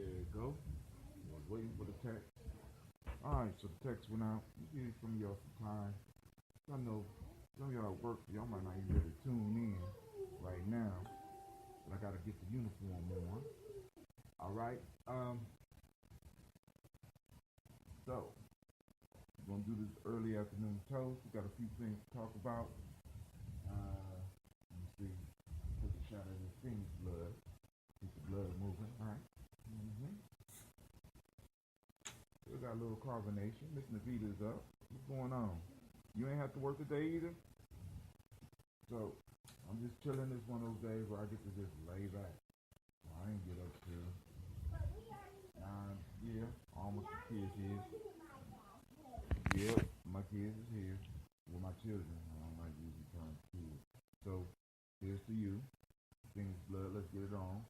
There you go. I was waiting for the text. Alright, so the text went out. You get it from y'all some time. I know some of y'all at work, y'all might not even be able to tune in right now. But I gotta get the uniform on. Alright. So we're gonna do this early afternoon toast. We got a few things to talk about. Let me see. Take a shot of this Phoenix blood. Keep the blood moving. Alright. Still got a little carbonation. Miss Navita's up. What's going on? You ain't have to work today either? So, I'm just chilling. This one of those days where I get to just lay back. Well, I ain't get up till 9. Yeah, almost the kids here. Yep, my kids is here. Well, my children. I don't like using terms kids. So, here's to you. Phoenix blood. Let's get it on.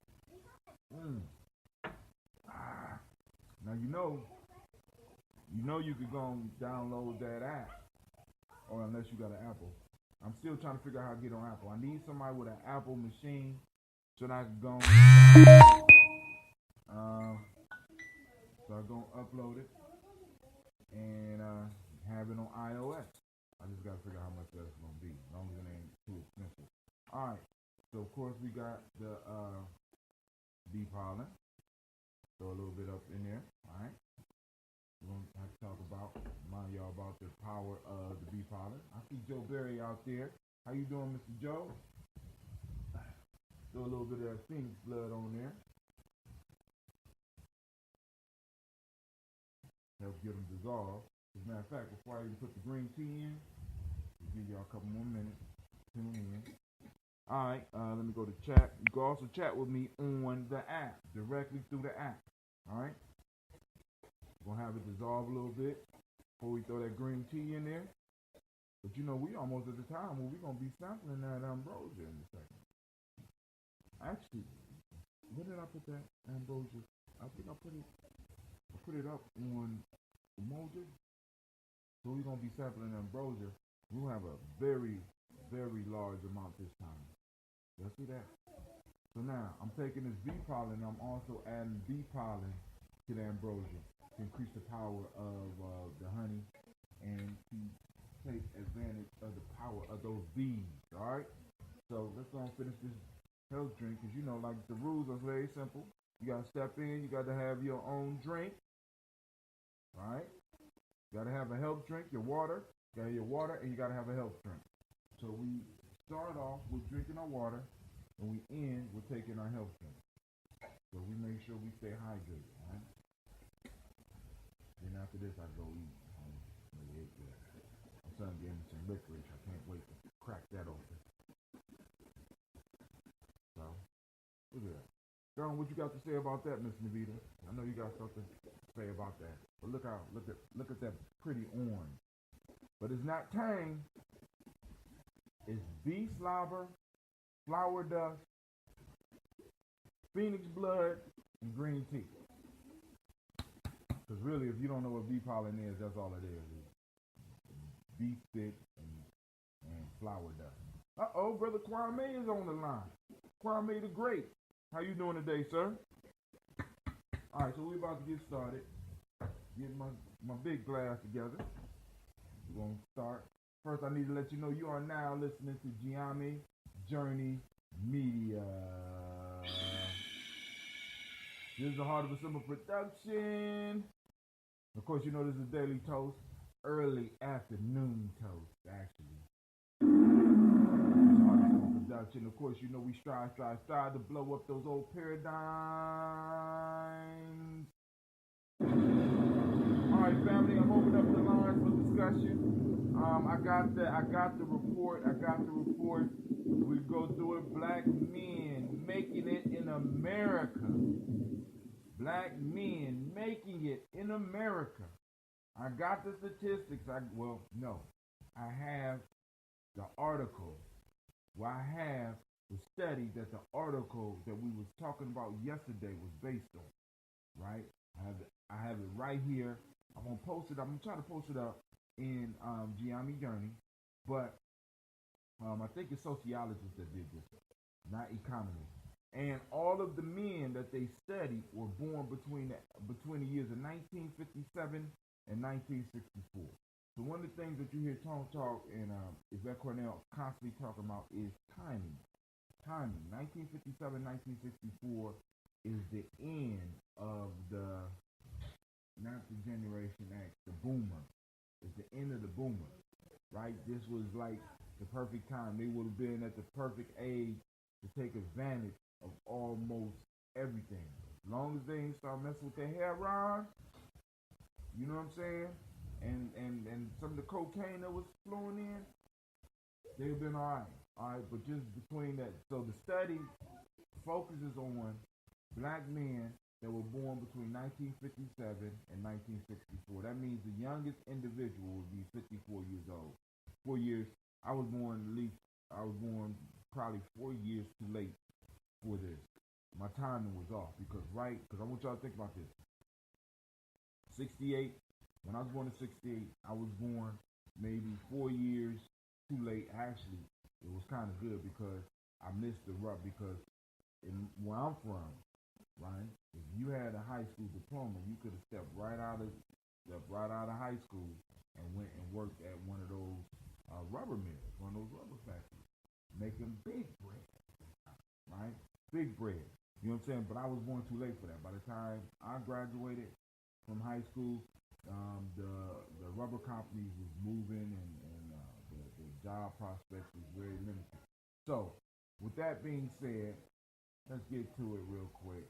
Now, you know you could go and download that app. Or unless you got an Apple. I'm still trying to figure out how to get on Apple. I need somebody with an Apple machine so that I can go. So I'm going to upload it and have it on iOS. I just got to figure out how much that's going to be. As long as it ain't too expensive. All right. So, of course, we got the bee pollen. Throw a little bit up in there. All right. We're going to have to talk about, remind y'all about the power of the bee pollen. I see Joe Berry out there. How you doing, Mr. Joe? Throw a little bit of that Phoenix blood on there. Help get them dissolved. As a matter of fact, before I even put the green tea in, I'll give y'all a couple more minutes. Tune in. All right, let me go to chat. You can also chat with me on the app, directly through the app. All right. We're gonna have it dissolve a little bit before we throw that green tea in there. But you know, we almost at the time where we're gonna be sampling that ambrosia in a second. Actually, where did I put that ambrosia? I think I put it up on emoji. So we're gonna be sampling ambrosia. We'll have a very, very large amount this time. Y'all see that? So now I'm taking this bee pollen. I'm also adding bee pollen to the ambrosia to increase the power of the honey and to take advantage of the power of those bees. All right. So let's go and finish this health drink, because you know, like, the rules are very simple. You gotta step in. You gotta have your own drink. All right. You gotta have a health drink. Your water. You gotta have your water, and you gotta have a health drink. So we start off with drinking our water, and we end with taking our health drink. So we make sure we stay hydrated. All right. Then after this, I go eat. My son gave me some licorice. I can't wait to crack that open. So, look at that. John, what you got to say about that, Miss Navita? I know you got something to say about that. But look at that pretty orange. But it's not tang. It's bee slobber, flower dust, phoenix blood, and green tea. Because really, if you don't know what bee pollen is, that's all it is. It's bee spit and flower dust. Uh-oh, Brother Kwame is on the line. Kwame the Great. How you doing today, sir? All right, so we're about to get started. Get my big glass together. We're going to start. First, I need to let you know you are now listening to Gye-Nyame Journey Media. This is the Heart of a Simple production. Of course, you know this is Daily Toast, early afternoon toast, actually. This is the Heart of a Simple production. Of course, you know we strive to blow up those old paradigms. All right, family, I'm opening up the line for discussion. I got the report. We go through it. Black men making it in America. Black men making it in America. I got the statistics. I have the article. Well, I have the study that the article that we was talking about yesterday was based on. Right? I have it right here. I'm gonna post it. I'm gonna try to post it up in Gye-Nyame Journey, but I think it's sociologists that did this, not economists. And all of the men that they studied were born between the years of 1957 and 1964. So one of the things that you hear Tone Talk and Yvette Cornell constantly talking about is timing. Timing. 1957, 1964 is the end of the, not the Generation X, the boomer. It's the end of the boomer, right? This was like the perfect time. They would have been at the perfect age to take advantage of almost everything. As long as they ain't start messing with their hair, Ron, you know what I'm saying? And some of the cocaine that was flowing in, they've been all right, but just between that, so the study focuses on black men that were born between 1957 and 1964. That means the youngest individual would be 54 years old. 4 years. I was born probably 4 years too late for this. My timing was off because I want y'all to think about this. 68, when I was born in 68, I was born maybe 4 years too late. Actually, it was kind of good because I missed the rut because where I'm from, right, if you had a high school diploma, you could have stepped right out of high school and went and worked at one of those rubber mills, one of those rubber factories, making big bread, right? Big bread. You know what I'm saying? But I was born too late for that. By the time I graduated from high school, the rubber companies was moving and the job prospects was very limited. So, with that being said, let's get to it real quick.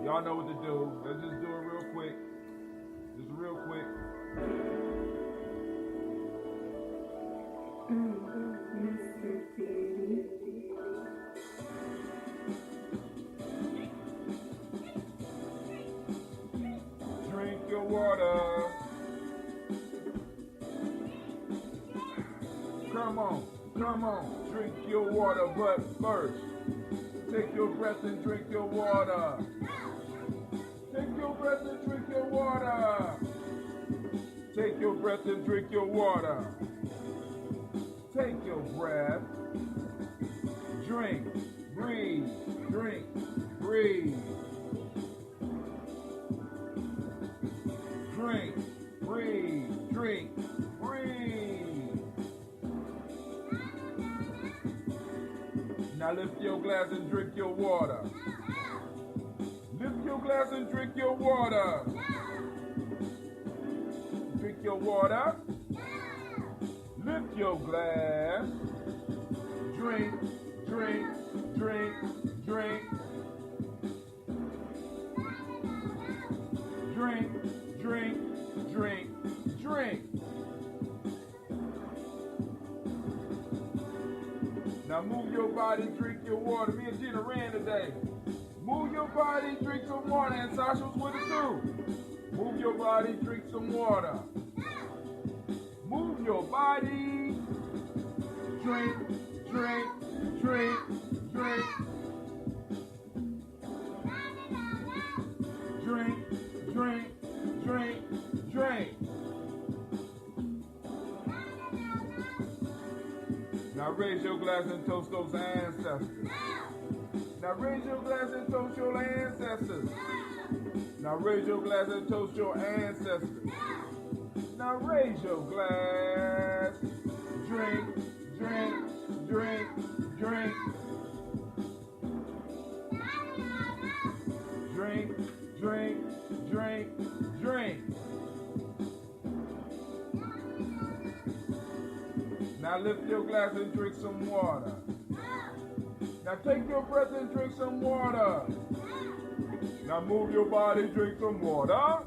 Y'all know what to do. Let's just do it real quick. Just real quick. Drink your water. Come on, drink your water, but first, take your breath and drink your water. Take your breath and drink your water. Take your breath and drink your water. Take your breath. Drink, breathe, drink, breathe. Drink, breathe, drink, breathe. Now lift your glass and drink your water. Lift your glass and drink your water. Drink your water. Lift your glass. Drink, drink, drink, drink. Drink, drink, drink, drink. Now move your body, drink your water. Me and Gina ran today. Move your body, drink some water. And Sasha was with it too. Move your body, drink some water. Move your body. Drink, drink, drink, drink. Drink, drink, drink, drink. Now raise your glass and toast those ancestors. Now raise your glass and toast your ancestors. Now raise your glass and toast your ancestors. Now raise your glass. Drink, drink, drink, drink. Drink, drink, drink, drink. Now lift your glass and drink some water. Now take your breath and drink some water. Now move your body, drink some water.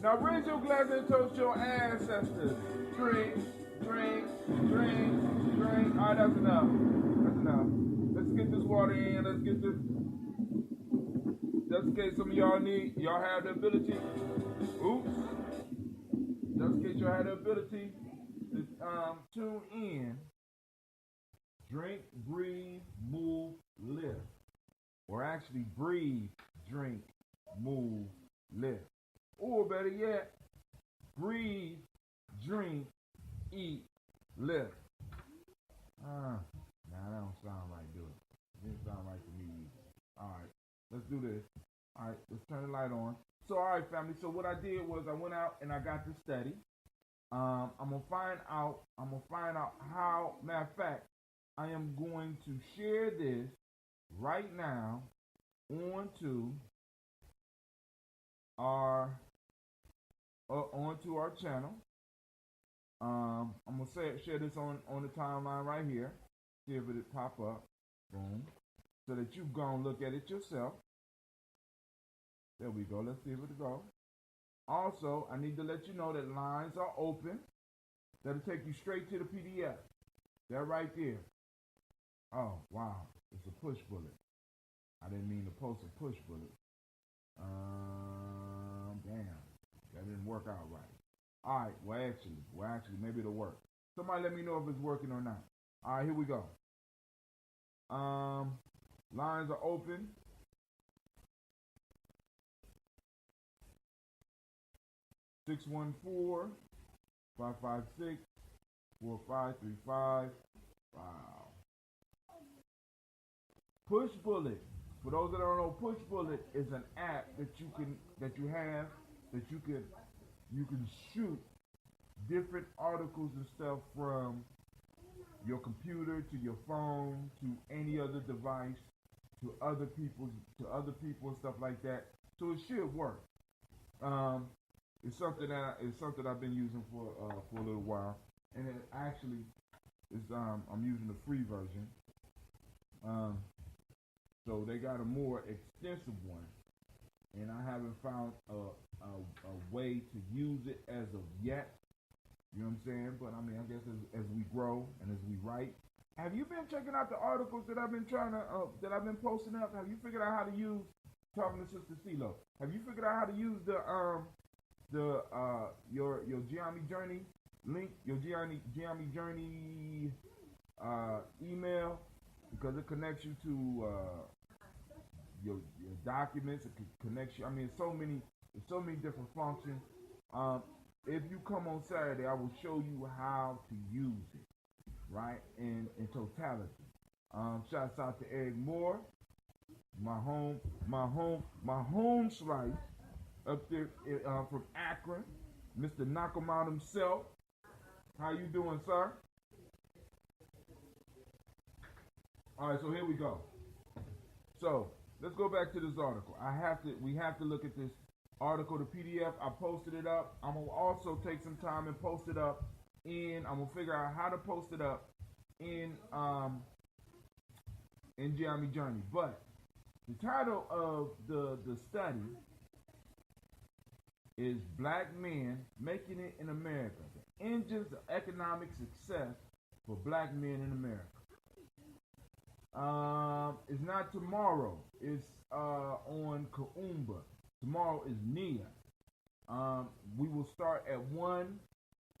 Now raise your glass and toast your ancestors. Drink, drink, drink, drink. All right, that's enough. That's enough. Let's get this water in. Let's get this. Just in case some of y'all have the ability. Oops. Just in case y'all have the ability to tune in. Drink, breathe, move, lift. Or actually breathe, drink, move, lift. Or better yet, breathe, drink, eat, Lift. Nah, that don't sound right, dude. It didn't sound right to me either. Alright, let's do this. Alright, let's turn the light on. So alright, family, so what I did was I went out and I got to study. I'm gonna find out how, matter of fact, I am going to share this right now onto our channel. I'm gonna share this on the timeline right here. See if it pop up. Boom. So that you go and look at it yourself. There we go. Let's see if it'll go. Also, I need to let you know that lines are open. That'll take you straight to the PDF. That right there. Oh, wow. It's a push bullet. I didn't mean to post a push bullet. Damn. That didn't work out right. All right. Well, actually, maybe it'll work. Somebody let me know if it's working or not. All right, here we go. Lines are open. Six 556-4535. Wow. Push Bullet. For those that don't know, Push Bullet is an app that you can shoot different articles and stuff from your computer to your phone to any other device to other people and stuff like that. So it should work. It's something I've been using for a little while, and it actually is I'm using the free version. So they got a more extensive one, and I haven't found a way to use it as of yet. You know what I'm saying? But I mean, I guess as we grow and as we write. Have you been checking out the articles that I've been posting up? Have you figured out how to use, talking to Sister CeeLo, have you figured out how to use your Gye-Nyame Journey link, your Gye-Nyame Journey email, because it connects you to your documents. It connects you. I mean, so many different functions. If you come on Saturday, I will show you how to use it, right, in totality. Shouts out to Eric Moore, my home slice up there from Akron, Mr. Knockout himself. How you doing, sir? All right, so here we go. So let's go back to this article. We have to look at this article, the PDF. I posted it up. I'm gonna also take some time and post it up I'm gonna figure out how to post it up in Gye-Nyame Journey. But the title of the study is Black Men Making It in America, the Engines of Economic Success for Black Men in America. It's not tomorrow. It's on Kaumba. Tomorrow is Nia. We will start at 1.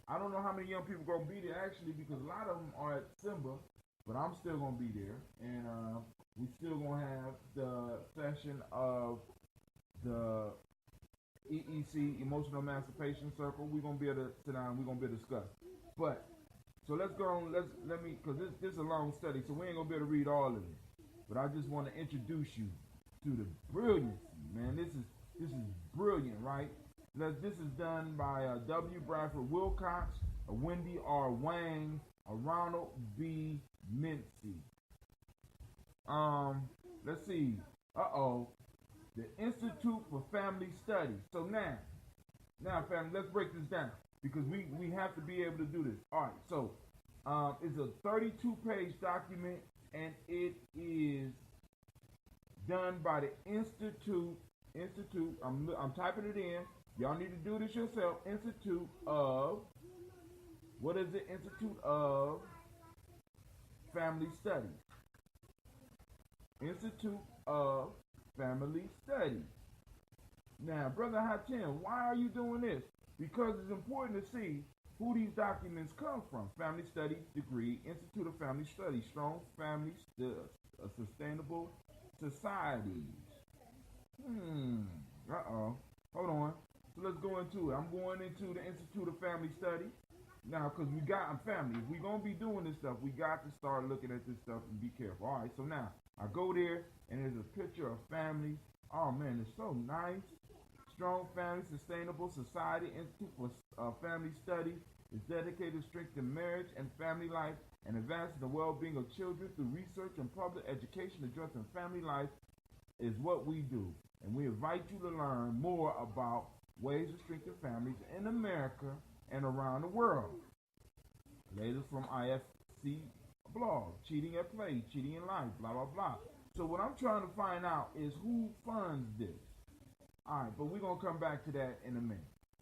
I don't know how many young people are going to be there, actually, because a lot of them are at Simba, but I'm still going to be there. And we still going to have the session of the EEC, Emotional Emancipation Circle. We're going to be able to sit down. We're going to be able to discuss. But, so let's go on. Let me, because this is a long study, so we ain't going to be able to read all of it. But I just want to introduce you to the brilliance, man. This is brilliant, right? This is done by W. Bradford Wilcox, a Wendy R. Wang, a Ronald B. Mincy. Let's see. The Institute for Family Studies. So now, family, let's break this down because we have to be able to do this. All right. So, it's a 32-page document, and it is done by the Institute. I'm typing it in. Y'all need to do this yourself. Institute of, what is it? Institute of Family Studies. Institute of Family Studies. Now, Brother Hatem, why are you doing this? Because it's important to see who these documents come from. Family Studies degree, Institute of Family Studies, Strong Families, Sustainable Societies. Hold on. So let's go into it. I'm going into the Institute of Family Studies. Now, because we got a family. If we're going to be doing this stuff, we got to start looking at this stuff and be careful. All right, so now I go there and there's a picture of families. Oh, man, it's so nice. Strong Family, Sustainable Society Institute for Family Study is dedicated to strengthen marriage and family life and advancing the well-being of children through research and public education addressing family life is what we do. And we invite you to learn more about ways to strengthen families in America and around the world. Latest from IFC blog, Cheating at Play, Cheating in Life, blah, blah, blah. So what I'm trying to find out is who funds this. All right, but we're going to come back to that in a minute.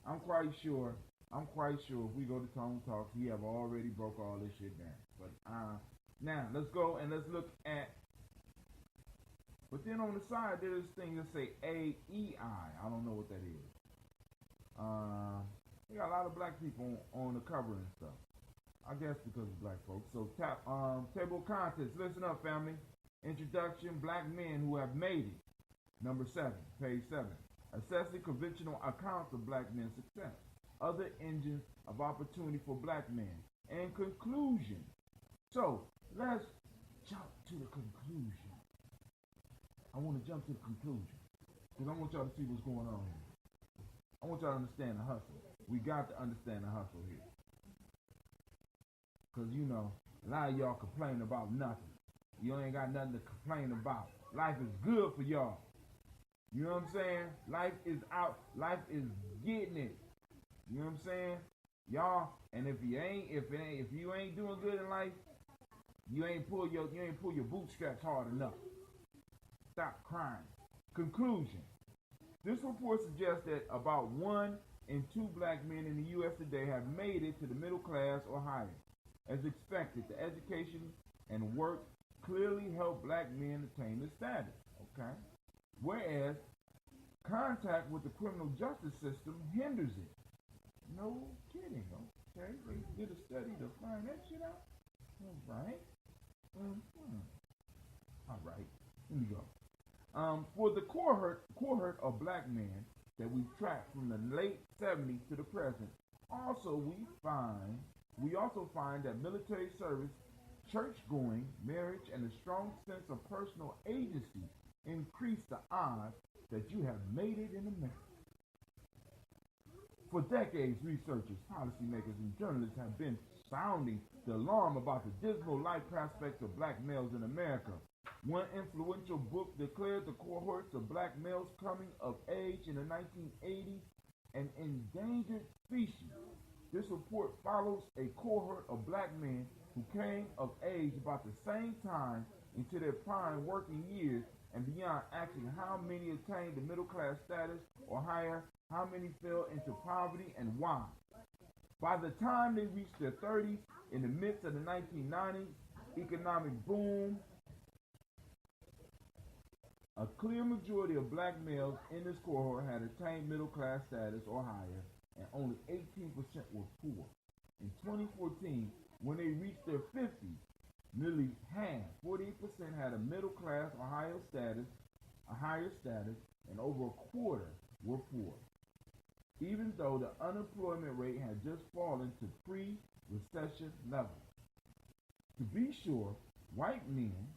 I'm quite sure if we go to Tone Talks, he have already broke all this shit down. But now, let's go and let's look at, but then on the side, there's this thing that say AEI. I don't know what that is. We got a lot of black people on the cover and stuff. I guess because of black folks. So table of contents. Listen up, family. Introduction, black men who have made it. Number 7, page 7. Assessing conventional accounts of black men's success. Other engines of opportunity for black men. And conclusion. So, let's jump to the conclusion. I want to jump to the conclusion. Because I want y'all to see what's going on here. I want y'all to understand the hustle. We got to understand the hustle here. Because, you know, a lot of y'all complain about nothing. You ain't got nothing to complain about. Life is good for y'all. You know what I'm saying? Life is out. Life is getting it. You know what I'm saying? Y'all, and if you ain't doing good in life, you ain't pull your bootstraps hard enough. Stop crying. Conclusion. This report suggests that about 1 in 2 black men in the U.S. today have made it to the middle class or higher. As expected, the education and work clearly help black men attain this status. Okay? Whereas contact with the criminal justice system hinders it. No kidding. Okay? They did a study to find that shit out. All right. All right. Here we go. For the cohort of black men that we tracked from the late 70s to the present, we also find that military service, church-going, marriage, and a strong sense of personal agency increase the odds that you have made it in America. For decades, researchers, policymakers, and journalists have been sounding the alarm about the dismal life prospects of black males in America. One influential book declared the cohorts of black males coming of age in the 1980s an endangered species. This report follows a cohort of black men who came of age about the same time into their prime working years and beyond, asking how many attained the middle class status or higher, how many fell into poverty, and why. By the time they reached their 30s, in the midst of the 1990s economic boom, a clear majority of black males in this cohort had attained middle class status or higher, and only 18% were poor. In 2014, when they reached their 50s, nearly half, 48%, had a middle class or higher status, and over a quarter were poor. Even though the unemployment rate had just fallen to pre-recession levels. To be sure, white men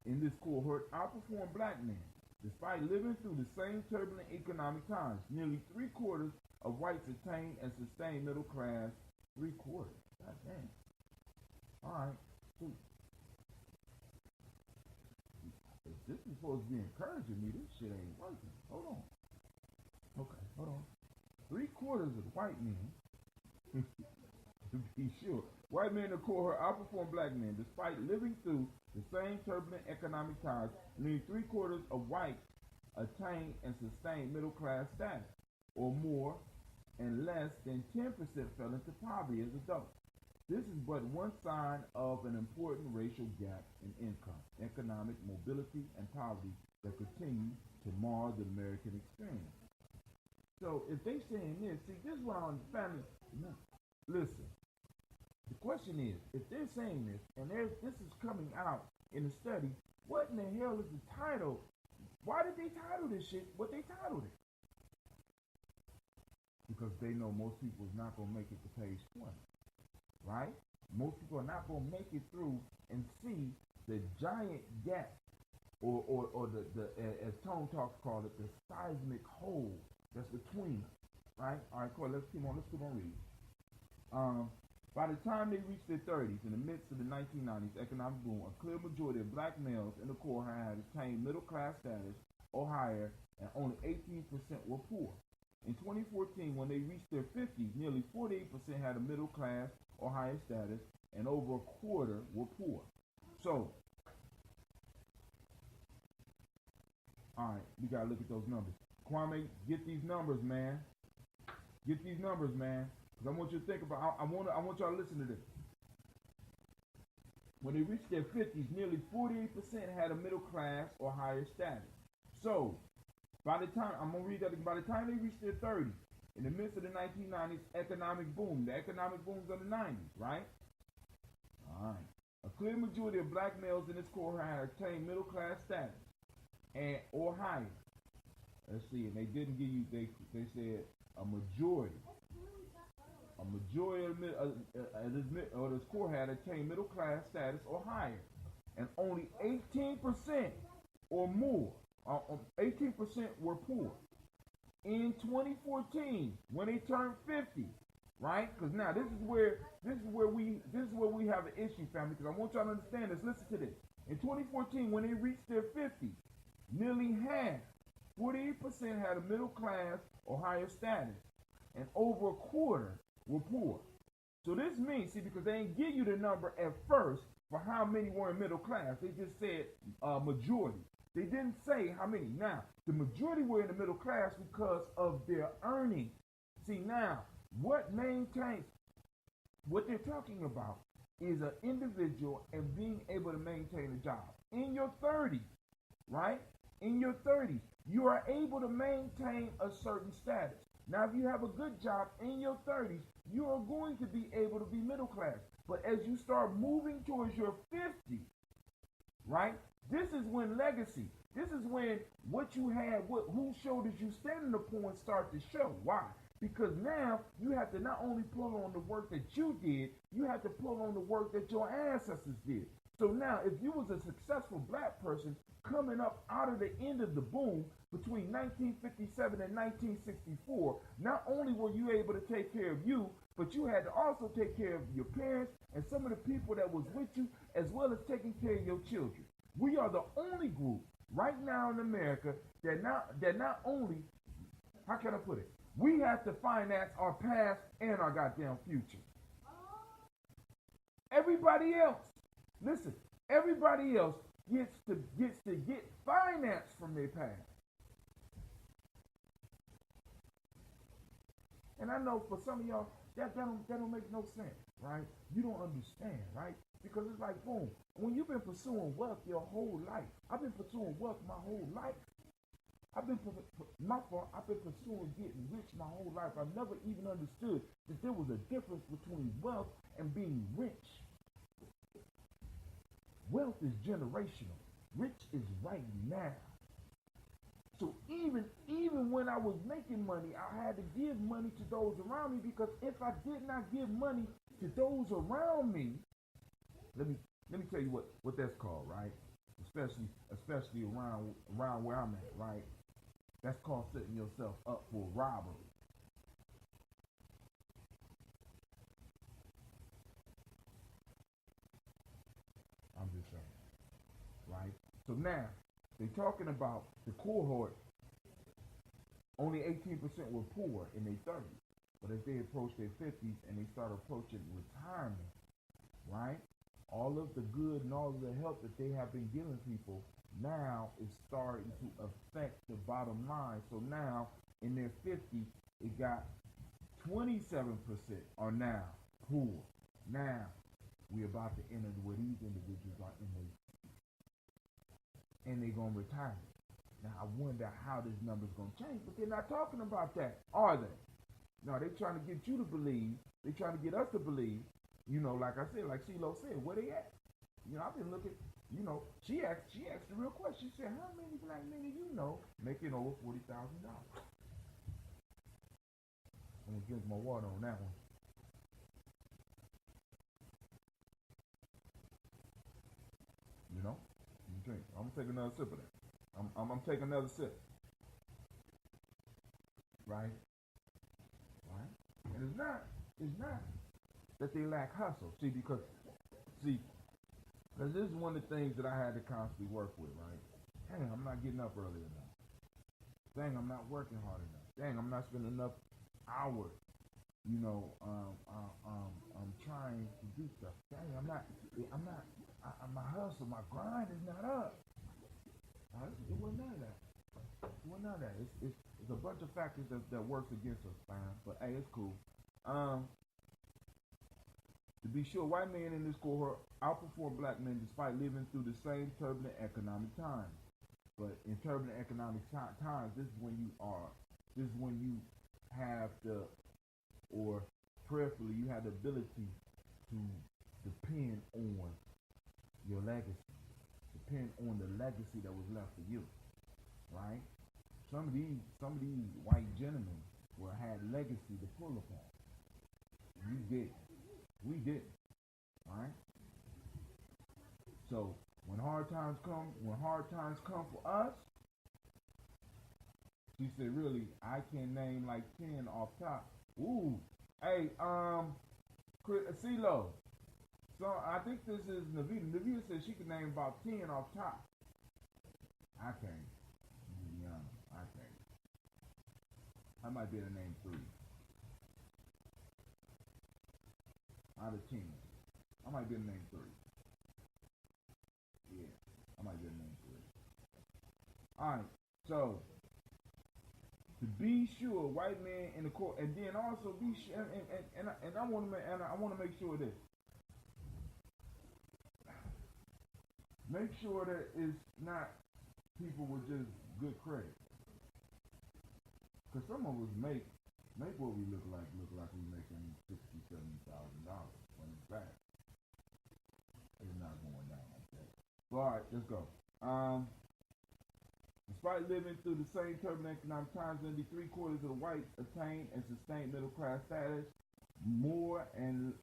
in this cohort outperformed black men, despite living through the same turbulent economic times. Nearly 3/4 of whites attained and sustained middle class. 3/4. God damn. All right. So, if this is supposed to be encouraging me, this shit ain't working. Hold on. Okay, hold on. 3/4 of white men, to be sure, white men in the cohort outperform black men despite living through the same turbulent economic times. Nearly 3/4 of whites attained and sustained middle class status or more, and less than 10% fell into poverty as adults. This is but one sign of an important racial gap in income, economic mobility, and poverty that continue to mar the American experience. So if they saying this, see, this is what I understand. Listen, the question is, if they're saying this, and this is coming out in the study, what in the hell is the title? Why did they title this shit what they titled it? Because they know most people is not going to make it to page 20. right? Most people are not going to make it through and see the giant gap, or the as Tone Talks called it, the seismic hole that's between us, right? All right, cool. Let's keep on reading. By the time they reached their 30s, in the midst of the 1990s economic boom, a clear majority of black males in the core had attained middle class status or higher, and only 18% were poor. In 2014, when they reached their 50s, nearly 48% had a middle class or higher status, and over a quarter were poor. So, all right, we gotta look at those numbers. Kwame, get these numbers, man. Get these numbers, man. Because I want you to think about. I want y'all to listen to this. When they reached their 50s, nearly 48% had a middle class or higher status. So, by the time I'm gonna read that again. By the time they reached their 30s, in the midst of the 1990s economic boom, the economic booms of the 90s, right? All right. A clear majority of black males in this cohort had attained middle class status and or higher. Let's see, and they didn't give you. They said a majority. A majority of this cohort had attained middle class status or higher, and only 18% or more, 18% were poor. In 2014, when they turned 50, right? Because now this is where we have an issue, family. Because I want y'all to understand this. Listen to this. In 2014, when they reached their 50s, nearly half, 48%, had a middle class or higher status, and over a quarter were poor. So this means, see, because they didn't give you the number at first for how many were in middle class. They just said majority. They didn't say how many. Now, the majority were in the middle class because of their earnings. See, now, what they're talking about is an individual and being able to maintain a job. In your 30s, right? In your 30s, you are able to maintain a certain status. Now, if you have a good job in your 30s, you are going to be able to be middle class. But as you start moving towards your 50s, right? This is when legacy, this is when what you had, whose shoulders you standing upon start to show. Why? Because now you have to not only pull on the work that you did, you have to pull on the work that your ancestors did. So now, if you was a successful black person coming up out of the end of the boom between 1957 and 1964, not only were you able to take care of you, but you had to also take care of your parents and some of the people that was with you, as well as taking care of your children. We are the only group right now in America that not only, how can I put it? We have to finance our past and our goddamn future. Everybody else, listen, everybody else gets to get finance from their past. And I know for some of y'all, that don't make no sense, right? You don't understand, right? Because it's like, boom, when you've been pursuing wealth your whole life, I've been pursuing wealth my whole life. I've been pursuing getting rich my whole life. I've never even understood that there was a difference between wealth and being rich. Wealth is generational. Rich is right now. So even when I was making money, I had to give money to those around me, because if I did not give money to those around me, let me tell you what that's called, right? Especially around where I'm at, right? That's called setting yourself up for robbery. I'm just saying, right? So now, they're talking about the cohort, only 18% were poor in their 30s. But as they approach their 50s and they start approaching retirement, right? All of the good and all of the help that they have been giving people now is starting to affect the bottom line. So now, in their 50s, it got 27% are now poor. Now, we're about to enter where these individuals are in their, and they're going to retire. Now, I wonder how this number's going to change, but they're not talking about that, are they? No, they're trying to get you to believe, they're trying to get us to believe, you know, like I said, like CeeLo said, where they at? You know, I've been looking, you know, she asked the real question. She said, how many black men do you know making over $40,000? I'm going to drink my water on that one. drink. I'm gonna take another sip of that. I'm taking another sip. Right? Right? And it's not that they lack hustle. Because this is one of the things that I had to constantly work with, right? Dang, I'm not getting up early enough. Dang, I'm not working hard enough. Dang, I'm not spending enough hours, I'm trying to do stuff. Dang, my hustle, my grind is not up. It wasn't none of that. It's a bunch of factors that works against us, fine. But hey, it's cool. To be sure, white men in this cohort outperform black men despite living through the same turbulent economic times. But in turbulent economic times, this is when you have prayerfully, you have the ability to depend on your legacy, depend on the legacy that was left for you, right? Some of these white gentlemen had legacy to pull upon. We didn't, right? So when hard times come for us, she said, really, I can name like 10 off top. Ooh, hey, CeeLo. So I think this is Navita. Navita said she can name about 10 off top. I can't. Yeah, I can't. I might be able to name 3 out of 10. I might be able to name 3. Yeah, I might be able to name 3. All right, so to be sure, white man in the court, and then also be sure, and I want to make sure that. Make sure that it's not people with just good credit. Because some of us make what we look like we making $60,000-$70,000. When in fact, it's not going down like that. So, all right, let's go. Despite living through the same turbulent economic times, nearly 3/4 of the whites attained and sustained middle class status, more and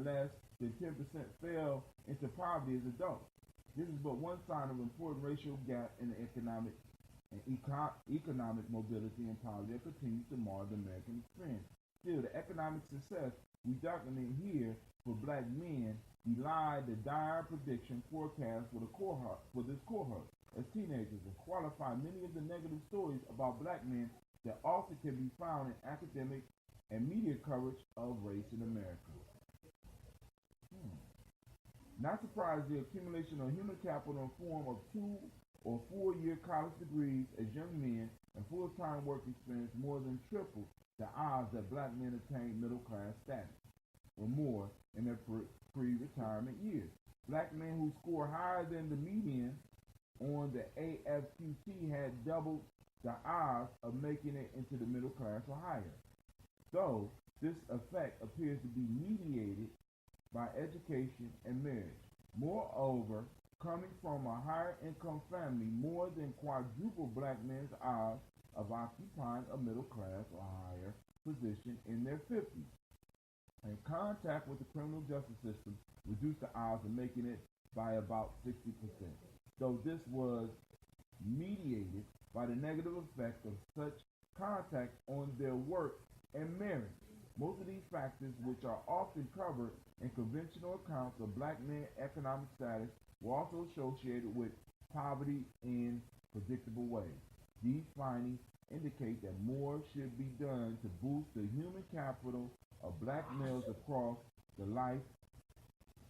less than 10% fell into poverty as adults. This is but one sign of an important racial gap in the economic mobility and poverty that continues to mar the American experience. Still, the economic success we document here for black men belie the dire prediction forecast for this cohort as teenagers and qualify many of the negative stories about black men that often can be found in academic and media coverage of race in America. Not surprised, the accumulation of human capital in the form of 2 or 4-year college degrees as young men and full-time work experience more than tripled the odds that black men attain middle-class status or more in their pre-retirement years. Black men who score higher than the median on the AFQT had doubled the odds of making it into the middle class or higher. Though this effect appears to be mediated by education and marriage. Moreover, coming from a higher income family more than quadruple black men's odds of occupying a middle class or higher position in their 50s. And contact with the criminal justice system reduced the odds of making it by about 60%. Though this was mediated by the negative effect of such contact on their work and marriage. Most of these factors, which are often covered in conventional accounts of black men's economic status, were also associated with poverty in predictable ways. These findings indicate that more should be done to boost the human capital of black males across the life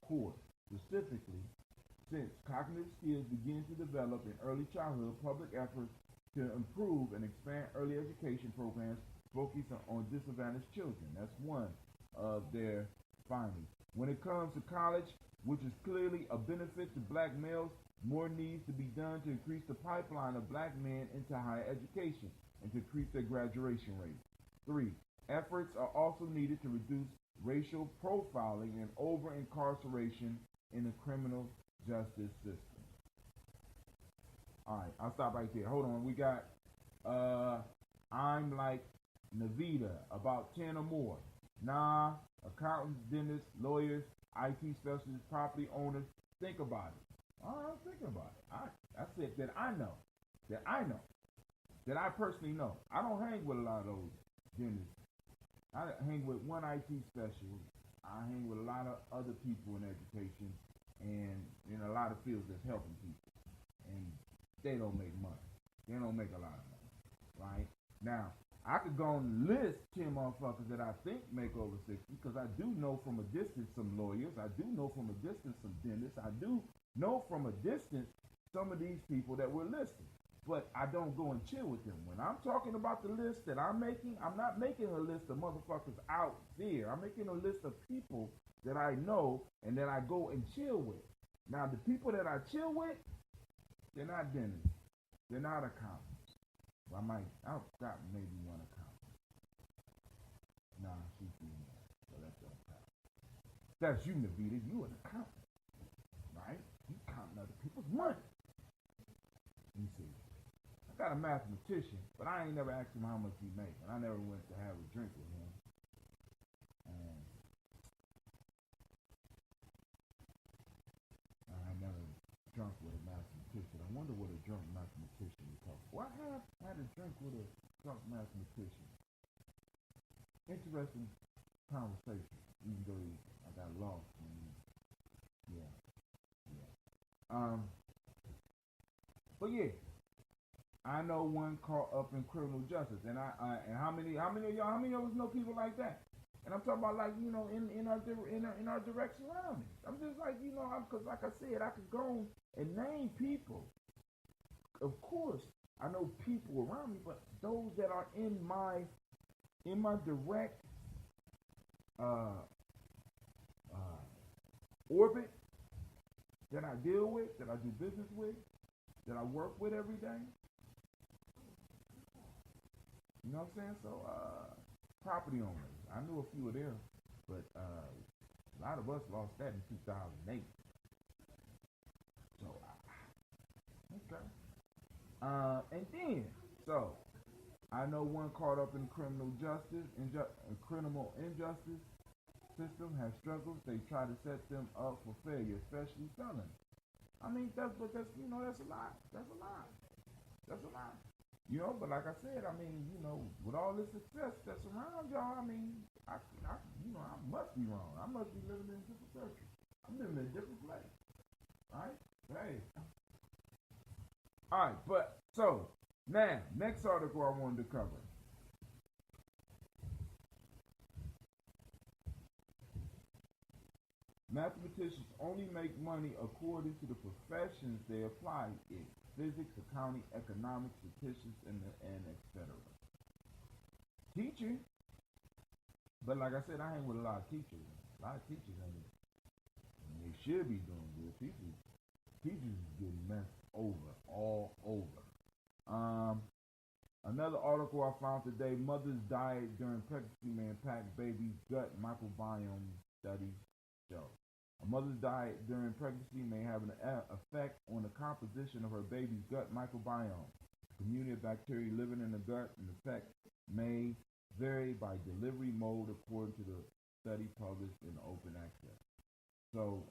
course. Specifically, since cognitive skills begin to develop in early childhood, public efforts to improve and expand early education programs focus on disadvantaged children. That's one of their findings. When it comes to college, which is clearly a benefit to black males, more needs to be done to increase the pipeline of black men into higher education and to increase their graduation rate. 3. Efforts are also needed to reduce racial profiling and over-incarceration in the criminal justice system. All right, I'll stop right there. Hold on, we got I'm like Navita, about 10 or more. Nah, accountants, dentists, lawyers, IT specialists, property owners, Think about it. I'm thinking about it. I said that I know. That I know. That I personally know. I don't hang with a lot of those dentists. I hang with one IT specialist. I hang with a lot of other people in education and in a lot of fields that's helping people. And they don't make money. They don't make a lot of money. Right? Now, I could go and list 10 motherfuckers that I think make over 60 because I do know from a distance some lawyers. I do know from a distance some dentists. I do know from a distance some of these people that we're listing. But I don't go and chill with them. When I'm talking about the list that I'm making, I'm not making a list of motherfuckers out there. I'm making a list of people that I know and that I go and chill with. Now, the people that I chill with, they're not dentists. They're not accountants. I've got maybe one accountant. Nah, she's female, so that don't count. That's you, Navita. You an accountant, right? You counting other people's money. You see. I got a mathematician, but I ain't never asked him how much he make, and I never went to have a drink with him. And I never drunk with a mathematician. I wonder what a drunk mathematician would talk. Well, I have had a drink with a drunk mathematician. Interesting conversation, even though I got lost. Yeah. But yeah, I know one caught up in criminal justice, and and how many of us know people like that? And I'm talking about, like, you know, in our direct surroundings. I'm just like, you know, because like I said, I could go and name people. Of course, I know people around me, but those that are in my direct orbit that I deal with, that I do business with, that I work with every day. You know what I'm saying? So, property owners. I knew a few of them, but a lot of us lost that in 2008. So, okay. And then, so, I know one caught up in criminal injustice system has struggles. They try to set them up for failure, especially felons. I mean, that's a lot. That's a lot. You know, but like I said, I mean, you know, with all this success that's around y'all, I mean, I must be wrong. I must be living in a different country. I'm living in a different place. Right? Hey. Alright, but so now, next article I wanted to cover. Mathematicians only make money according to the professions they apply in: physics, accounting, economics, statistics, and etc. Teaching, but like I said, I hang with a lot of teachers. A lot of teachers ain't, and they should be doing good. Teachers is getting messed over, all over. Another article I found today: mother's diet during pregnancy may impact baby's gut microbiome, studies show. A mother's diet during pregnancy may have an effect on the composition of her baby's gut microbiome. The community of bacteria living in the gut, and effect may vary by delivery mode according to the study published in open access. So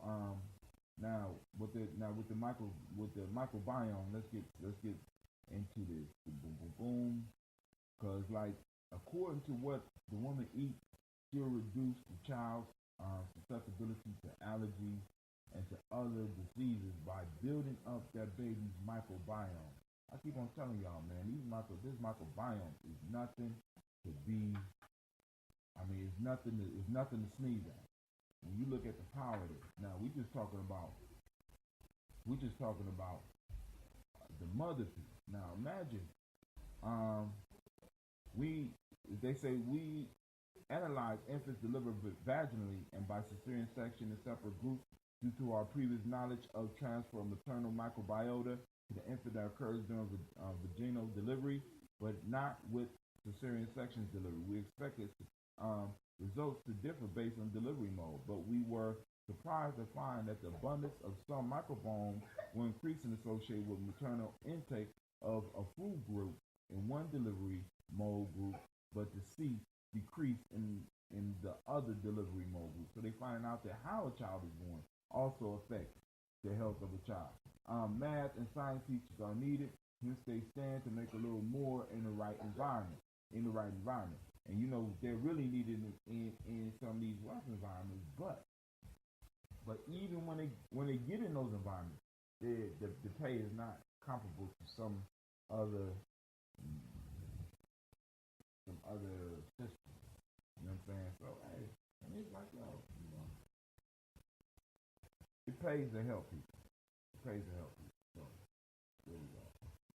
now with the microbiome, let's get into this. Boom, boom, boom. Because, like, according to what the woman eats, she'll reduce the child's susceptibility to allergies and to other diseases by building up that baby's microbiome. I keep on telling y'all, man, this microbiome is nothing to be. I mean, it's nothing to sneeze at. When you look at the power of this, now we're just talking about the mother piece. Now imagine, they say we analyze infants delivered vaginally and by cesarean section in separate groups due to our previous knowledge of transfer of maternal microbiota to the infant that occurs during vaginal delivery, but not with cesarean section delivery. We expected results to differ based on delivery mode, but we were surprised to find that the abundance of some microbiomes were increasing associated with maternal intake of a food group in one delivery mode group, but decrease in the other delivery mode group. So they find out that how a child is born also affects the health of a child. Math and science teachers are needed. Hence, they stand to make a little more in the right environment. And they're really needed in some of these rough environments. But even when they get in those environments, the pay is not comparable to some other systems. You know what I'm saying? So hey, it's like it pays to help people. So there we go.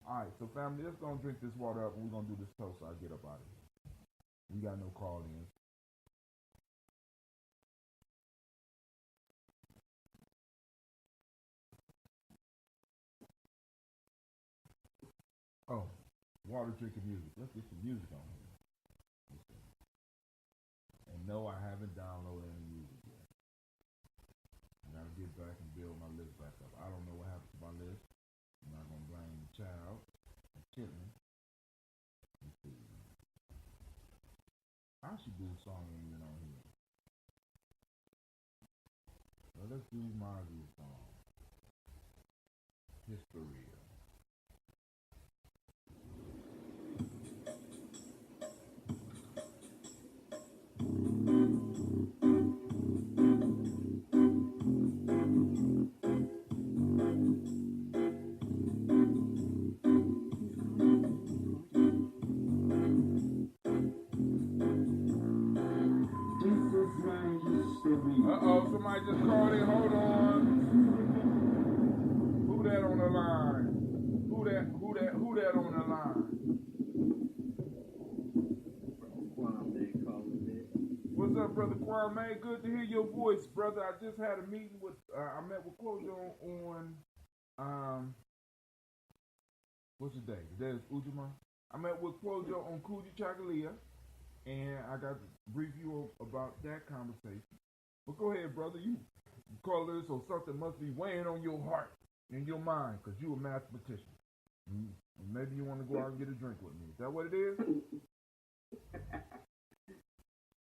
All right, so family, let's go and drink this water up, and we're gonna do this toast. So I get up out of here. We got no call-ins. Oh, water drinking music. Let's get some music on here. And no, I haven't downloaded any music yet. I gotta get back and build my list back up. I don't know what happened to my list. I'm not gonna blame the child. I'm chilling. Let's see. I should do a song even on here. So let's do my song. Just for real. Uh-oh, somebody just called in. Hold on. Who that on the line? Who that on the line? What's up, Brother Kwame? Good to hear your voice, brother. I just had a meeting with, I met with Kojo on what's the day? Today is Ujamaa. I met with Kojo on Kuji Chagalia, and I got to brief you about that conversation. But go ahead, brother. You call this, or something must be weighing on your heart and your mind, because you're a mathematician. Maybe you want to go out and get a drink with me. Is that what it is?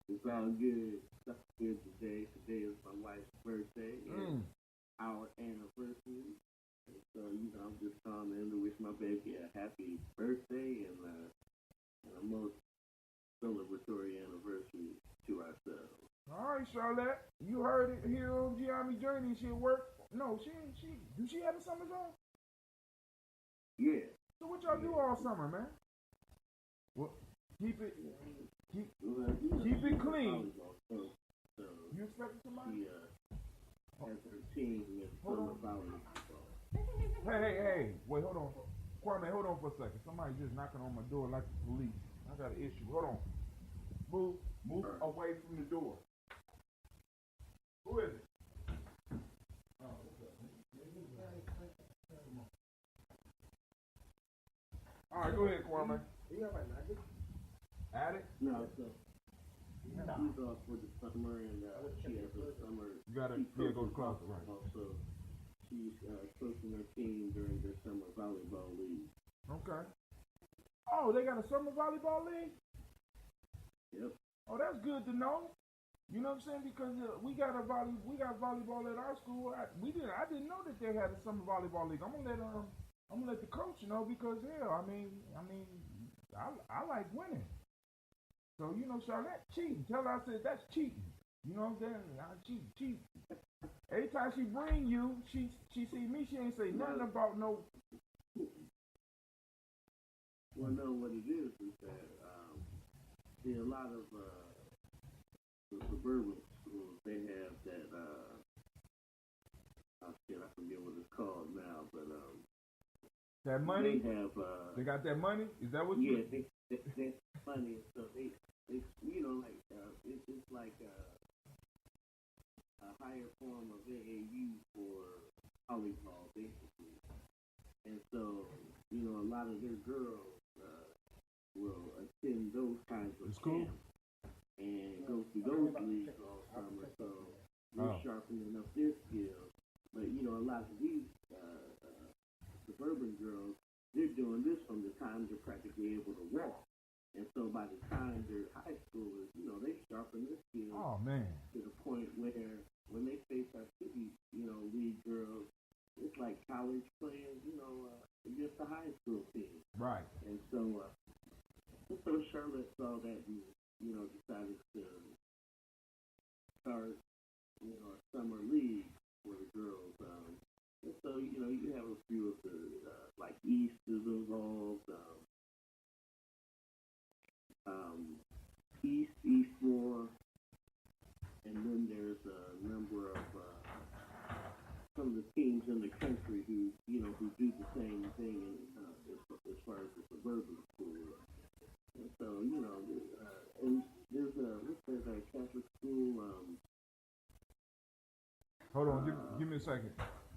It's all good. That's good today. Today is my wife's birthday and our anniversary. And so, I'm just calling in to wish my baby a happy birthday and a most celebratory anniversary to ourselves. All right, Charlotte. You heard it here on Gye-Nyame Journey. She at work? No, she ain't. Do she have a summer zone? Yeah. So what y'all do all summer, man? Well, keep it clean. So You expecting somebody? She has her team in summer volleyball. Hey. Wait, hold on. Kwame, hold on for a second. Somebody just knocking on my door like the police. I got an issue. Hold on. Move away from the door. Who is it? All right, go ahead, Kwame. Addict? No, so she's off for the summer, and she has a summer. You gotta go to class, right? Also, she's coaching her team during their summer volleyball league. Okay. Oh, they got a summer volleyball league? Yep. Oh, that's good to know. You know what I'm saying? Because we got volleyball at our school. I didn't know that they had a summer volleyball league. I'm gonna let the coach know, because hell, I mean, I like winning. So Charlotte cheating. Tell her I said that's cheating. You know what I'm saying? I cheat. Every time she bring you, she see me. She ain't say nothing about no. Well, no, what it is that see a lot of the suburban schools, they have that I forget what it's called now, but that money. They have they got that money. Is that what? Yeah, they money. So they it's like a higher form of AAU for volleyball, basically. And so a lot of their girls will attend those kinds of camps and go through those leagues all summer. So they're sharpening up their skills. But a lot of these suburban girls, they're doing this from the time they're practically able to walk. And so by the time they're high schoolers, they sharpen their skills to the point where when they face our city, league girls, high school team. Right. And so Charlotte saw that and, decided to start, a summer league for the girls. And so, you have a few of the, like East is involved, Eastmore, and then there's a number of some of the teams in the country who do the same thing as far as the suburban school. And so, and there's a Catholic school. Hold on, give me a second.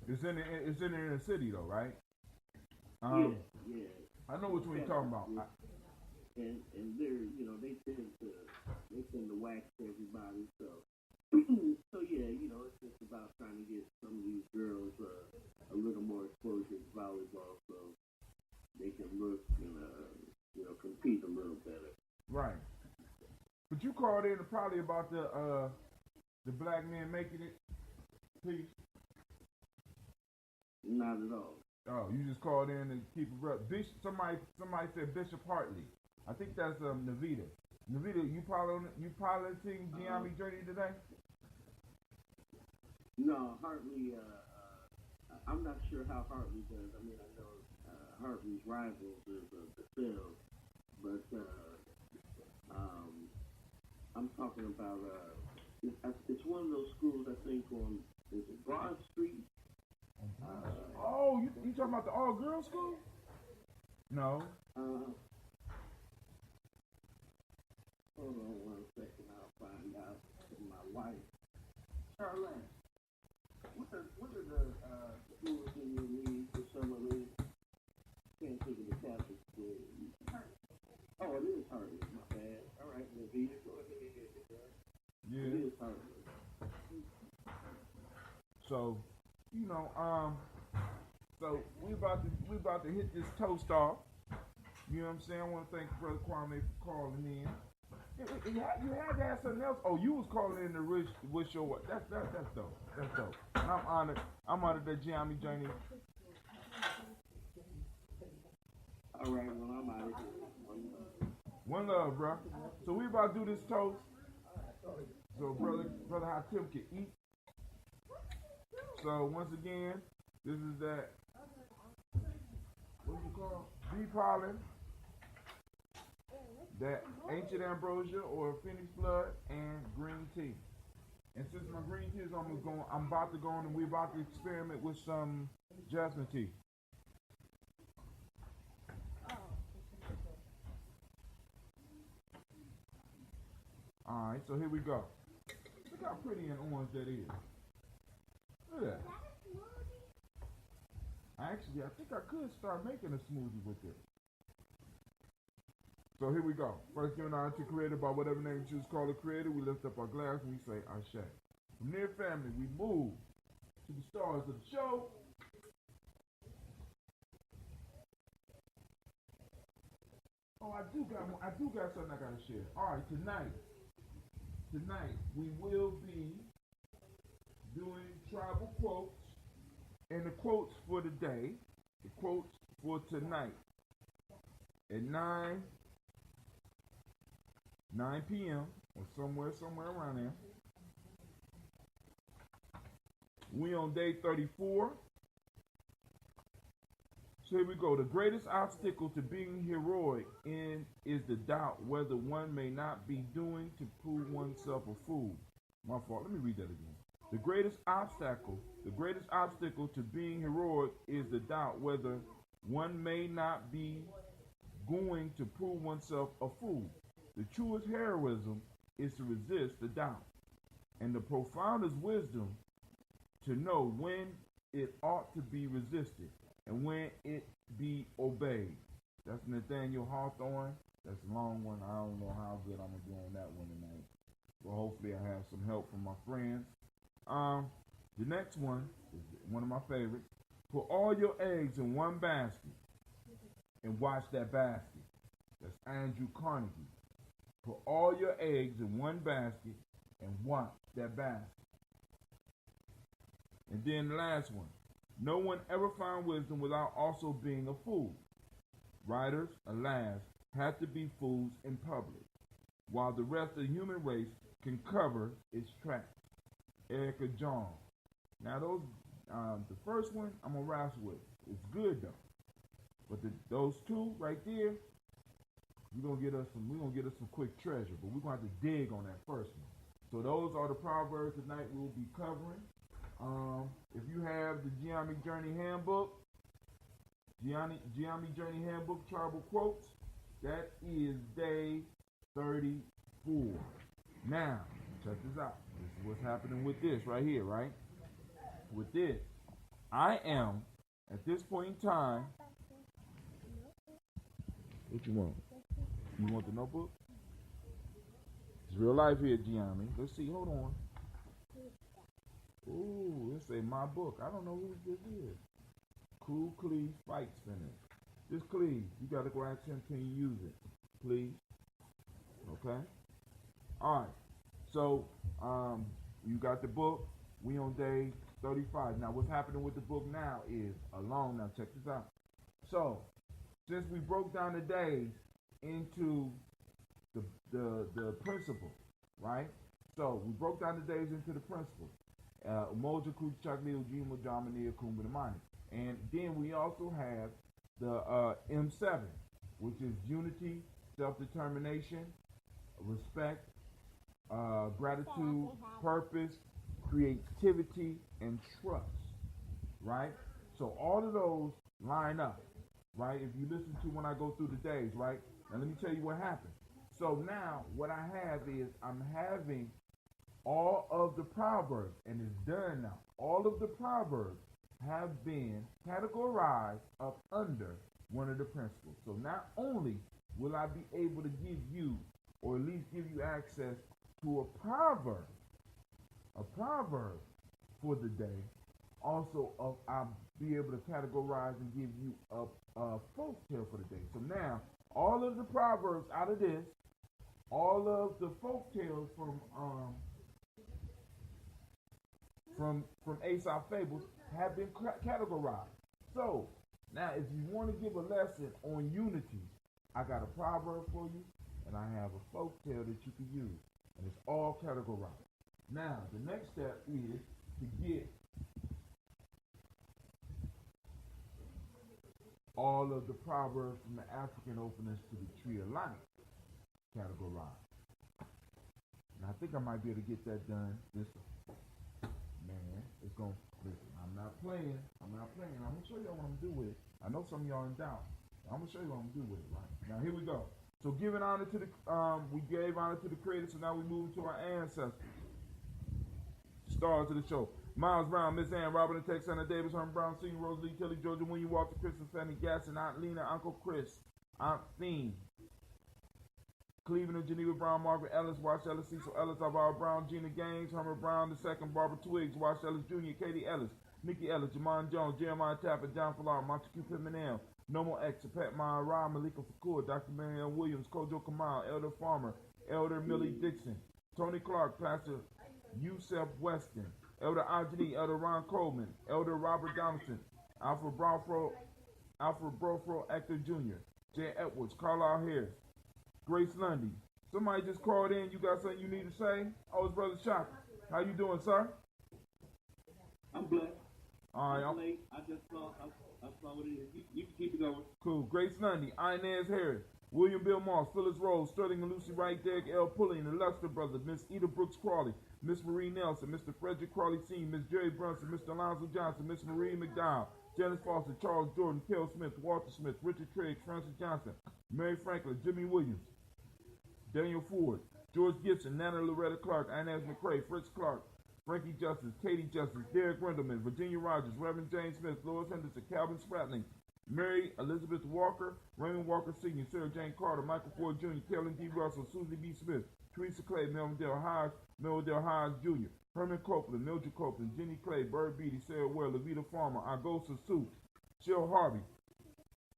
It's in the inner city though, right? Yeah. I know which one you're talking about. And they're they tend to wax everybody, so so yeah, it's just about trying to get some of these girls a little more exposure to volleyball so they can look and compete a little better. Right. But you called in probably about the black men making it, please. Not at all. Oh, you just called in to keep it up. Somebody said Bishop Hartley. I think that's Navita. Navita, you piloting Gye-Nyame journey today? No, Hartley. I'm not sure how Hartley does. I mean, I know Hartley's rivals is the Phil, but I'm talking about it's one of those schools I think on is it Broad Street. Oh, you talking about the all-girls school? No. Hold on one second, I'll find out from my wife. Charlene, what are the schools in your league for summer league? Can't think of the Catholic school. Oh, it is Hartley, my bad. All right, Navita, go ahead. Yeah. It is Hartley. So, so we about to hit this toast off. You know what I'm saying? I want to thank Brother Kwame for calling in. You had to have something else. Oh, you was calling in to wish your what? That's dope. That's dope. And I'm honored that Gye-Nyame journey. All right, well I'm out of here. One love, bro. So we about to do this toast. So brother Hatim can eat. So once again, this is that. What do you call? Beef pollen. That ancient ambrosia or phoenix blood and green tea. And since my green tea is almost gone, I'm about to go on and we're about to experiment with some jasmine tea. Alright, so here we go. Look how pretty and orange that is. Look at that. Actually, I think I could start making a smoothie with it. So here we go. First, giving honor to Creator by whatever name you choose to call the Creator. We lift up our glass and we say, Ashe. From near family, we move to the stars of the show. Oh, I do got something I gotta share. All right, tonight we will be doing tribal quotes and the quotes for the day, the quotes for tonight at 9 p.m. or somewhere around there. We on day 34. So here we go. The greatest obstacle to being heroic is the doubt whether one may not be doing to prove oneself a fool. My fault. Let me read that again. The greatest obstacle to being heroic is the doubt whether one may not be going to prove oneself a fool. The truest heroism is to resist the doubt, and the profoundest wisdom to know when it ought to be resisted and when it be obeyed. That's Nathaniel Hawthorne. That's a long one. I don't know how good I'm going to do on that one tonight. But hopefully I have some help from my friends. The next one is one of my favorites. Put all your eggs in one basket and watch that basket. That's Andrew Carnegie. Put all your eggs in one basket and watch that basket. And then the last one. No one ever found wisdom without also being a fool. writers, alas, have to be fools in public, while the rest of the human race can cover its tracks. Erica John. Now the first one I'm gonna wrestle with. It's good though, but those two right there, we're gonna get us some quick treasure, but we're gonna have to dig on that first one. So those are the proverbs tonight we'll be covering. If you have the Gye-Nyame Journey Handbook, Gye-Nyame Journey Handbook Tribal Quotes, that is day 34. Now, check this out. This is what's happening with this right here, right? With this, I am, at this point in time, what you want? You want the notebook? It's real life here, Gye-Nyame. Let's see, hold on. Ooh, let's say my book. I don't know who this is. Cool Cleve Fight Spinner. This Cleve, you gotta go ask him, can you use it? Please. Okay? Alright. So, you got the book. We on day 35. Now, what's happening with the book now is alone. Now, check this out. So, since we broke down the days into the principle, right? So, we broke down the days into the principle. Umoja, Kuchakli, Ujamaa, Ujamaa, Kumbinamani. And then we also have the M7, which is unity, self-determination, respect, gratitude, purpose, creativity, and trust, right? So all of those line up, right? If you listen to when I go through the days, right? Now let me tell you what happened. So now what I have is I'm having all of the proverbs, and it's done now. All of the proverbs have been categorized up under one of the principles. So not only will I be able to give you, or at least give you access to a proverb for the day, also I'll be able to categorize and give you a folk tale for the day. So now, all of the proverbs out of this, all of the folk tales from Aesop Fables have been categorized. So, now if you want to give a lesson on unity, I got a proverb for you, and I have a folk tale that you can use. And it's all categorized. Now, the next step is to get all of the proverbs from the African openings to the Tree of Life categorized. And I think I might be able to get that done this man. It's going to, listen, I'm not playing. I'm going to show y'all what I'm going to do with it. I know some of y'all in doubt. I'm going to show you what I'm going to do with it, right? Now, here we go. So giving honor to the, we gave honor to the Creator, so now we move to our ancestors. Stars of the show. Miles Brown, Miss Ann, Robert and Tex, Anna Davis, Herman Brown, Senior, Rosalie, Kelly, Georgia, William, Walter, Christmas, Fanny Gasson, Aunt Lena, Uncle Chris, Aunt Fiend, Cleveland and Geneva Brown, Margaret Ellis, Wash Ellis, Cecil Ellis, Alvaro Brown, Gina Gaines, Herman Brown II, Barbara Twiggs, Wash Ellis Jr., Katie Ellis, Nikki Ellis, Jamon Jones, Jeremiah Tapper, John Fallar, Montague Pittman L, Nomo X, Pat Myra, Malika Fakur, Dr. Marianne Williams, Kojo Kamal, Elder Farmer, Elder Millie Dixon, Tony Clark, Pastor Yusef Weston, Elder Ajani, Elder Ron Coleman, Elder Robert Donaldson, Alfred Brofro, Actor Jr., Jay Edwards, Carlisle Harris, Grace Lundy. Somebody just called in. You got something you need to say? Oh, it's Brother Shaka. How you doing, sir? I'm blessed. All right. Late. I saw what it is. You can keep it going. Cool. Grace Lundy, Inez Harris, William Bill Moss, Phyllis Rose, Sterling and Lucy Wright, Derek L. Pulling, the Lester brothers, Miss Eda Brooks Crawley, Miss Marie Nelson, Mr. Frederick Crawley Sr., Miss Jerry Brunson, Mr. Alonzo Johnson, Miss Marie McDowell, Janice Foster, Charles Jordan, Kel Smith, Walter Smith, Richard Triggs, Francis Johnson, Mary Franklin, Jimmy Williams, Daniel Ford, George Gibson, Nana Loretta Clark, Inez McCrae, Fritz Clark, Frankie Justice, Katie Justice, Derek Grindelman, Virginia Rogers, Reverend James Smith, Lois Henderson, Calvin Spratling, Mary Elizabeth Walker, Raymond Walker Sr., Sarah Jane Carter, Michael Ford Jr., Kellen D. Russell, Susie B. Smith, Teresa Clay, Melvin Dale Hodge Jr., Herman Copeland, Mildred Copeland, Jenny Clay, Bird Beatty, Sarah Ware, Levita Farmer, Argosa Sue, Cheryl Harvey,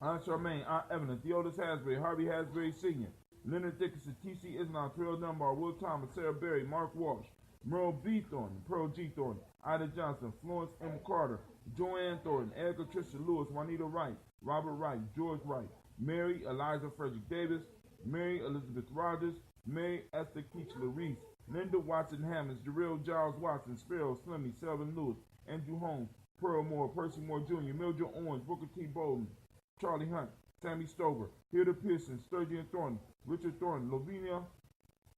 Aunt Charmaine, Aunt Evelyn, Theodis Hasbury, Harvey Hasbury Sr., Leonard Dickinson, T.C. Islam, Terrell Dunbar, Will Thomas, Sarah Berry, Mark Walsh, Merle B. Thornton, Pearl G. Thornton, Ida Johnson, Florence M. Carter, Joanne Thornton, Edgar Trisha Lewis, Juanita Wright, Robert Wright, George Wright, Mary Eliza Frederick Davis, Mary Elizabeth Rogers, Mary Esther Keachler Reese, Linda Watson Hammonds, Jarrell Giles Watson, Sparrow Slimmy, Selvin Lewis, Andrew Holmes, Pearl Moore, Percy Moore Jr., Mildred Owens, Booker T. Bolden, Charlie Hunt, Sammy Stover, Hilda Pearson, Sturgeon Thornton, Richard Thornton, Lavinia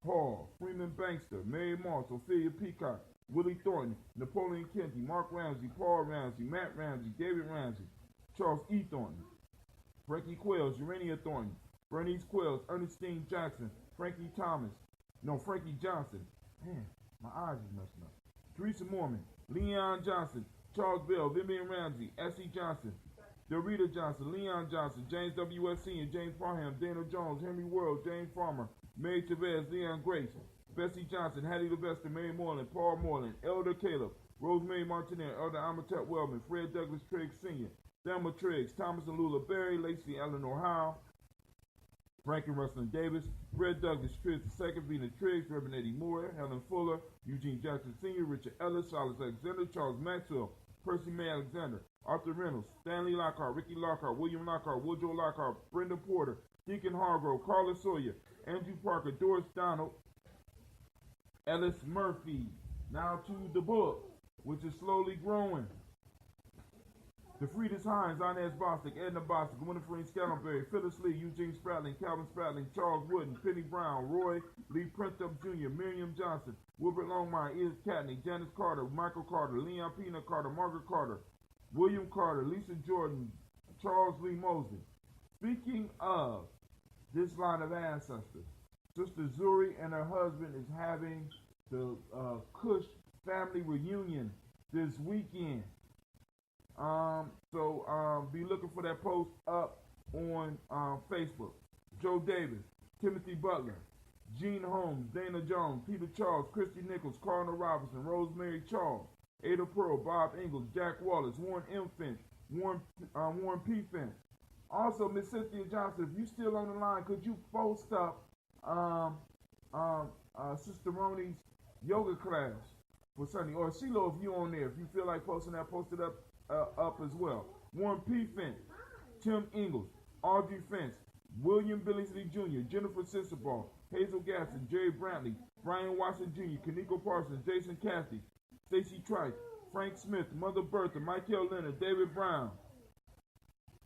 Hall, Freeman Bankster, Mary Moss, Ophelia Peacock, Willie Thornton, Napoleon Kennedy, Mark Ramsey, Paul Ramsey, Matt Ramsey, David Ramsey, Charles E. Thornton, Frankie Quells, Urania Thornton, Bernice Quells, Ernestine Jackson, Frankie Johnson. Man, my eyes is messing up. Teresa Mormon, Leon Johnson, Charles Bell, Vivian Ramsey, S.E. Johnson, Dorita Johnson, Leon Johnson, James W.S. Sr., James Parham, Dana Jones, Henry World, James Farmer, Mary Tevez, Leon Grace, Bessie Johnson, Hattie Levester, Mary Moreland, Paul Moreland, Elder Caleb, Rosemary Martinet, Elder Amatette Wellman, Fred Douglas Triggs Sr., Thelma Triggs, Thomas and Lula Berry, Lacey Eleanor Howe, Franklin Russell Davis, Fred Douglas Triggs II, Vina Triggs, Reverend Eddie Moore, Helen Fuller, Eugene Jackson Sr., Richard Ellis, Charles Alexander, Charles Maxwell, Percy May Alexander, Arthur Reynolds, Stanley Lockhart, Ricky Lockhart, William Lockhart, Woodrow Lockhart, Brenda Porter, Deacon Hargrove, Carla Sawyer, Andrew Parker, Doris Donald, Ellis Murphy. Now to the book, which is slowly growing. DeFriedis Hines, Inez Bostic, Edna Bostic, Winifred Scallonberry, Phyllis Lee, Eugene Spratling, Calvin Spratling, Charles Wooden, Penny Brown, Roy Lee Printup Jr., Miriam Johnson, Wilbert Longmire, Edith Catney, Janice Carter, Michael Carter, Leon Pena Carter, Margaret Carter, William Carter, Lisa Jordan, Charles Lee Mosley. Speaking of this line of ancestors, Sister Zuri and her husband is having the Cush family reunion this weekend. So be looking for that post up on Facebook. Joe Davis, Timothy Butler, Gene Holmes, Dana Jones, Peter Charles, Christy Nichols, Cardinal Robinson, Rosemary Charles, Ada Pearl, Bob Ingalls, Jack Wallace, Warren M. Finch, Warren P. Finch. Also, Miss Cynthia Johnson, if you still on the line, could you post up Sister Roni's yoga class for Sunday? Or Sheila, if you on there, if you feel like posting that, post it up as well. Warren P. Finch, Tim Ingalls, Audrey Finch, William Billingsley Jr., Jennifer Sisserball, Hazel Gaston, Jerry Brantley, Brian Watson Jr., Kaneko Parsons, Jason Cathy, Stacy Trice, Frank Smith, Mother Bertha, Michael Leonard, David Brown,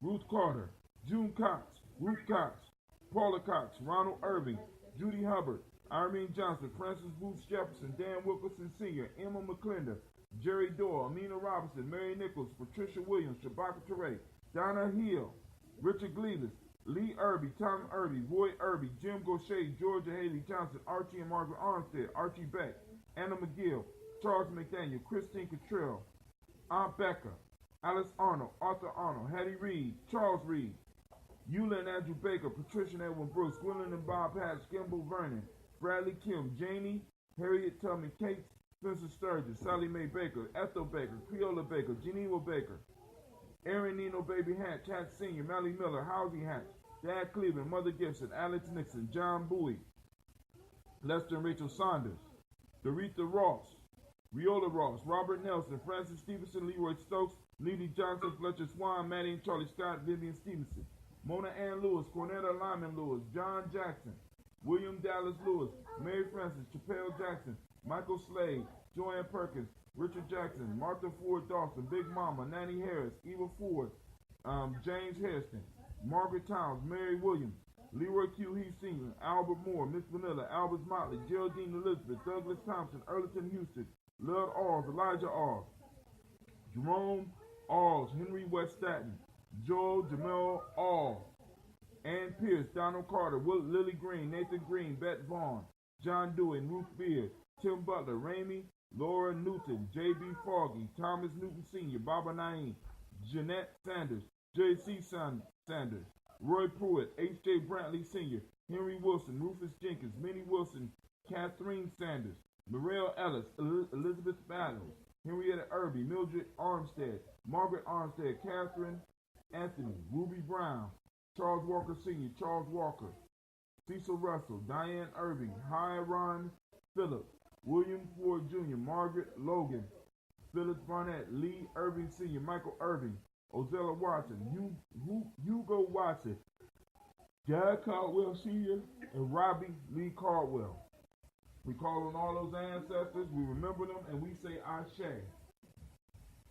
Ruth Carter, June Cox, Ruth Cox, Paula Cox, Ronald Irving, Judy Hubbard, Irene Johnson, Francis Booth Jefferson, Dan Wilkerson Sr., Emma McClendon, Jerry Doyle, Amina Robinson, Mary Nichols, Patricia Williams, Shabaka Teray, Donna Hill, Richard Gleavis, Lee Irby, Tom Irby, Roy Irby, Jim Gaucher, Georgia Haley Johnson, Archie and Margaret Armstead, Archie Beck, Anna McGill, Charles McDaniel, Christine Cottrell, Aunt Becca, Alice Arnold, Arthur Arnold, Hattie Reed, Charles Reed, Eula and Andrew Baker, Patricia and Edwin Brooks, Gwendolyn and Bob Hatch, Kimball Vernon, Bradley Kim, Janie, Harriet Tubman, Kate Spencer Sturgis, Sally Mae Baker, Ethel Baker, Creola Baker, Geneva Baker, Aaron Nino Baby Hatch, Hatch Sr., Mally Miller, Housie Hatch, Dad Cleveland, Mother Gibson, Alex Nixon, John Bowie, Lester and Rachel Saunders, Doretha Ross, Riola Ross, Robert Nelson, Francis Stevenson, Leroy Stokes, Lily Johnson, Fletcher Swan, Maddie and Charlie Scott, Vivian Stevenson, Mona Ann Lewis, Cornetta Lyman Lewis, John Jackson, William Dallas Lewis, Mary Francis, Chappelle Jackson, Michael Slade, Joanne Perkins, Richard Jackson, Martha Ford Dawson, Big Mama, Nanny Harris, Eva Ford, James Hairston, Margaret Towns, Mary Williams, Leroy Q. Heath Sr., Albert Moore, Miss Vanilla, Albert Motley, Geraldine Elizabeth, Douglas Thompson, Erleton Houston, Lud Alls, Elijah Alls, Jerome Alls, Henry West Staten, Joel Jamel Alls, Ann Pierce, Donald Carter, Lily Green, Nathan Green, Bette Vaughn, John Dewey, Ruth Beard, Tim Butler, Ramey, Laura Newton, J.B. Foggy, Thomas Newton Sr., Baba Naeem, Jeanette Sanders, J.C. Sanders, Roy Pruitt, H.J. Brantley Sr., Henry Wilson, Rufus Jenkins, Minnie Wilson, Catherine Sanders, Morel Ellis, Elizabeth Battles, Henrietta Irby, Mildred Armstead, Margaret Armstead, Catherine Anthony, Ruby Brown, Charles Walker Sr., Charles Walker, Cecil Russell, Diane Irving, Hiron Phillips, William Ford Jr., Margaret Logan, Phyllis Barnett, Lee Irving Sr., Michael Irving, Ozella Watson, Hugo Watson, Jack Caldwell Sr. and Robbie Lee Caldwell. We call on all those ancestors, we remember them, and we say Ashe.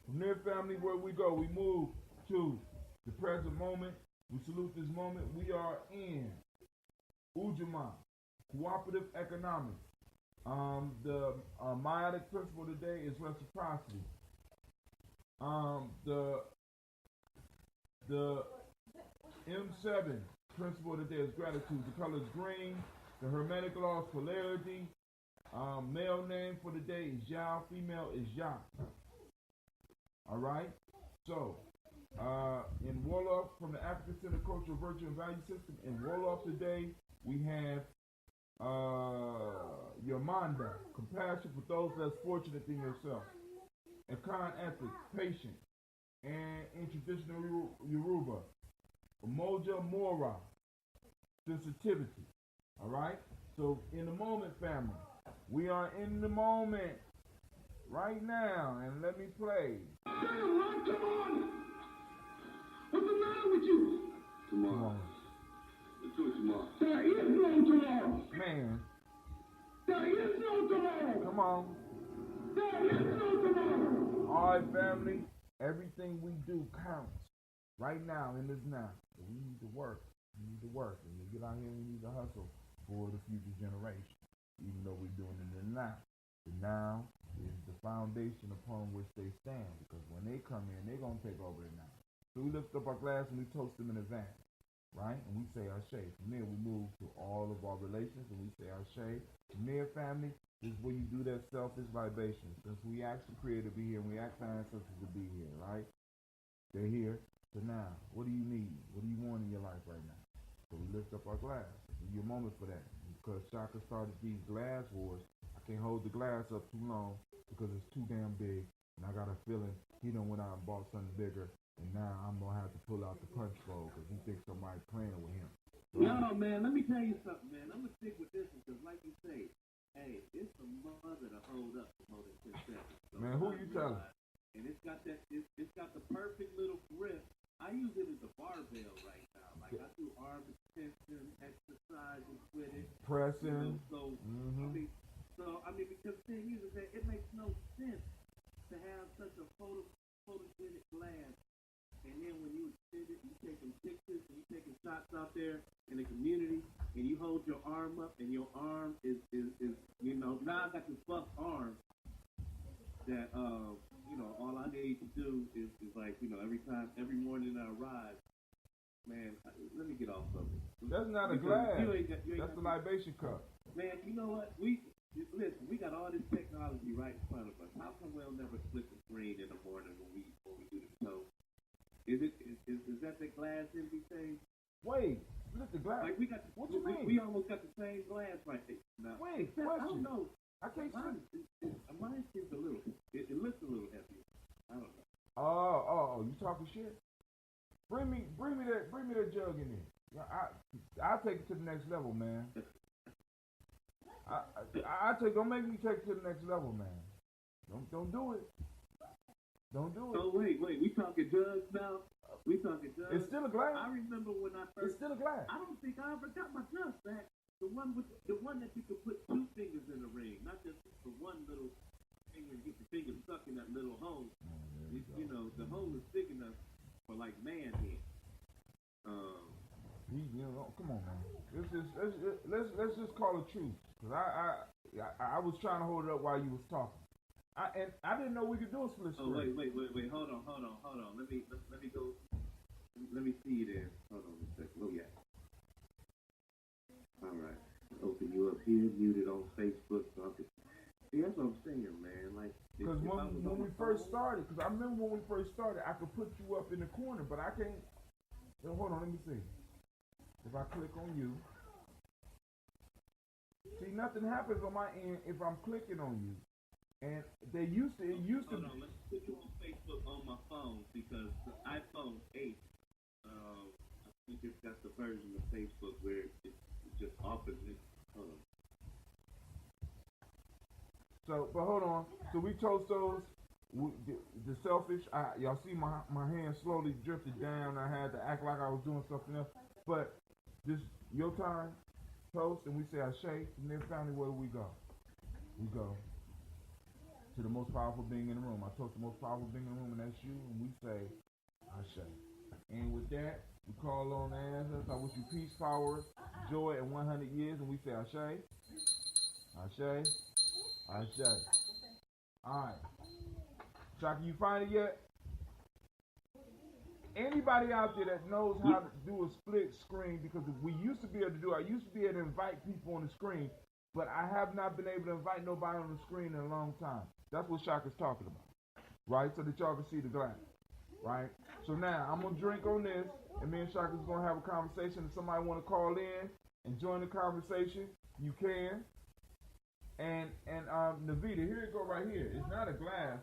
From their family, where we go, we move to the present moment. We salute this moment. We are in Ujamaa, cooperative economics. The meiotic principle today is reciprocity. The M7 principle today is gratitude. The color is green. The hermetic law is polarity. Male name for the day is Yao. Female is Ya. All right. So, in Wolof, from the African Centered Cultural Virtue and Value System, in Wolof today we have Yamanda, compassion for those less fortunate than yourself. And kind ethics, patience. And in traditional Yoruba, Umoja Mora, sensitivity. All right? So, in the moment, family, we are in the moment right now, and let me play. Come on! What's the matter with you? Tomorrow. Let's do it tomorrow. There is no tomorrow. Man. There is no tomorrow. Come on. There is no tomorrow. All right, family. Everything we do counts right now in this now. So we need to work. We need to work. And we get out here, we need to hustle for the future generation, even though we're doing it in the now. The now is the foundation upon which they stand, because when they come in, they're going to take over the now. So we lift up our glass and we toast them in advance, right? And we say Ashe. From there, we move to all of our relations and we say Ashe. From there, family, is where you do that selfish libation. Since we asked the Creator to be here and we asked our ancestors to be here, right? They're here. So now, what do you need? What do you want in your life right now? So we lift up our glass. It's your moment for that. Because Shaka started these glass wars, I can't hold the glass up too long because it's too damn big. And I got a feeling he done went out and bought something bigger. And now I'm going to have to pull out the punch bowl because he thinks somebody's playing with him. So no, man, let me tell you something, man. I'm going to stick with this one because, like you say, hey, it's a mother to hold up for more than 10 seconds. So man, who you telling? And it's got that, it's got the perfect little grip. I use it as a barbell right now. Like I do arm extension, exercises with it. Pressing. You know, I mean, because the thing is that it makes no sense to have such a photogenic glass. And then when you extend it, you taking pictures and you taking shots out there in the community, and you hold your arm up, and your arm is you know, now I got this buff arm that you know, all I need to do is like, you know, every morning I rise, man, let me get off of it. That's not a glass. That's a libation cup. Man, you know what? Listen, we got all this technology right in front of us. How come we'll never split the screen in the morning when we do the show? Is that the glass envy thing? Wait, split the glass? Like what you mean? We almost got the same glass right there. Now, wait, I don't know. I can't see. Mine seems a little. It looks a little heavy. I don't know. Oh, you talking shit? Bring me that jug in there. I'll take it to the next level, man. Don't make me take it to the next level, man. Don't do it. Don't do it. Oh wait, we talking jugs now? We talking jugs? It's still a glass. I remember when I first. It's still a glass. I don't think I ever got my jugs back. The one that you could put two fingers in the ring, not just the one little finger and get your finger stuck in that little hole. You know, the hole is big enough for like man head. Come on, man. Let's just call it truth. Cause I was trying to hold it up while you was talking. I didn't know we could do a split screen. Oh wait. Hold on. Let me go. Let me see it in. Hold on a second. Oh yeah. All right. Open you up here, muted on Facebook. So I could. See, that's what I'm saying, man. Like, because when we first started, because I remember when we first started, I could put you up in the corner, but I can't. So hold on, let me see. If I click on you, see, nothing happens on my end if I'm clicking on you. And it used to. Hold on, let's put you on Facebook on my phone because the iPhone 8, I think it's got the version of Facebook where it just offers it. Hold on. So, but hold on. So we toast those. The selfish. Y'all see my hand slowly drifted down. I had to act like I was doing something else. But Just your time, toast, and we say Ashe. From there, family, where do we go? We go to the most powerful being in the room. I toast the most powerful being in the room, and that's you, and we say Ashe. And with that, we call on the ancestors. I wish you peace, power, joy, and 100 years, and we say Ashe. Ashe. Ashe. Alright. Shaka, you find it yet? Anybody out there that knows how to do a split screen, because we used to be able to do it. I used to be able to invite people on the screen, but I have not been able to invite nobody on the screen in a long time. That's what Shaka's talking about, right? So that y'all can see the glass, right? So now I'm gonna drink on this, and me and Shaka's gonna have a conversation. If somebody want to call in and join the conversation, you can. And Navita, here it go right here. It's not a glass.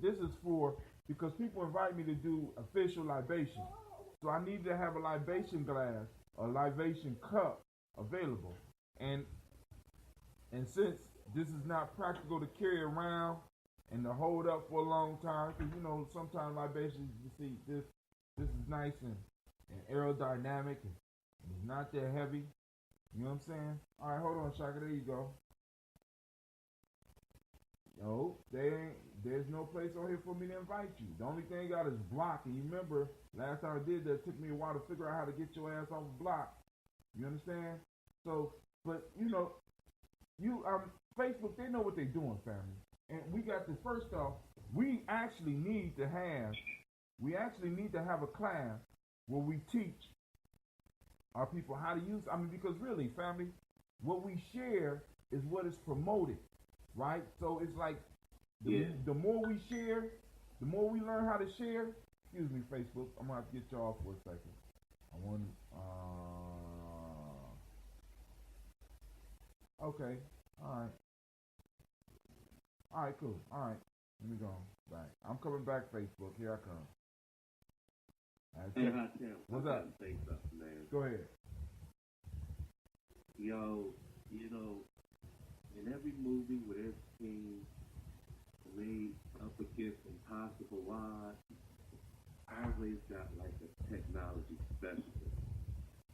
This is for, because people invite me to do official libation. So I need to have a libation glass, a libation cup available. And since this is not practical to carry around and to hold up for a long time, because sometimes libations, you see, this is nice and aerodynamic and it's not that heavy. You know what I'm saying? All right, hold on, Shaka. There you go. No, there's no place on here for me to invite you. The only thing I got is block. And you remember, last time I did that, it took me a while to figure out how to get your ass off a block. You understand? So, but Facebook, they know what they're doing, family. And we got to, first off, we actually need to have a class where we teach our people how to use, because really, family, what we share is what is promoted. Right? So it's like the more we share, the more we learn how to share. Excuse me, Facebook. I'm gonna have to get y'all off for a second. I want okay. Alright, cool. Alright. Let me go back. I'm coming back, Facebook. Here I come. Hey, what's up? Say something, man. Go ahead. Yo, in every movie where there's things laid up against impossible odds, always got like a technology specialist.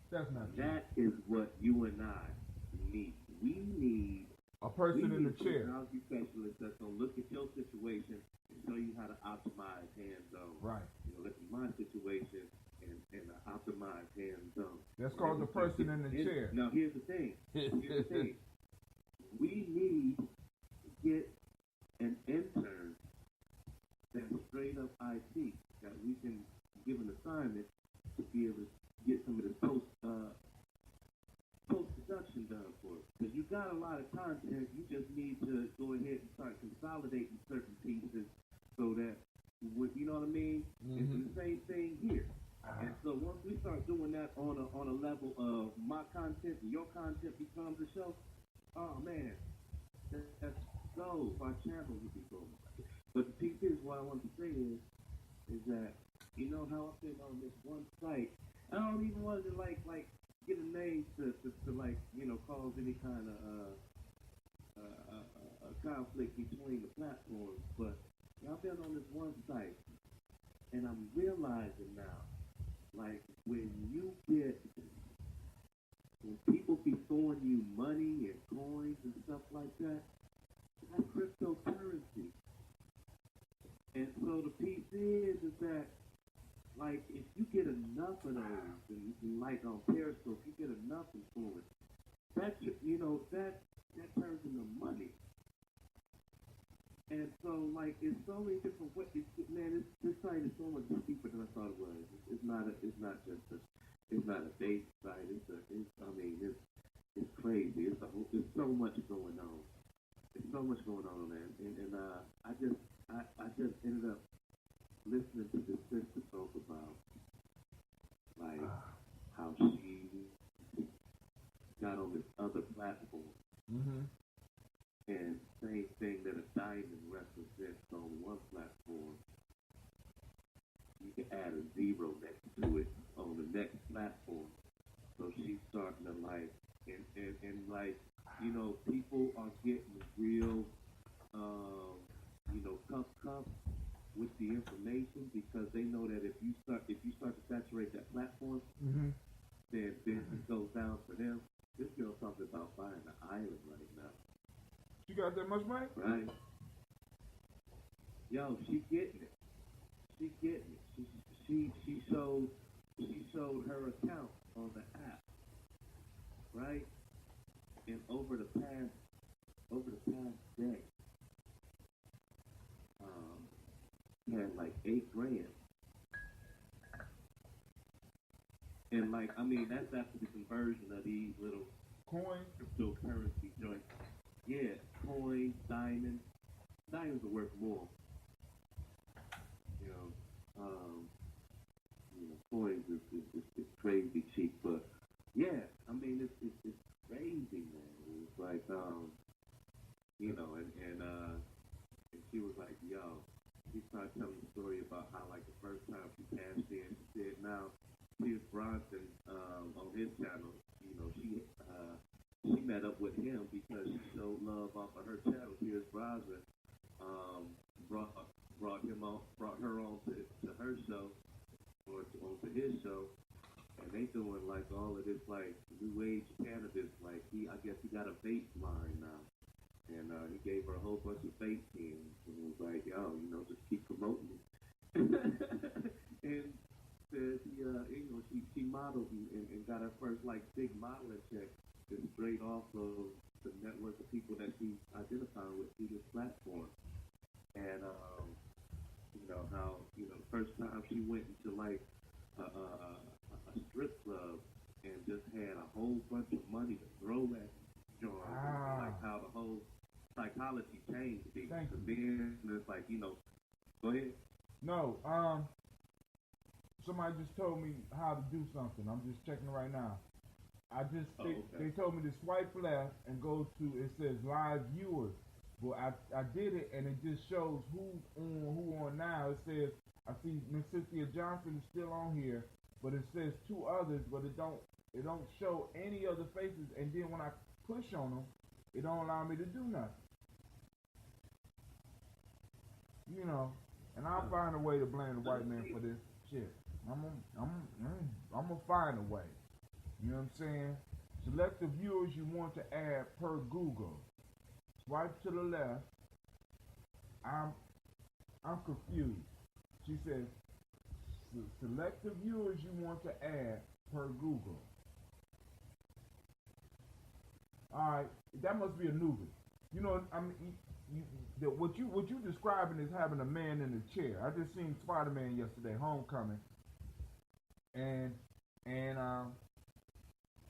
That's not true. That is what you and I need. We need a person in the chair. Technology specialist that's gonna look at your situation and show you how to optimize hands-on. Right. Look at my situation and optimize hands-on. That's called the person in the chair. Now here's the thing. We need to get an intern that's straight up IT that we can give an assignment to be able to get some of this post-production done for us. Because you got a lot of content, you just need to go ahead and start consolidating certain pieces so that, you know what I mean? Mm-hmm. It's the same thing here. And so once we start doing that on a level of my content and your content becomes a show, oh man, that's so our channel would be growing. But the piece is, what I want to say is that, how I've been on this one site, I don't even want to like get a name to cause any kind of conflict between the platforms, but I've been on this one site and I'm realizing now, like when people be throwing you money and coins and stuff like that, that's cryptocurrency. And so the piece is that, like, if you get enough of those, and like on Periscope, you get enough influence, that turns into money. And so, like, it's so many different ways. Man, this site is so much deeper than I thought it was. It's not a base site. It's crazy. It's so much going on. There's so much going on, man. And I just ended up listening to this sister talk about, like, how she got on this other platform. Mm-hmm. And same thing that a diamond represents on one platform, you can add a zero next to it on the next platform. So she's starting to like, and like, people are getting real, cuff with the information, because they know that if you start to saturate that platform, mm-hmm. then business goes down for them. This girl talking about buying an island right now. She got that much money? Right? Yo, she getting it. She getting it. She showed her account on the app, right? And over the past day, had like $8 grand. And like, I mean, that's after the conversion of these little Coin? cryptocurrency joints. Yeah, coins, diamonds. Diamonds are worth more. Coins is crazy cheap, but yeah, I mean, it's crazy, man. It's like, and she was like, yo, she started telling the story about how, like, the first time she cashed in, she said, now, Pierce Bronson, on his channel, she met up with him because she showed love off of her channel. Pierce Bronson, brought her on to her show, or onto his show, and they doing like all of this like new age cannabis. Like I guess he got a vape line now, and he gave her a whole bunch of vape pens, and was like, yo, just keep promoting it. And says she modeled and got her first like big modeling check just straight off of the network of people that she identified with through this platform. And how the first time she went into like a strip club and just had a whole bunch of money to throw at John. Like how the whole psychology changed. Thank you. Then it's like, go ahead. No, somebody just told me how to do something. I'm just checking right now. They told me to swipe left and go to, it says live viewers. Well, I did it, and it just shows who on now. It says, I see Miss Cynthia Johnson is still on here, but it says 2 others, but it don't show any other faces. And then when I push on them, it don't allow me to do nothing. And I'll find a way to blame the white man for this shit. I'm gonna find a way. You know what I'm saying? Select the viewers you want to add per Google. Swipe to the left. I'm confused. She says, select the viewers you want to add per Google. All right, that must be a newbie. What you describing is having a man in a chair. I just seen Spider-Man yesterday, Homecoming, and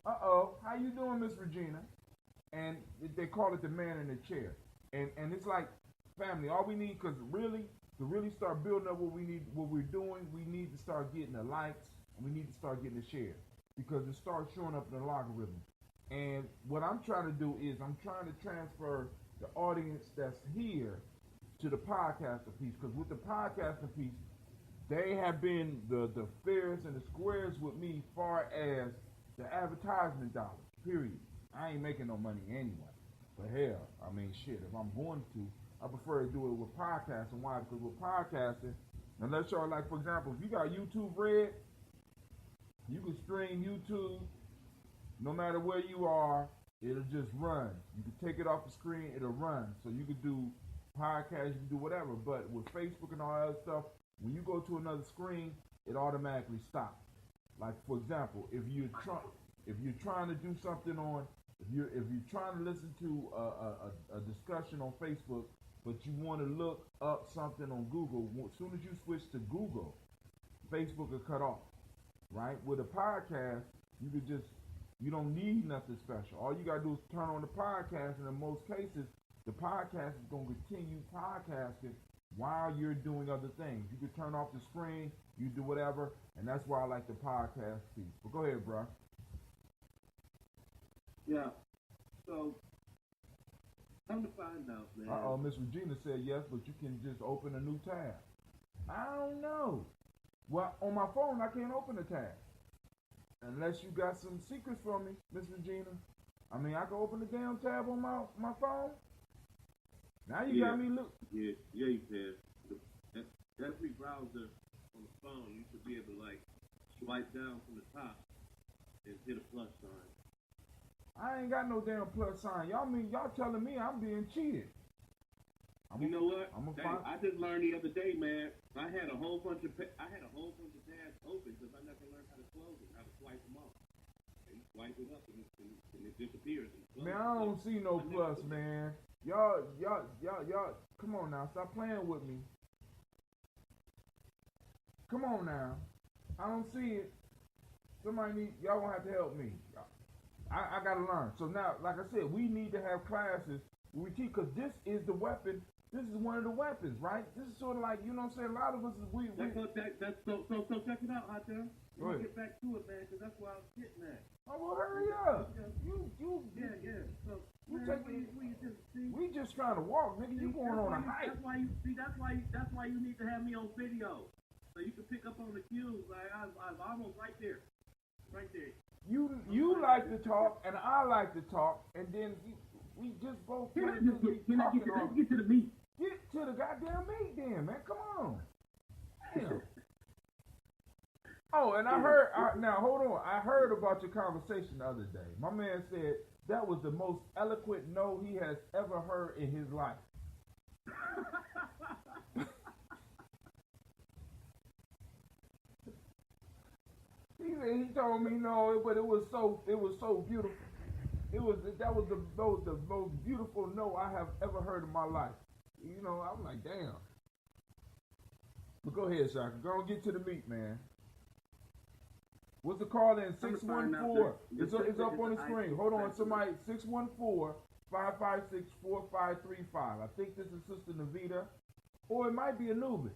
how you doing, Miss Regina? And they call it the man in the chair, and it's like family. All we need, because to really start building up what we're doing, we need to start getting the likes, and we need to start getting the shares, because it starts showing up in the logarithm. And what I'm trying to do is I'm trying to transfer the audience that's here to the podcasting piece, because with the podcasting piece, they have been the fairs and the squares with me far as the advertisement dollars, period. I ain't making no money anyway. But hell, I mean, shit, if I'm going to, I prefer to do it with podcasting. Why? Because with podcasting, unless y'all, like, for example, if you got YouTube Red, you can stream YouTube no matter where you are, it'll just run. You can take it off the screen, it'll run. So you can do podcasts, you can do whatever. But with Facebook and all that other stuff, when you go to another screen, it automatically stops. Like, for example, if you're trying to do something on, if you're trying to listen to a discussion on Facebook, but you want to look up something on Google, as soon as you switch to Google, Facebook will cut off, right? With a podcast, you don't need nothing special. All you gotta do is turn on the podcast, and in most cases, the podcast is gonna continue podcasting while you're doing other things. You can turn off the screen, you do whatever, and that's why I like the podcast piece. But go ahead, bro. Yeah. So, come to find out, man. Miss Regina said yes, but you can just open a new tab. I don't know. Well, on my phone, I can't open a tab. Unless you got some secrets for me, Miss Regina. I mean, I can open the damn tab on my phone. Now you got me look. Yeah, you can. Every browser on the phone, you should be able to, like, swipe down from the top and hit a plus sign. I ain't got no damn plus sign. Y'all telling me I'm being cheated. You know what? Hey, I just learned the other day, man. I had a whole bunch of tabs open because I never learned how to close it, how to swipe them off. And you swipe it up and it disappears. Man, I don't see no plus, man. Y'all, come on now, stop playing with me. Come on now, I don't see it. Y'all gonna have to help me. I gotta learn. So now, like I said, we need to have classes where we teach, because this is the weapon. This is one of the weapons, right? This is sort of like, you know what I'm saying? A lot of us, so check it out out there. We'll get back to it, man, because that's why I was getting at. Oh, well, hurry up. We just trying to walk, nigga. You going on a hike. That's why you need to have me on video, so you can pick up on the cues. Like I was almost right there. You like to talk, and I like to talk, and then we just both. Let's get to the meat. Get to the goddamn meat, then, man. Come on. Damn. Oh, and now hold on. I heard about your conversation the other day. My man said that was the most eloquent no he has ever heard in his life. He told me no, but it was so beautiful. That was the most beautiful no I have ever heard in my life. You know, I'm like, damn. But go ahead, Shaka. Go and get to the meat, man. What's the call in? 614. It's up on the screen. Hold on, somebody. 614-556-4535. I think this is Sister Navita, or it might be Anubis.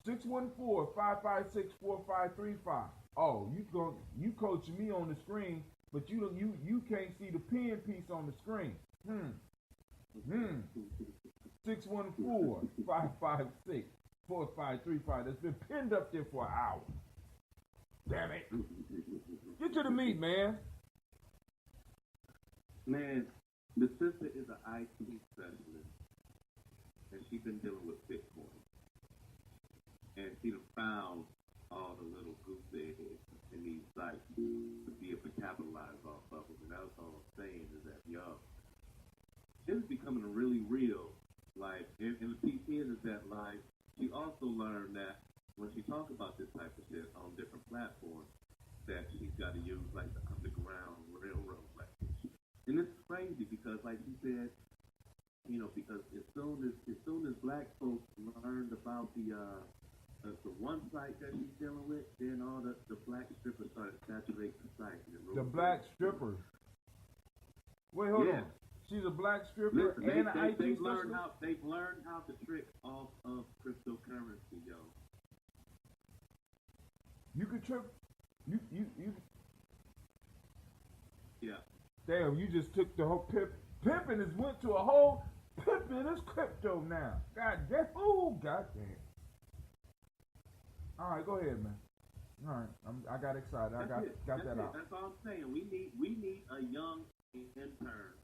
614-556-4535. Oh, you coaching me on the screen, but you can't see the pen piece on the screen. 614-556-4535. That's been pinned up there for an hour. Damn it. Get to the meat, man. Man, the sister is an IT specialist, and she's been dealing with Bitcoin. And she found all the little goose eggs in these sites to be able to capitalize off of them. And that's all I'm saying is that, it's becoming really real. Like, and the piece is that, like, she also learned that when she talks about this type of shit on different platforms, that she's got to use, like, the underground railroad language. And it's crazy because, like you said, because as soon as black folks learned about the one site that she's dealing with, then all the black strippers started saturating the site. The black strippers. Wait, hold on. She's a black stripper. Listen, and an IT they've specialist? They've learned how to trick off of cryptocurrency, yo. You could trip. You. Yeah. Damn, you just took the whole pimping has went to a whole pimping is crypto now. God damn. Ooh, god damn. All right, go ahead, man. All right, I got excited. I got that out. That's all I'm saying. We need a young intern.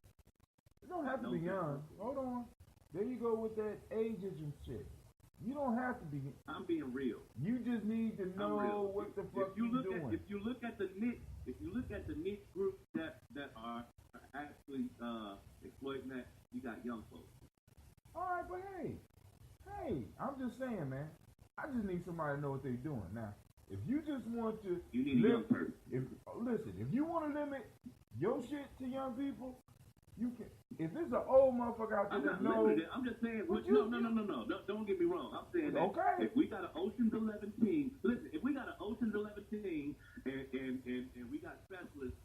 You don't have to be young. Hold on. There you go with that ageism shit. You don't have to be. I'm being real. You just need to know what the fuck you're doing. If you look at the niche groups that are actually exploiting that, you got young folks. All right, but hey, I'm just saying, man. I just need somebody to know what they're doing. Now, if you just want to, you need a young person. Listen, if you want to limit your shit to young people, you can. If there's an old motherfucker out there that knows, I'm just saying. No. Don't get me wrong. I'm saying that if we got an Ocean's 11 team, listen. If we got an Ocean's 11 team, and we got specialists,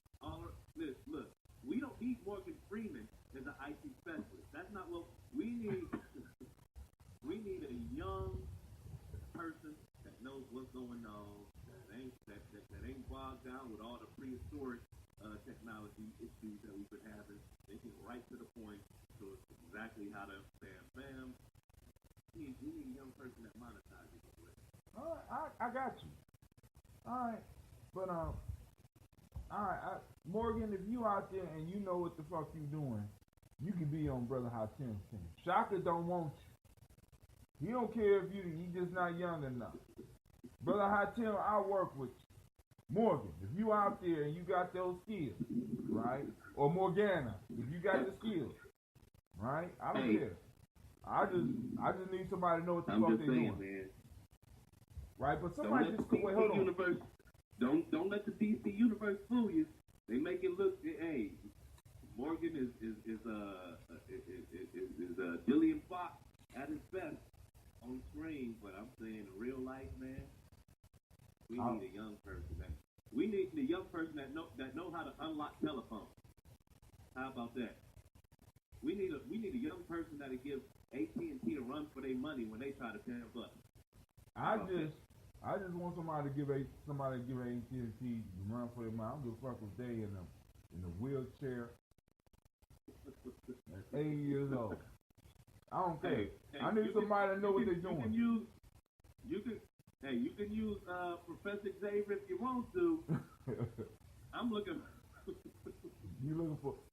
look, we don't need Morgan Freeman as an IT specialist. That's not what we need. We need a young person that knows what's going on, that ain't bogged down with all the prehistoric technology issues that we've been having. They get right to the point, so it's exactly how to bam. We need a young person that monetizes it. All right, I got you. All right, but all right, Morgan, if you out there and you know what the fuck you doing, you can be on Brother Hatim's team. Shaka don't want you. He don't care if you just not young enough. Brother Hatim, I'll work with you. Morgan, if you out there and you got those skills, right? Or Morgana, if you got the skills, right? I don't care. I just need somebody to know what the fuck they're doing. Man. Right? But somebody just wait, hold on. Don't let the DC universe fool you. They make it look. Hey, Morgan is Jillian Fox at his best on screen, but I'm saying in real life, man, we need a young person. We need the young person that know how to unlock telephones. How about that? We need a young person that'll give AT&T a run for their money when they try to pimp us. I just want somebody to give AT&T a run for their money. I don't give a fuck if they in a wheelchair at 80 years old. I don't care. Hey, I need somebody to know what they're doing. You can use Professor Xavier if you want to. I'm looking. You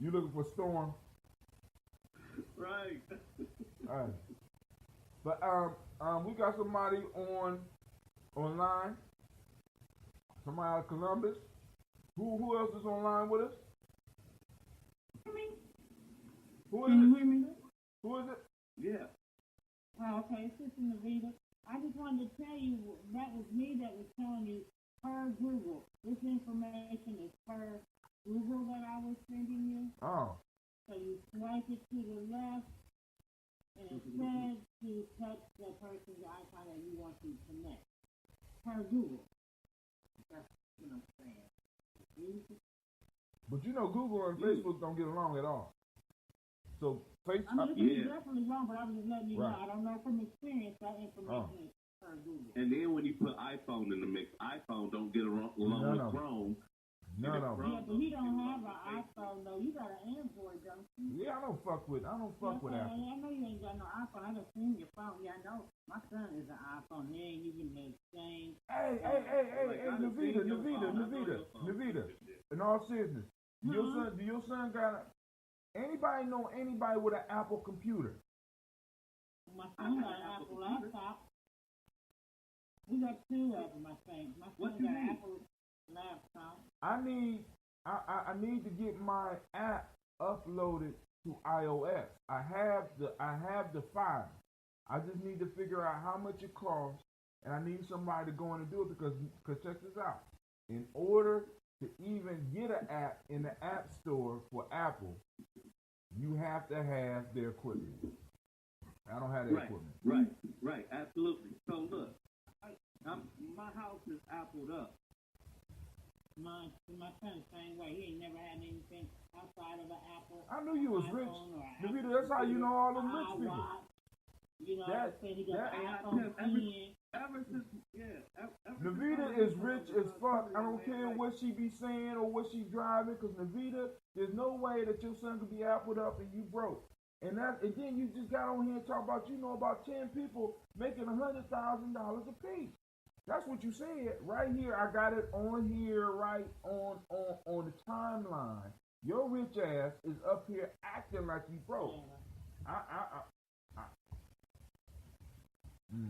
looking for Storm? Right. All right. But we got somebody online. Somebody out of Columbus. Who else is online with us? Who is Can you it? hear me? Who is it? Yeah. Oh, okay, Sister Navita. I just wanted to tell you that was me that was telling you per Google. This information is per Google that I was sending you. Oh. So you swipe it to the left, and it says to touch the person's icon that you want to connect. Per Google. That's what I'm saying. But you know Google and Facebook don't get along at all. So Facebook, You're definitely wrong, but I was just letting you know. I don't know from experience that information is per Google. And then when you put iPhone in the mix, iPhone don't get along with Chrome. No. Yeah, but he don't have an iPhone though. You got an Android, don't you? Yeah, I don't fuck with Apple. I know you ain't got no iPhone. I just seen your phone. Yeah, I know. My son is an iPhone. They ain't even the same. Hey, Navita. In all seriousness, do your son got anybody know anybody with an Apple computer? My son got an Apple laptop. We got two of them, I think. My son got an Apple laptop. I need to get my app uploaded to iOS. I have the file. I just need to figure out how much it costs, and I need somebody to go in and do it because check this out. In order to even get an app in the App Store for Apple, you have to have their equipment. I don't have their equipment. Right, absolutely. So look, my house is Appled up. My son's the same way. He ain't never had anything outside of an Apple. I knew you was rich. Navita, that's how you know all them rich people. You know, he got iPhone 10. Ever since, Navita is rich as fuck. I don't care what she be saying or what she driving, because Navita, there's no way that your son could be Appled up and you broke. And then you just got on here and talk about, about 10 people making $100,000 a piece. That's what you said right here. I got it on here, right on the timeline. Your rich ass is up here acting like you broke.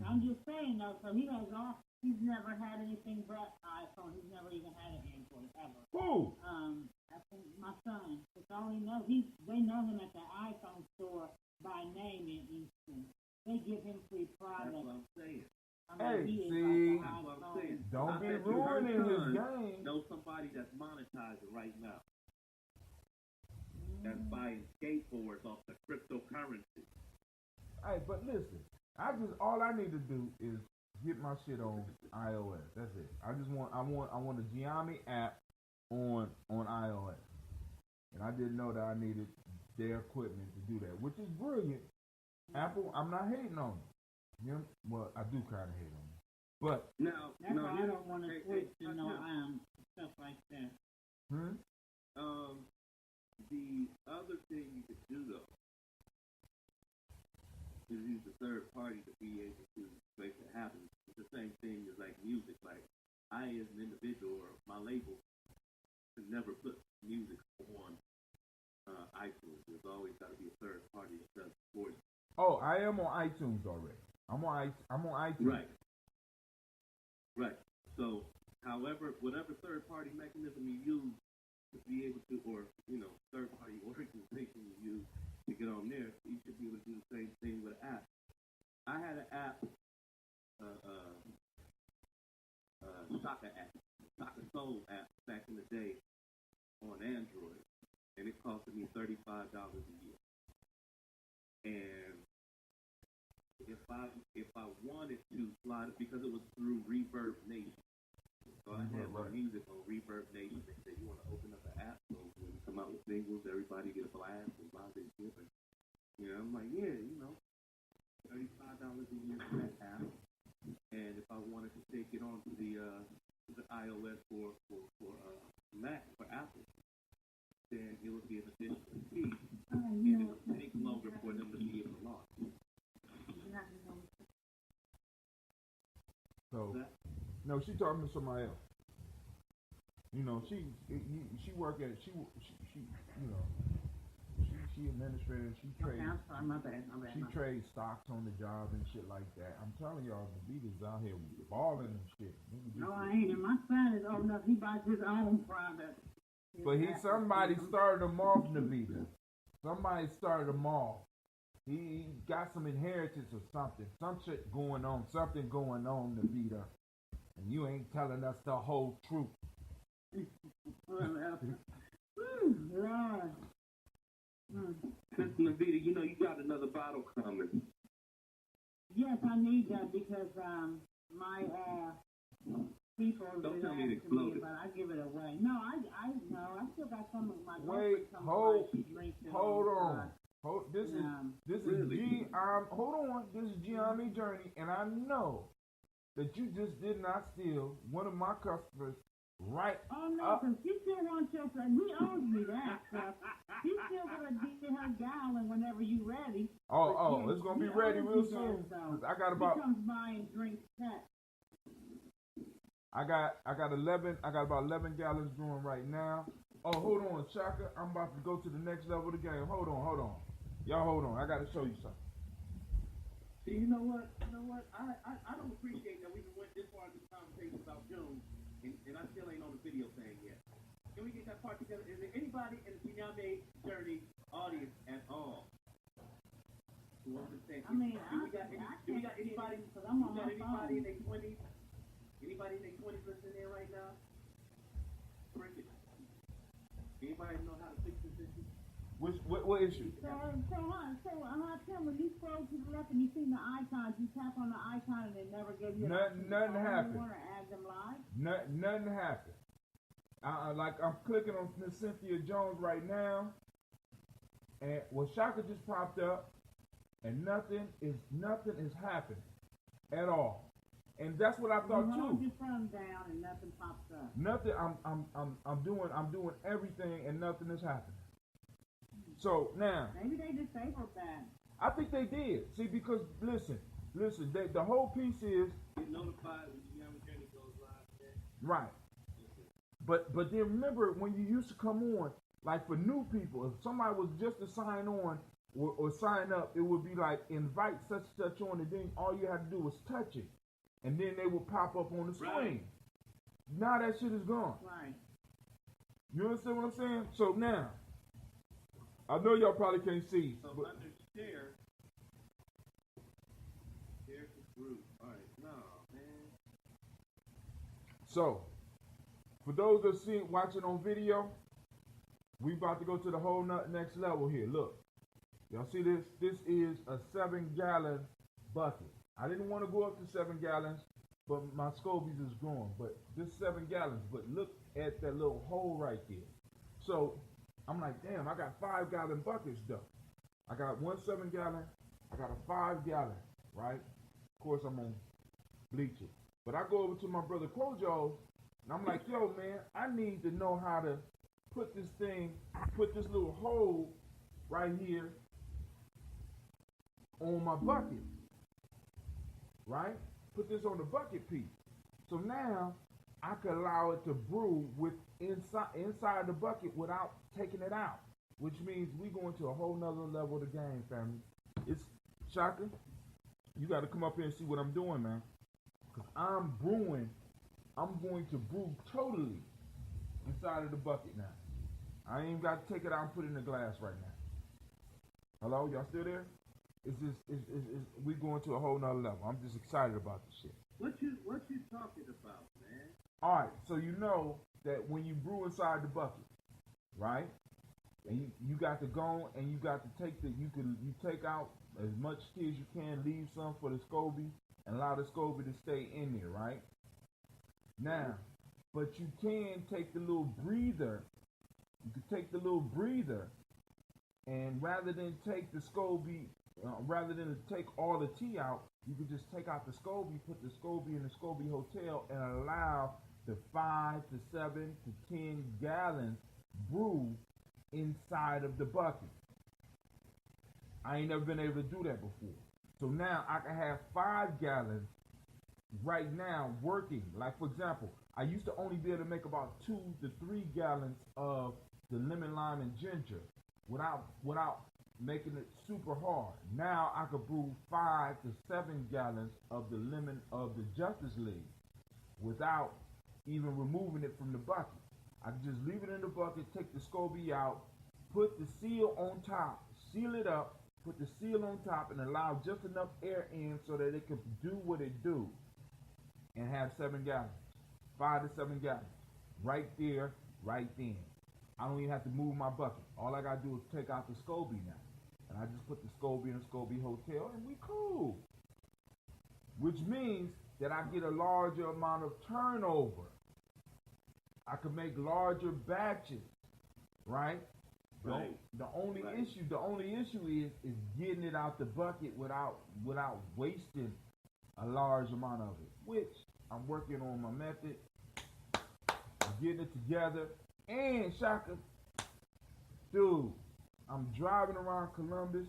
I'm just saying though. So he's never had anything but iPhone. He's never even had an Android ever. Who? I think my son. That's all he knows. They know him at the iPhone store by name in Easton. They give him free products. That's what I'm saying. See, don't be ruining his game. Know somebody that's monetizing right now. That's buying skateboards off the cryptocurrency. Hey, but listen, all I need to do is get my shit on iOS. That's it. I want the Gye-Nyame app on iOS, and I didn't know that I needed their equipment to do that, which is brilliant. Apple, I'm not hating on them. Well, I do kind of hate on them, but that's why I don't want to switch to stuff like that. The other thing you could do though is use the third party to be able to make it happen. It's the same thing as like music. Like I, as an individual or my label, could never put music on iTunes. There's always got to be a third party that does it for you. Oh, I am on iTunes already. I'm on iTunes. Right. So However, whatever third-party mechanism you use to be able to, or third-party organization you use to get on there, you should be able to do the same thing with an app. I had an app, Shaka app, Shaka Soul app back in the day on Android, and it costed me $35 a year. And if I wanted to slide it, because it was through Reverb Nation, so I had my music on Reverb Nation. They said, you want to open up an app so when you come out with singles, everybody get a blast and buy their shit. And I'm like, yeah, $35 a year for that app. And if I wanted to take it on to the iOS for Mac, for Apple, then it would be an additional fee, and it would take longer for them to be able to launch. So, no, she talking to somebody else. She work at she administrator. She trades. My bad. She trades stocks on the job and shit like that. I'm telling y'all, the beaters out here balling and shit. No, I ain't. And my son is old enough. He buys his own product. But somebody started him off, Navita. Somebody started him off. He got some inheritance or something. Some shit going on. Something going on, Navita. And you ain't telling us the whole truth. Lord. Sister Navita, you got another bottle coming. Yes, I need that because my people Don't tell me it ask me, exploded. but I give it away. No, I know. I still got some of my Wait, hold on. This is really? hold on. This is Gye-Nyame Journey, and I know that you just did not steal one of my customers right. Oh no, because she still wants your son. He owes me that stuff. She's still gonna get her gallon whenever you ready. Oh, it's gonna be ready real soon. I got about. He comes by and drinks that. I got 11. I got about 11 gallons going right now. Oh, hold on, Shaka. I'm about to go to the next level of the game. Hold on. Y'all hold on. I got to show you something. See, you know what? I don't appreciate that we even went this far in this conversation about June, and I still ain't on the video thing yet. Can we get that part together? Is there anybody in the Gye-Nyame Journey audience at all who wants to say? I mean, do we got anybody? Because I'm on my Anybody in phone. their 20s? Anybody in their 20s listening in right now? Cricket. Anybody know how to fix this issue? What issue? So how come when you scroll to the left and you see the icons, you tap on the icon and it never gives you nothing happened. You want to add them live? Nothing happened. Like I'm clicking on Miss Cynthia Jones right now, and Shaka just popped up, and nothing is happening at all. And that's what I thought you hold too. your phone down and nothing pops up. Nothing. I'm doing everything and nothing is happening. So now Maybe they disabled that. I think they did. See, because listen. The whole piece is Get notified when the Gye-Nyame Journey goes live. right. But then remember when you used to come on, like for new people, if somebody was just to sign on or sign up, it would be like invite such and such on, and then all you had to do was touch it, and then they would pop up on the screen. Right. Now that shit is gone. Right. You understand what I'm saying? So now, I know y'all probably can't see, So but under share to group. All right, no, man. so for those that watching on video, we about to go to the whole next level here. Look, y'all see this? This is a 7-gallon bucket. I didn't want to go up to 7 gallons, but my scobies is growing. But this 7 gallons. But look at that little hole right there. So I'm like, damn, I got 5-gallon buckets though. I got 1 7-gallon. I got a 5-gallon, right? Of course, I'm gonna bleach it. But I go over to my brother Kojo, and I'm like, yo, man, I need to know how to put this little hole right here on my bucket, right? Put this on the bucket piece. So now I could allow it to brew with inside the bucket without taking it out, which means we going to a whole nother level of the game, family. It's Shaka. You got to come up here and see what I'm doing, man. Cause I'm brewing I'm going to brew totally inside of the bucket now. I ain't even got to take it out and put it in the glass right now. Hello, y'all still there? It's we going to a whole nother level. I'm just excited about this shit. What you talking about, man? All right, so you know that when you brew inside the bucket, right? And you got to go and you got to take you take out as much tea as you can, leave some for the SCOBY, and allow the SCOBY to stay in there, right? Now, but you can take the little breather. You can take the little breather, and rather than take the SCOBY, rather than take all the tea out, you can just take out the SCOBY, put the SCOBY in the SCOBY hotel, and allow the 5 to 7 to 10 gallons brew inside of the bucket. I ain't never been able to do that before. So now I can have 5 gallons right now working. Like, for example, I used to only be able to make about 2 to 3 gallons of the lemon, lime, and ginger without making it super hard. Now I could brew 5 to 7 gallons of the lemon of the Justice League without even removing it from the bucket. I can just leave it in the bucket, take the SCOBY out, put the seal on top, seal it up, put the seal on top, and allow just enough air in so that it can do what it do, and have 7 gallons, 5 to 7 gallons, right there, right then. I don't even have to move my bucket. All I gotta do is take out the SCOBY now, and I just put the SCOBY in the SCOBY hotel, and we cool. Which means that I get a larger amount of turnover. I can make larger batches, right? Right. The only issue is getting it out the bucket without wasting a large amount of it. Which I'm working on my method, getting it together. And Shaka, dude, I'm driving around Columbus.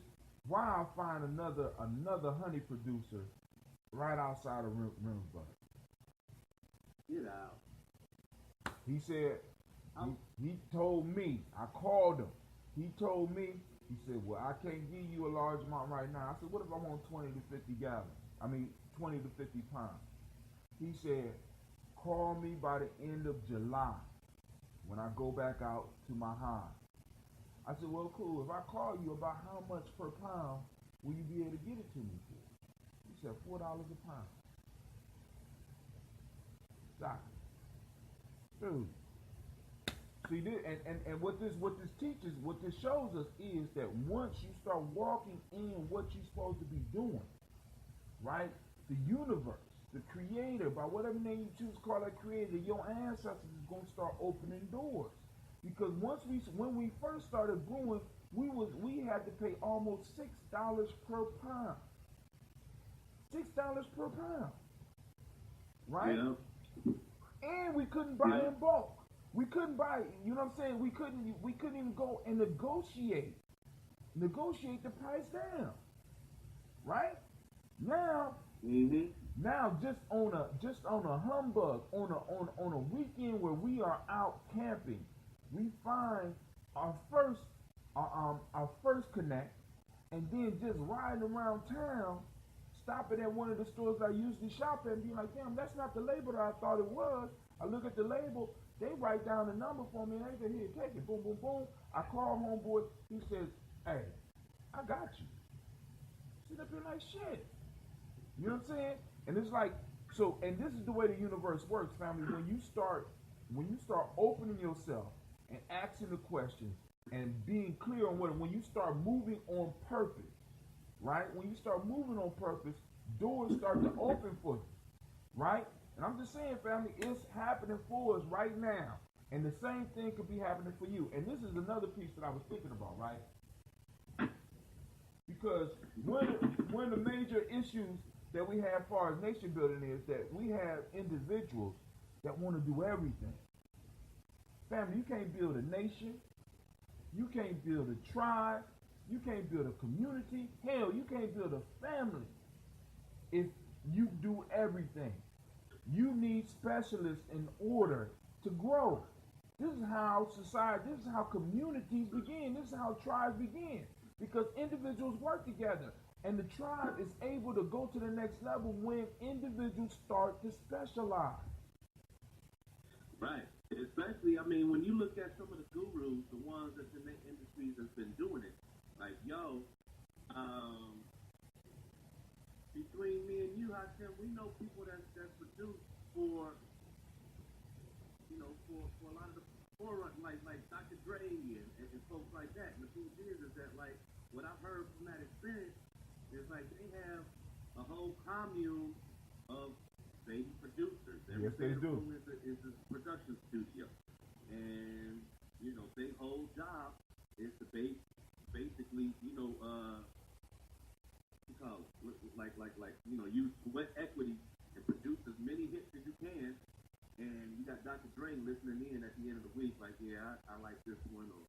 Why I find another honey producer right outside of Reynoldsburg. Get out. He said, he told me, I called him. He told me, he said, well, I can't give you a large amount right now. I said, what if I want 20 to 50 gallons? 20 to 50 pounds. He said, call me by the end of July when I go back out to my hive. I said, well, cool. If I call you, about how much per pound will you be able to get it to me for? He said, $4 a pound. Stop. Dude. See this, and what this teaches, what this shows us is that once you start walking in what you're supposed to be doing, right? The universe, the creator, by whatever name you choose to call that creator, your ancestors is going to start opening doors. Because when we first started brewing, we had to pay almost $6 per pound. $6 per pound, right? Yeah. And we couldn't buy in bulk. We couldn't buy, you know what I'm saying? We couldn't even go and negotiate the price down, right? Now, now just on a humbug, on a weekend where we are out camping, we find our first connect, and then just riding around town, stopping at one of the stores I usually shop at and being like, damn, that's not the label that I thought it was. I look at the label, they write down the number for me, and they say, here, take it, boom, boom, boom. I call homeboy, he says, hey, I got you. Sit up here like shit. You know what I'm saying? And it's like, so, and this is the way the universe works, family. When you start opening yourself and asking the questions and being clear on when you start moving on purpose, right? When you start moving on purpose, doors start to open for you, right? And I'm just saying, family, it's happening for us right now. And the same thing could be happening for you. And this is another piece that I was thinking about, right? Because one of the major issues that we have as far as nation building is that we have individuals that want to do everything. Family, you can't build a nation. You can't build a tribe. You can't build a community. Hell, you can't build a family if you do everything. You need specialists in order to grow. This is how society, this is how communities begin. This is how tribes begin. Because individuals work together. And the tribe is able to go to the next level when individuals start to specialize. Right. Especially, I mean, when you look at some of the gurus, the ones that's in the industries that's been doing it, like, yo, between me and you, Hashem, we know people that's produced for, you know, for a lot of the forefront, like Dr. Dre and folks like that. And the thing is that, like, what I've heard from that experience is, like, they have a whole commune of baby producers. Yes, they do. Is a production studio. And, you know, their whole job is to basically, you know, like, you know, use sweat equity and produce as many hits as you can. And you got Dr. Dre listening in at the end of the week, like, yeah, I like this one, or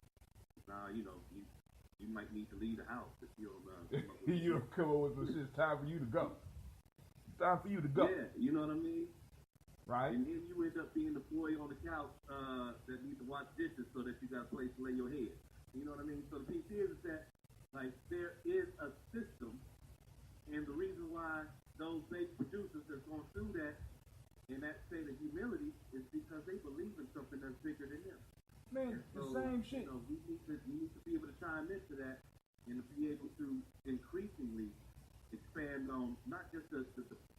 you know, you might need to leave the house if you don't come up with you don't come up with some shit. It's time for you to go. It's time for you to go. Yeah, you know what I mean? Right. And then you end up being the boy on the couch that needs to wash dishes so that you got a place to lay your head. You know what I mean? So the piece is that, like, there is a system, and the reason why those big producers that's going through that in that state of humility is because they believe in something that's bigger than them. Man, So, the same shit. You know, we need to be able to chime into that and to be able to increasingly expand on not just the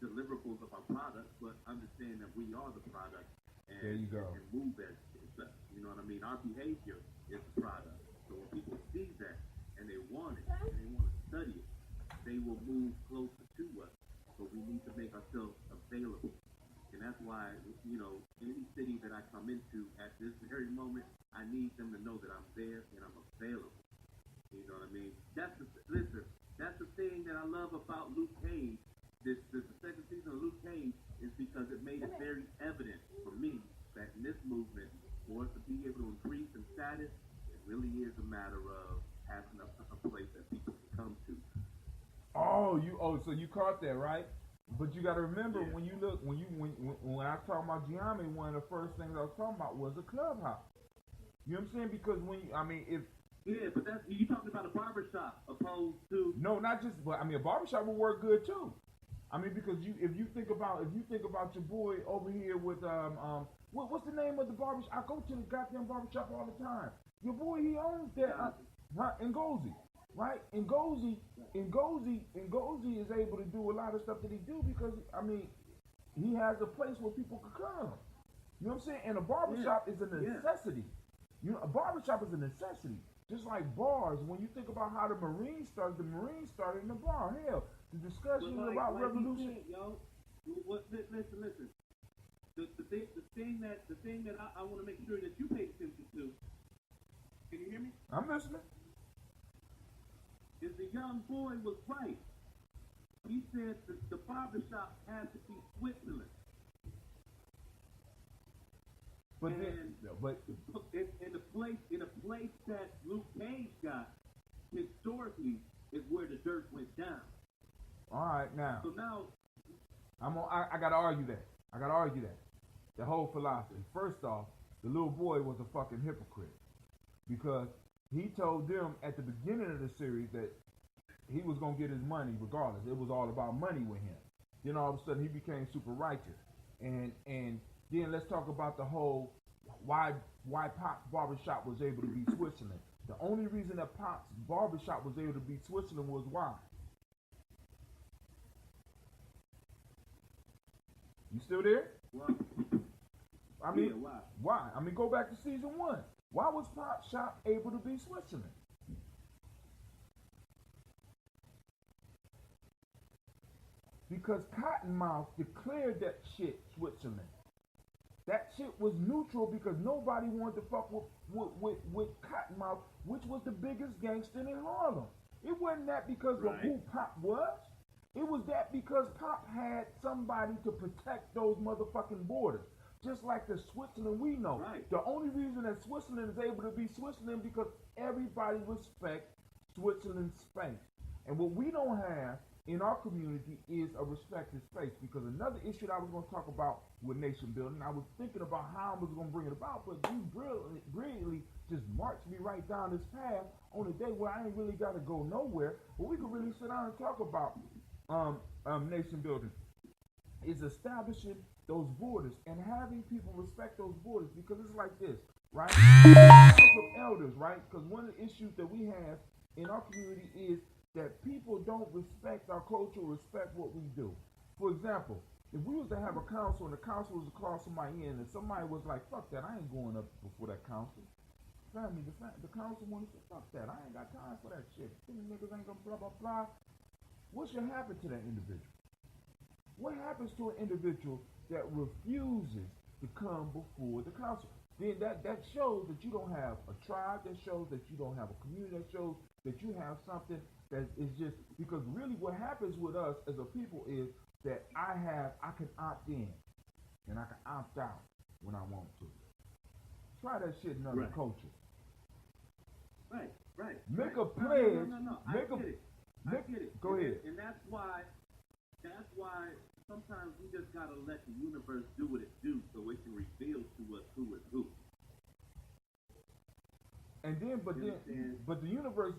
deliverables of our products, but understand that we are the product and, there you go. and move as such. You know what I mean? Our behavior is the product. So when people see that and they want it and they want to study it, they will move closer to us. But we need to make ourselves available. And that's why, you know, any city that I come into at this very moment, I need them to know that I'm there and I'm available. You know what I mean? That's the thing that I love about Luke Cage. The second season of Luke Cage is because it made it very evident for me that in this movement, for us to be able to increase in status, it really is a matter of having a place that people can come to. So you caught that, right? But you got to remember, Yeah. when I talk about Gye-Nyame, one of the first things I was talking about was a clubhouse. You know what I'm saying? Because Yeah, but that's, you talking about a barbershop opposed to... No, not just, but I mean, a barbershop will work good too. I mean, because if you think about your boy over here with what's the name of the barbershop? I go to the goddamn barbershop all the time. Your boy, he owns that Ngozi, right? Ngozi is able to do a lot of stuff that he do because I mean, he has a place where people can come. You know what I'm saying? And a barbershop is a necessity. You know, a barbershop is a necessity. Just like bars, when you think about how the Marines started in the bar. Hell, the discussion about revolution. Said, yo, listen. The thing that I want to make sure that you pay attention to. Can you hear me? I'm listening. Is the young boy was right. He said that the barbershop has to be Switzerland. But in a place that Luke Cage got historically is where the dirt went down. All right, now. So now I gotta argue that. The whole philosophy. First off, the little boy was a fucking hypocrite because he told them at the beginning of the series that he was gonna get his money regardless. It was all about money with him. Then all of a sudden he became super righteous, and then let's talk about the whole why Pop's barbershop was able to be Switzerland. The only reason that Pop's barbershop was able to be Switzerland was why? You still there? Why? I mean, yeah, why? I mean, go back to season 1. Why was Pop's shop able to be Switzerland? Because Cottonmouth declared that shit Switzerland. That shit was neutral because nobody wanted to fuck with Cottonmouth, which was the biggest gangster in Harlem. It wasn't that because of who Pop was. It was that because Pop had somebody to protect those motherfucking borders. Just like the Switzerland we know. Right. The only reason that Switzerland is able to be Switzerland because everybody respects Switzerland's space. And what we don't have in our community is a respected space, because another issue that I was going to talk about with nation building, I was thinking about how I was going to bring it about, but you brilliantly just marched me right down this path on a day where I ain't really got to go nowhere, but we could really sit down and talk about nation building. is establishing those borders and having people respect those borders, because it's like this, right? House of elders, right? Because one of the issues that we have in our community is that people don't respect our culture, respect what we do. For example, if we was to have a council and the council was across from my end and somebody was like, fuck that, I ain't going up before that council. Family, the council wanted to say, fuck that, I ain't got time for that shit. These niggas ain't gonna blah, blah, blah. What should happen to that individual? What happens to an individual that refuses to come before the council? Then that shows that you don't have a tribe, that shows that you don't have a community, that shows that you have something that is just, because really what happens with us as a people is that I can opt in and I can opt out when I want to. Try that shit in other cultures. Right. Make a pledge. No. I get it. Go ahead. And that's why sometimes we just gotta let the universe do what it do so it can reveal to us who is who. And then, but the universe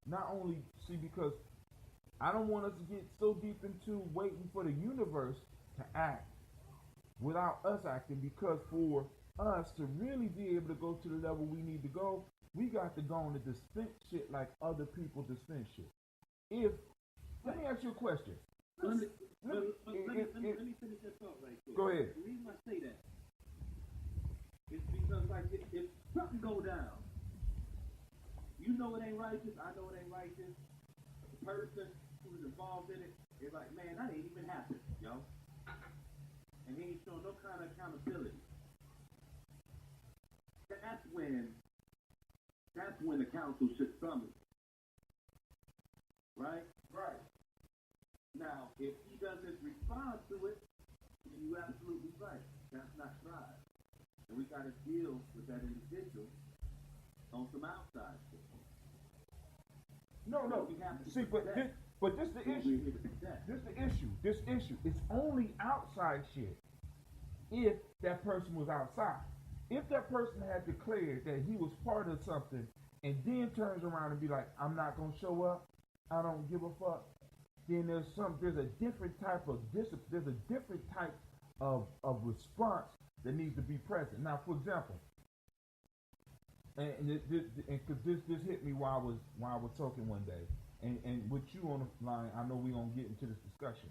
not only, see, because I don't want us to get so deep into waiting for the universe to act without us acting, because for us to really be able to go to the level we need to go, we got to go on to dispense shit like other people dispense shit. Let me ask you a question. Let me finish that thought right there. Go ahead. The reason I say that is because, like, if something go down, you know it ain't righteous, I know it ain't righteous, the person who's involved in it is like, man, that ain't even happened, yo. And he ain't showing no kind of accountability. That's when the council should summon. Right? Right. Now, if he doesn't respond to it, then you're absolutely right. That's not right. And we got to deal with that individual on some outside shit. No. See, but this the issue. This issue. It's only outside shit if that person was outside. If that person had declared that he was part of something and then turns around and be like, I'm not gonna show up, I don't give a fuck, then there's a different type of response that needs to be present. Now, for example, and because this hit me while I was talking one day, and with you on the line, I know we're gonna get into this discussion.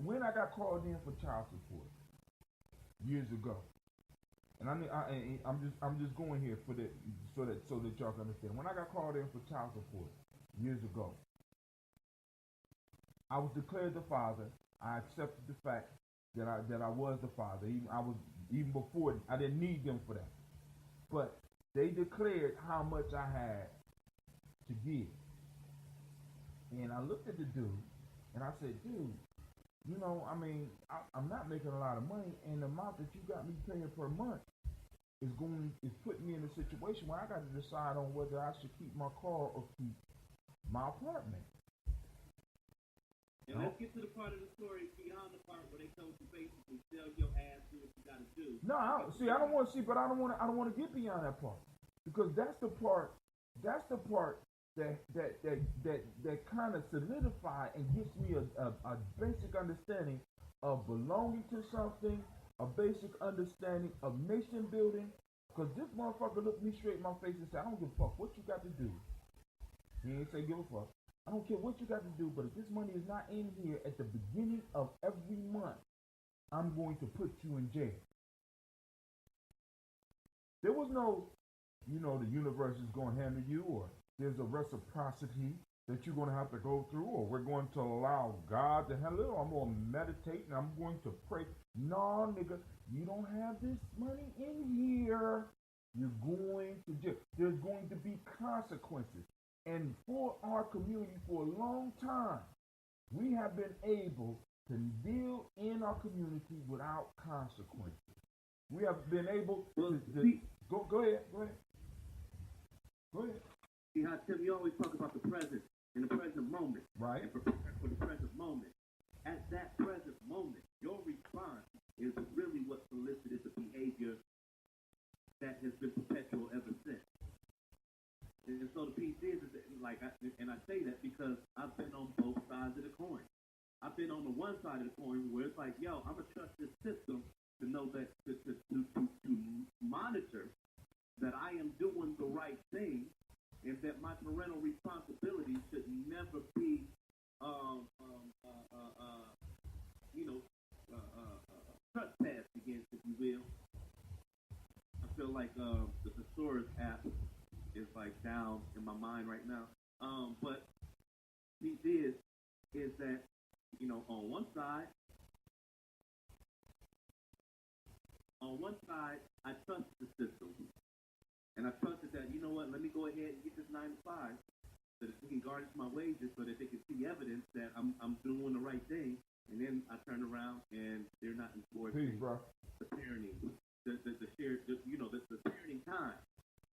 When I got called in for child support years ago, and I'm just going here for that so that y'all can understand. When I got called in for child support years ago, I was declared the father. I accepted the fact that I was the father. Even before, I didn't need them for that. But they declared how much I had to give. And I looked at the dude and I said, dude, you know, I mean, I'm not making a lot of money, and the amount that you got me paying per month is putting me in a situation where I got to decide on whether I should keep my car or keep my apartment. And let's get to the part of the story beyond the part where they told you basically sell your ass, do what you gotta do. No, I don't want to get beyond that part, because that's the part that kind of solidified and gives me a basic understanding of belonging to something, a basic understanding of nation building. Because this motherfucker looked me straight in my face and said, I don't give a fuck what you got to do. He ain't say give a fuck. I don't care what you got to do, but if this money is not in here at the beginning of every month, I'm going to put you in jail. There was no, the universe is going to handle you, or there's a reciprocity that you're going to have to go through, or we're going to allow God to handle it, or I'm going to meditate and I'm going to pray. No, nigga, you don't have this money in here. You're going to jail. There's going to be consequences. And for our community for a long time, we have been able to deal in our community without consequences. We have been able to go ahead. See how, Tim, you always talk about the present, in the present moment. Right. And prepare for the present moment. At that present moment, your response is really what solicited the behavior that has been perpetual ever since. And so the piece is that, like, and I say that because I've been on both sides of the coin. I've been on the one side of the coin where it's like, yo, I'm gonna trust this system to know that to monitor that I am doing the right thing, and that my parental responsibility should never be, trespassed against, if you will. I feel like the Thesaurus app is like down in my mind right now. But the piece is that, on one side, I trust the system, and I trusted that, you know what, let me go ahead and get this 9 to 5, so that they can garnish my wages, so that they can see evidence that I'm doing the right thing. And then I turn around and they're not enforcing the parenting, the shared, the parenting time.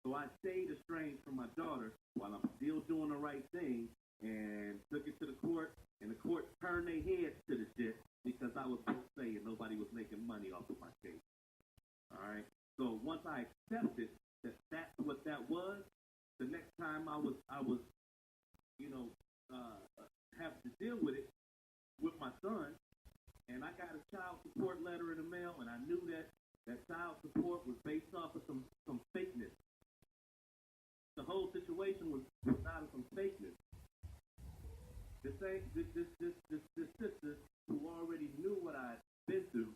So I stayed estranged from my daughter while I'm still doing the right thing, and took it to the court, and the court turned their heads to the shit because I was both saying nobody was making money off of my case. All right. So once I accepted that that's what that was, the next time I was have to deal with it with my son, and I got a child support letter in the mail, and I knew that child support was based off of some fakeness. The whole situation was out of some fakeness. This sister who already knew what I'd been through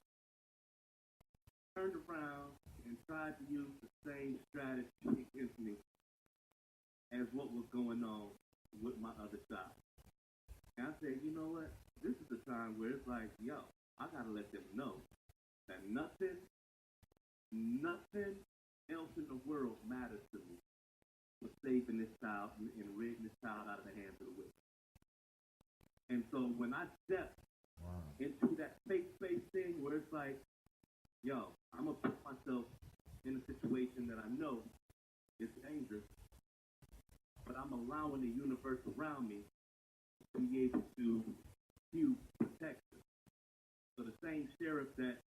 turned around and tried to use the same strategy against me as what was going on with my other child. And I said, you know what? This is the time where it's like, yo, I gotta let them know that nothing else in the world matters to me but saving this child and ridding this child out of the hands of the wicked. And so when I stepped into that fake space thing where it's like, yo, I'm gonna put myself in a situation that I know is dangerous, but I'm allowing the universe around me to be able to view protection. So the same sheriff that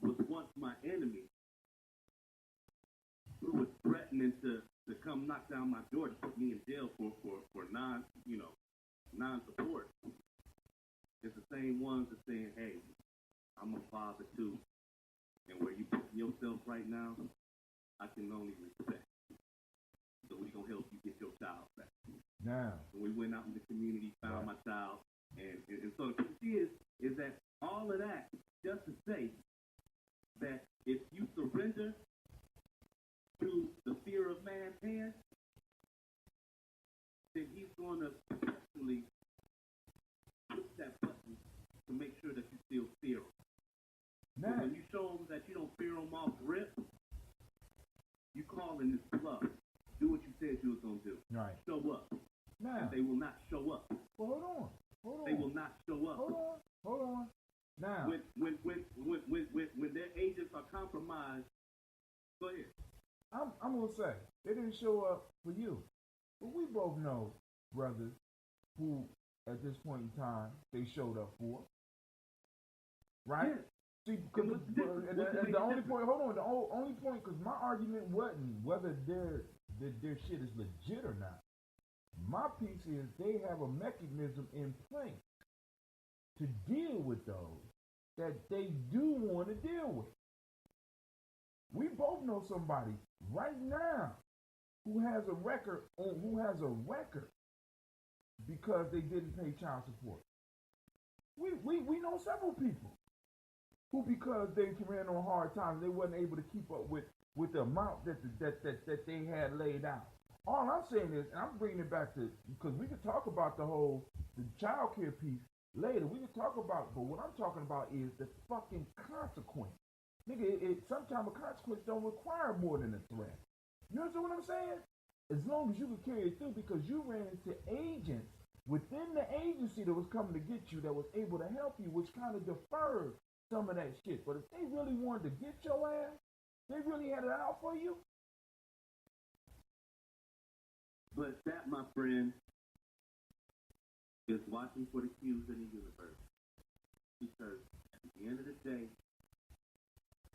was once my enemy, who was threatening to come knock down my door to put me in jail for non-support, it's the same ones that saying, hey, I'm a father too, and where you put yourself right now, I can only respect. So we're gonna help you get your child back. Now, when we went out in the community, found my child, and so the piece is that all of that just to say that if you surrender to the fear of man's hand, then he's going to personally push that button to make sure that you still fear him. Now, when you show them that you don't fear them off rip, you call in this bluff. Do what you said you was going to do. Right. Show up. Now, and they will not show up. Well, hold on. They will not show up. Hold on. Now, when their agents are compromised, go ahead. I'm gonna say they didn't show up for you, but we both know brothers who, at this point in time, they showed up for. Right? Yeah. See, the only point. Hold on. The only point, because my argument wasn't whether their shit is legit or not. My piece is they have a mechanism in place to deal with those that they do want to deal with. We both know somebody right now who has a record because they didn't pay child support. We know several people who, because they ran on hard times, they wasn't able to keep up with the amount that they had laid out. All I'm saying is, and I'm bringing it back to, because we could talk about the child care piece later. We could talk about, but what I'm talking about is the fucking consequence. Nigga, sometimes a consequence don't require more than a threat. You understand what I'm saying? As long as you can carry it through, because you ran into agents within the agency that was coming to get you, that was able to help you, which kind of deferred some of that shit. But if they really wanted to get your ass, they really had it out for you. But that, my friend, is watching for the cues in the universe. Because at the end of the day,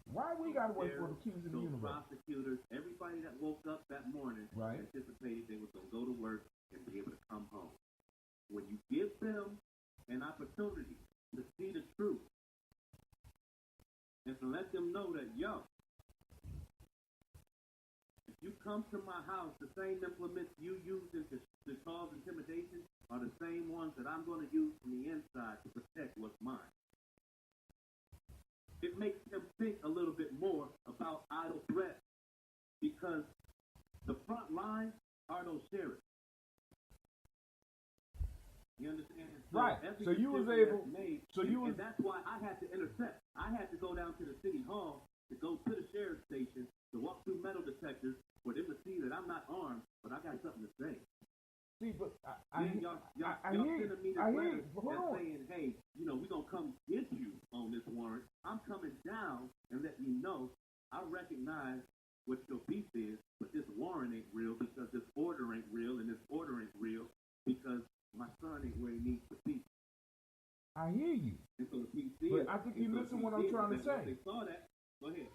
why we gotta wait for the cues in the universe? Prosecutors, everybody that woke up that morning anticipated they was comes to my house, the same implements you use to cause intimidation are the same ones that I'm going to use from the inside to protect what's mine. It makes them think a little bit more about idle threats because the front lines are those sheriffs. You understand? So right. So you was able. And that's why I had to intercept. I had to go down to the city hall to go to the sheriff's station to walk through metal detectors for them to see that I'm not armed, but I got something to say. See, but I hear sending me this letter saying, hey, we're going to come get you on this warrant. I'm coming down and letting you know I recognize what your beef is, but this warrant ain't real because this order ain't real, and this order ain't real because my son ain't where he needs to be. I hear you. And so the PC but I think you're missing what I'm trying to say. They saw that. Go ahead.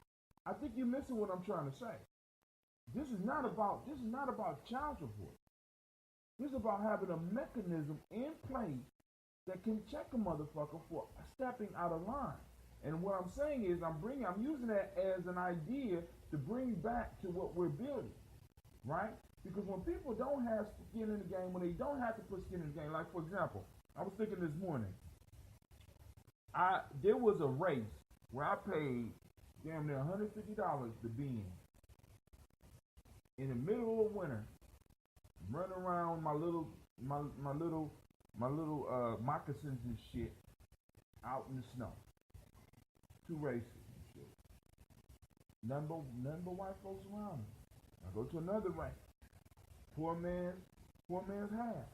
I think you're missing what I'm trying to say. This is not about child support. This is about having a mechanism in place that can check a motherfucker for stepping out of line. And what I'm saying is I'm using that as an idea to bring back to what we're building, right? Because when people don't have skin in the game, when they don't have to put skin in the game, like for example, I was thinking this morning, there was a race where I paid damn near $150 to be in the middle of winter, running around my little moccasins and shit out in the snow. 2 races and shit. None but white folks around me. I go to another race. Poor man's half.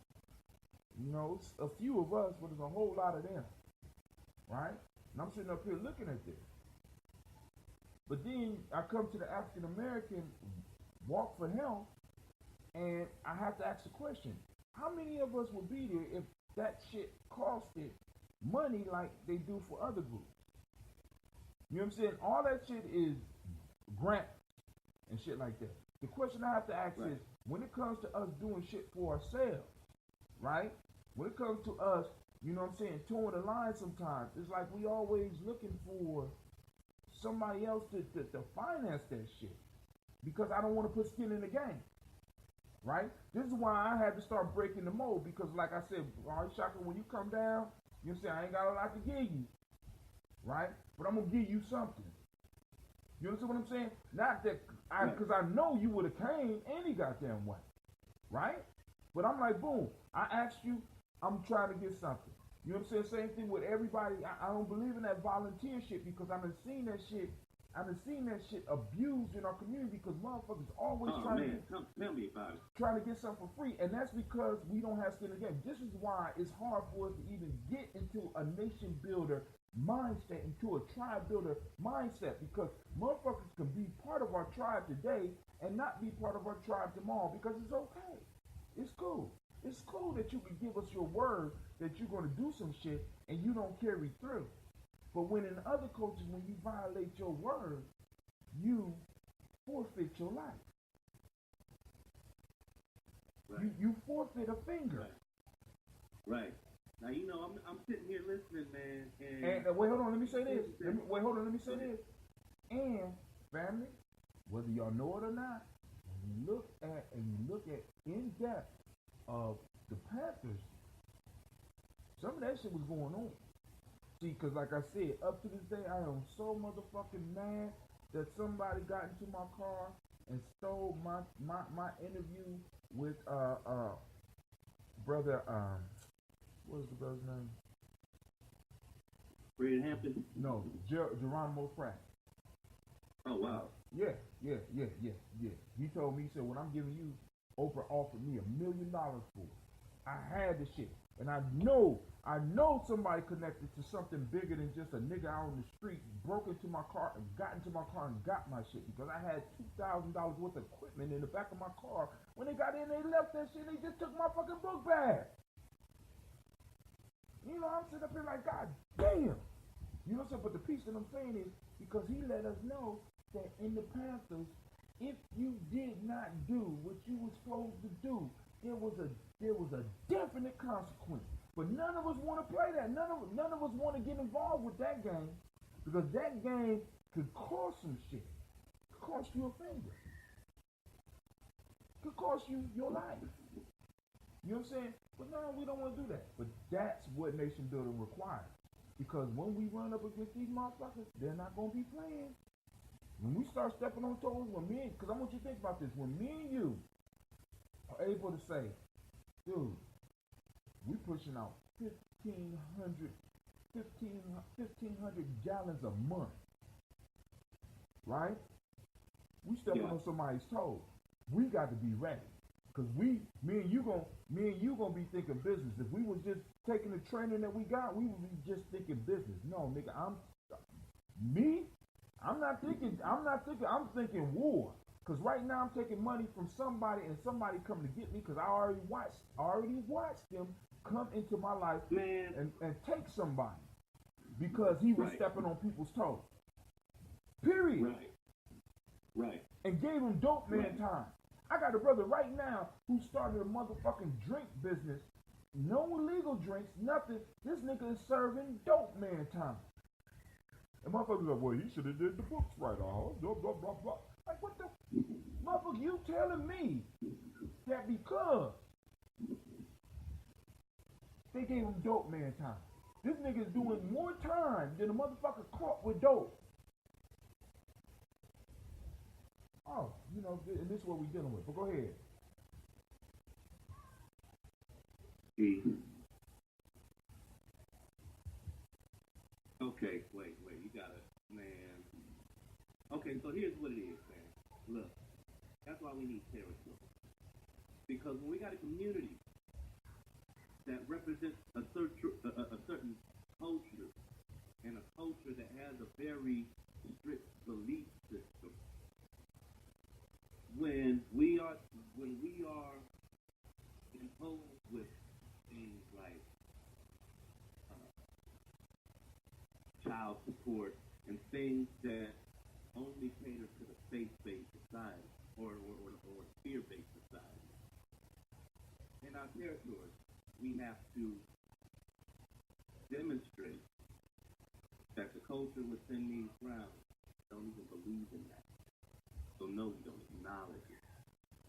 It's a few of us, but there's a whole lot of them. Right? And I'm sitting up here looking at this. But then I come to the African American Walk for Health, and I have to ask the question, how many of us would be there if that shit costed money like they do for other groups? You know what I'm saying? All that shit is grant and shit like that. The question I have to ask is, when it comes to us doing shit for ourselves, right? When it comes to us, you know what I'm saying, towing the line sometimes, it's like we always looking for somebody else to finance that shit. Because I don't want to put skin in the game. Right? This is why I had to start breaking the mold, because like I said, Shaka, when you come down, you know what I'm saying, I ain't got a lot to give you. Right? But I'm gonna give you something. You understand what I'm saying? Not that because I know you would have came any goddamn way. Right? But I'm like, boom, I asked you, I'm trying to get something. You know what I'm saying? Same thing with everybody. I don't believe in that volunteer shit because I've seen that shit abused in our community because motherfuckers always trying to get something for free, and that's because we don't have skin in the game. This is why it's hard for us to even get into a nation builder mindset, into a tribe builder mindset, because motherfuckers can be part of our tribe today and not be part of our tribe tomorrow because it's okay. It's cool. It's cool that you can give us your word that you're going to do some shit and you don't carry through. But when in other cultures, when you violate your word, you forfeit your life. Right. You forfeit a finger. Right. Now, I'm sitting here listening, man. And wait, hold on, let me say this. Let me say this. And, family, whether y'all know it or not, when you look at in depth of the Panthers, some of that shit was going on. See, because like I said, up to this day, I am so motherfucking mad that somebody got into my car and stole my interview with brother, what was the brother's name? Fred Hampton? No, Geronimo Pratt. Oh, wow. Yeah. He told me, he said, when I'm giving you, Oprah offered me $1 million for it. I had the shit. And I know somebody connected to something bigger than just a nigga out on the street broke into my car and got into my car and got my shit, because I had $2,000 worth of equipment in the back of my car. When they got in, they left that shit. They just took my fucking book bag. I'm sitting up here like, God damn. You know what I'm saying? But the piece that I'm saying is because he let us know that in the Panthers, if you did not do what you were supposed to do, there was a definite consequence. But none of us want to play that. None of us want to get involved with that game, because that game could cost some shit. Cost you a finger. could cost you your life. You know what I'm saying? But no, we don't want to do that. But that's what nation building requires. Because when we run up against these motherfuckers, they're not going to be playing. When we start stepping on toes, because I want you to think about this, when me and you are able to say, dude, we pushing out 1,500 gallons a month, right? We stepping on somebody's toes. We got to be ready. Cause me and you gonna be thinking business. If we was just taking the training that we got, we would be just thinking business. No, nigga, I'm thinking war. Cause right now I'm taking money from somebody and somebody coming to get me. Cause I already watched them come into my life, man, and take somebody because he was stepping on people's toes. Period. Right. And gave him dope man time. I got a brother right now who started a motherfucking drink business. No illegal drinks, nothing. This nigga is serving dope man time. And motherfuckers like, well, he should have did the books right, blah, blah, blah, blah. Like, what the? Motherfucker, you telling me that because they gave him dope man time. This nigga is doing more time than a motherfucker caught with dope. Oh, you know, and this is what we're dealing with. But go ahead. Okay, wait. You gotta, man. Okay, so here's what it is, man. Look, that's why we need territory. Because when we got a community that represents a certain culture, and a culture that has a very strict belief system, when we are imposed with things like child support and things that only cater to the faith-based society or fear-based society, in our territory, we have to demonstrate that the culture within these grounds don't even believe in that. So no, we don't acknowledge it,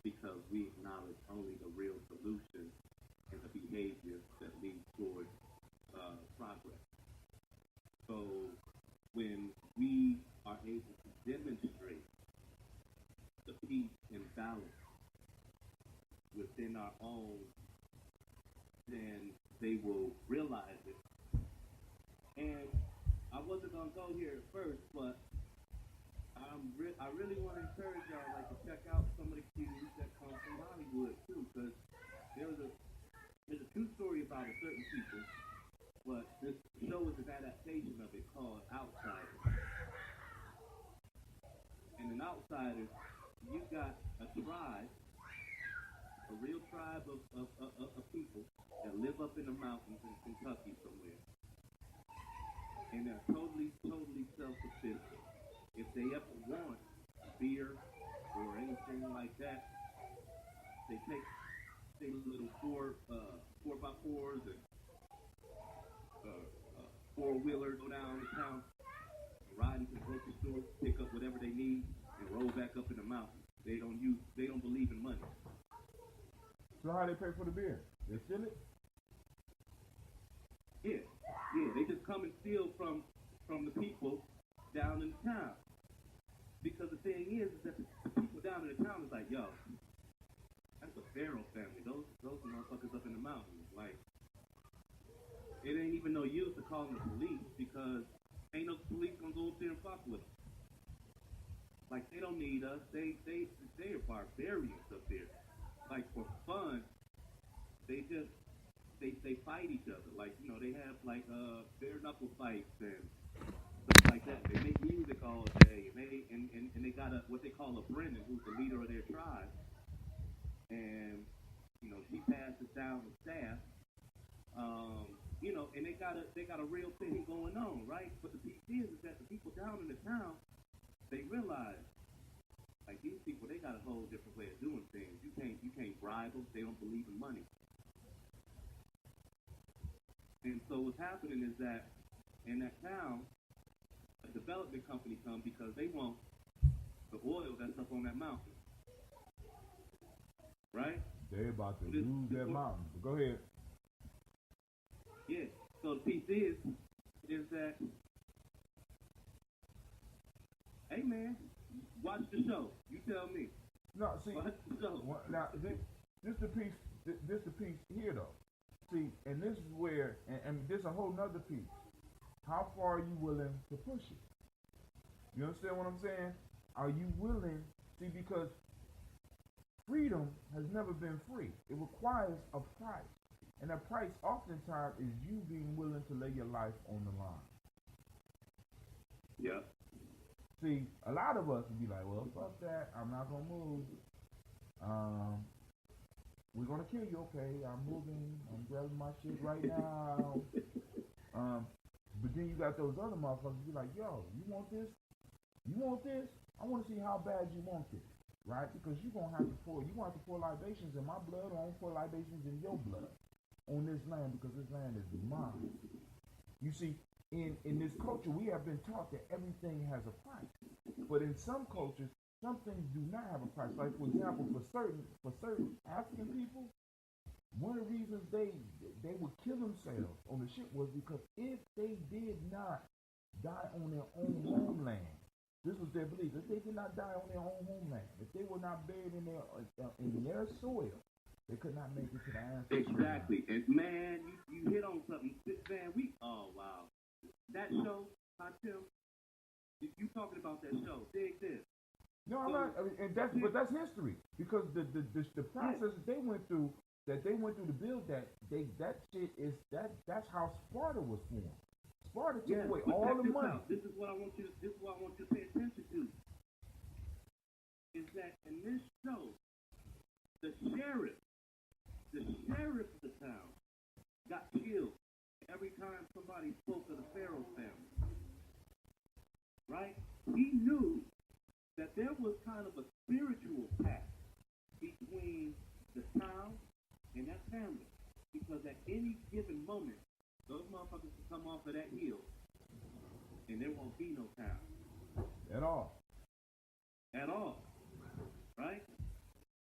because we acknowledge only the real solution and the behavior that leads towards progress. So when we are able to demonstrate the peace and balance within our own, then they will realize it. And I wasn't going to go here at first, but I really want to encourage y'all to check out some of the cues that come from Hollywood too, because there's a true story about a certain people, but this show is an adaptation of it called Outsiders. And in Outsiders, you got a tribe, a real tribe of people that live up in the mountains in Kentucky somewhere, and they're totally self-sufficient. If they ever want beer or anything like that, they take their little 4x4s and four-wheelers, go down to town, ride into the grocery store, pick up whatever they need, and roll back up in the mountains. They don't believe in money. So how they pay for the beer? They steal it? Yeah, they just come and steal from the people down in the town. Because the thing is that the people down in the town is like, yo, that's the Pharaoh family. Those motherfuckers up in the mountains. Like, it ain't even no use to call them the police, because ain't no police gonna go up there and fuck with them. Like, they don't need us. They are barbarians up there. Like, for fun, they fight each other. Like, you know, they have like bare knuckle fights and stuff like that. They make music all day, and they got what they call a Brennan, who's the leader of their tribe. And you know, she passes down the staff. You know, and they got a real thing going on, right? But the piece is that the people down in the town, they realize, like, these people, they got a whole different way of doing things. You can't bribe them. They don't believe in money. And so what's happening is that in that town, a development company comes because they want the oil that's up on that mountain. right? They about to lose that mountain. But go ahead. Yeah. So the piece is that, hey man, watch the show. You tell me. No, see, Watch the show. now this the piece. This the piece here though. See, and this is where, and this a whole nother piece. How far are you willing to push it? You understand what I'm saying? Are you willing? See, because freedom has never been free. It requires a price. And that price oftentimes is you being willing to lay your life on the line. Yeah. See, a lot of us would be like, well, fuck that. I'm not going to move. We're going to kill you. Okay, I'm moving. I'm grabbing my shit right now. But then you got those other motherfuckers be like, yo, you want this? You want this? I want to see how bad you want this. Right? Because you're going to have to pour libations in my blood, or I'm going to pour libations in your blood on this land, because this land is mine. You see, in this culture, we have been taught that everything has a price. But in some cultures, some things do not have a price. Like, for example, for certain African people, one of the reasons they would kill themselves on the ship was because if they did not die on their own homeland, this was their belief. If they did not die on their own homeland, if they were not buried in their soil, they could not make it to the ancestral Exactly. And man, you hit on something. Man, oh wow. That show, Tim, you talking about that show, dig this. No, I'm not. I mean, but that's history, because the process that they went through to build that shit is that's how Sparta was formed. Sparta took away all the money. This is what I want you to pay attention to. Is that in this show, the sheriff of the town got killed every time somebody spoke of the Pharaoh family. Right? He knew that there was kind of a spiritual pact between the town and that family. Because at any given moment, those motherfuckers can come off of that hill and there won't be no town. At all. At all. Right?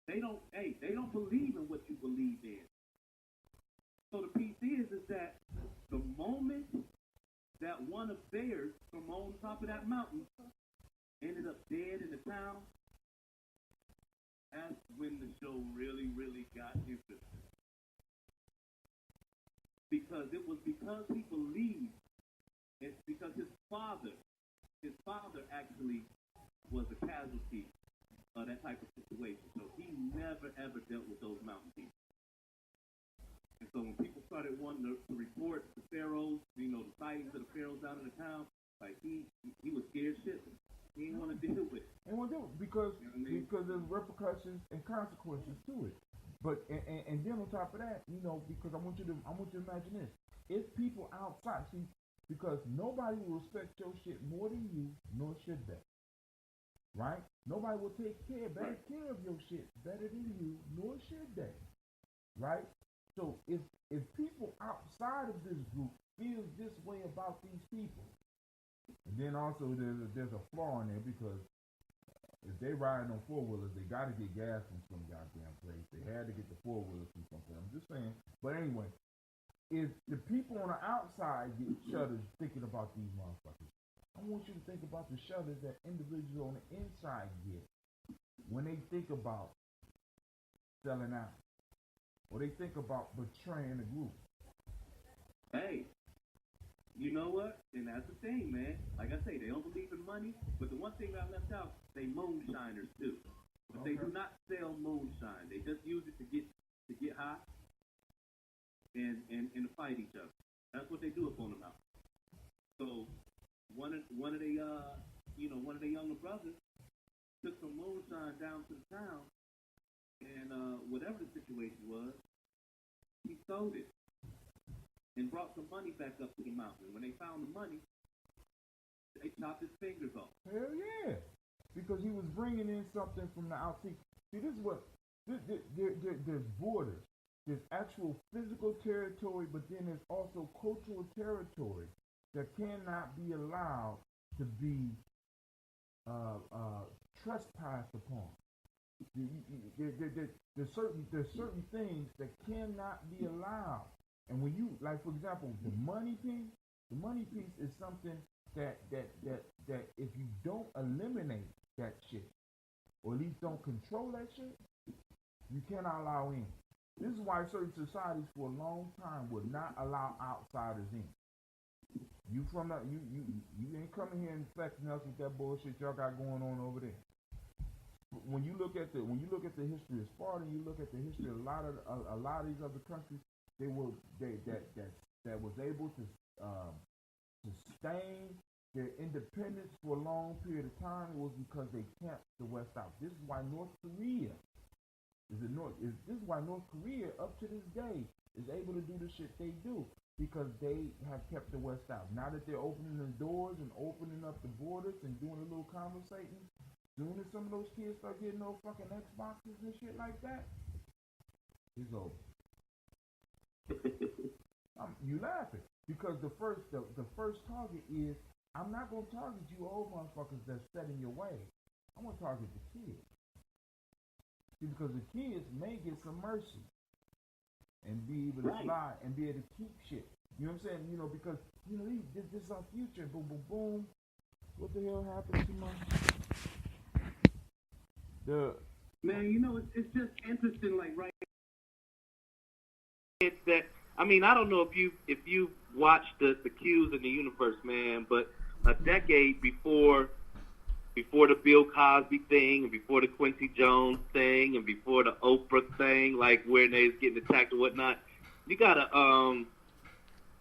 They don't believe in what you believe in. So the piece is that the moment that one of theirs from on top of that mountain ended up dead in the town, that's when the show really, really got interesting. Because it was because he believed, it's because his father actually was a casualty of that type of situation. So he never ever dealt with those mountain people. And so when people started wanting to report the pharaohs, the sightings of the pharaohs out of the town, like he was scared shitless. He didn't want to deal with it. He didn't want to do it because there's repercussions and consequences to it. But and then on top of that, because I want you to imagine this: if people outside, see, because nobody will respect your shit more than you, nor should they. Right? Nobody will take better care of your shit better than you, nor should they. Right? So if people outside of this group feel this way about these people, and then also there's a flaw in there, because if they riding on four-wheelers, they got to get gas from some goddamn place. They had to get the four-wheelers from something. I'm just saying. But anyway, if the people on the outside get shudders thinking about these motherfuckers, I want you to think about the shudders that individuals on the inside get when they think about selling out, or they think about betraying the group. Hey, you know what? And that's the thing, man. Like I say, they don't believe in money, but the one thing that I left out, they moonshiners too. But they do not sell moonshine. They just use it to get high and to fight each other. That's what they do up on the mountain. So one of the younger brothers took some moonshine down to the town, and whatever the situation was, he sold it and brought some money back up to the mountain. When they found the money, they chopped his fingers off. Hell yeah, because he was bringing in something from the outside. See, this is what there's borders. There's actual physical territory, but then there's also cultural territory that cannot be allowed to be trespassed upon. There's certain things that cannot be allowed. And when you, like, for example, the money piece is something that if you don't eliminate that shit, or at least don't control that shit, you cannot allow in. This is why certain societies for a long time would not allow outsiders in. You ain't coming here and flexing us with that bullshit y'all got going on over there. When you look at the history of Sparta, you look at the history of a lot of these other countries, that was able to sustain their independence for a long period of time was because they kept the West out. This is why North Korea up to this day is able to do the shit they do, because they have kept the West out. Now that they're opening the doors and opening up the borders and doing a little conversating, soon as some of those kids start getting those fucking Xboxes and shit like that, it's over. You laughing because the first target is, I'm not gonna target you old motherfuckers that's set in your way. I'm gonna target the kids. See, because the kids may get some mercy and be able to fly and be able to keep shit. You know what I'm saying? You know, because this is our future. Boom, boom, boom. What the hell happened to my Man, it's just interesting, like it's that. I mean, I don't know if you watched the Q's in the universe, man, but a decade before the Bill Cosby thing, and before the Quincy Jones thing, and before the Oprah thing, like where they was getting attacked and whatnot, you gotta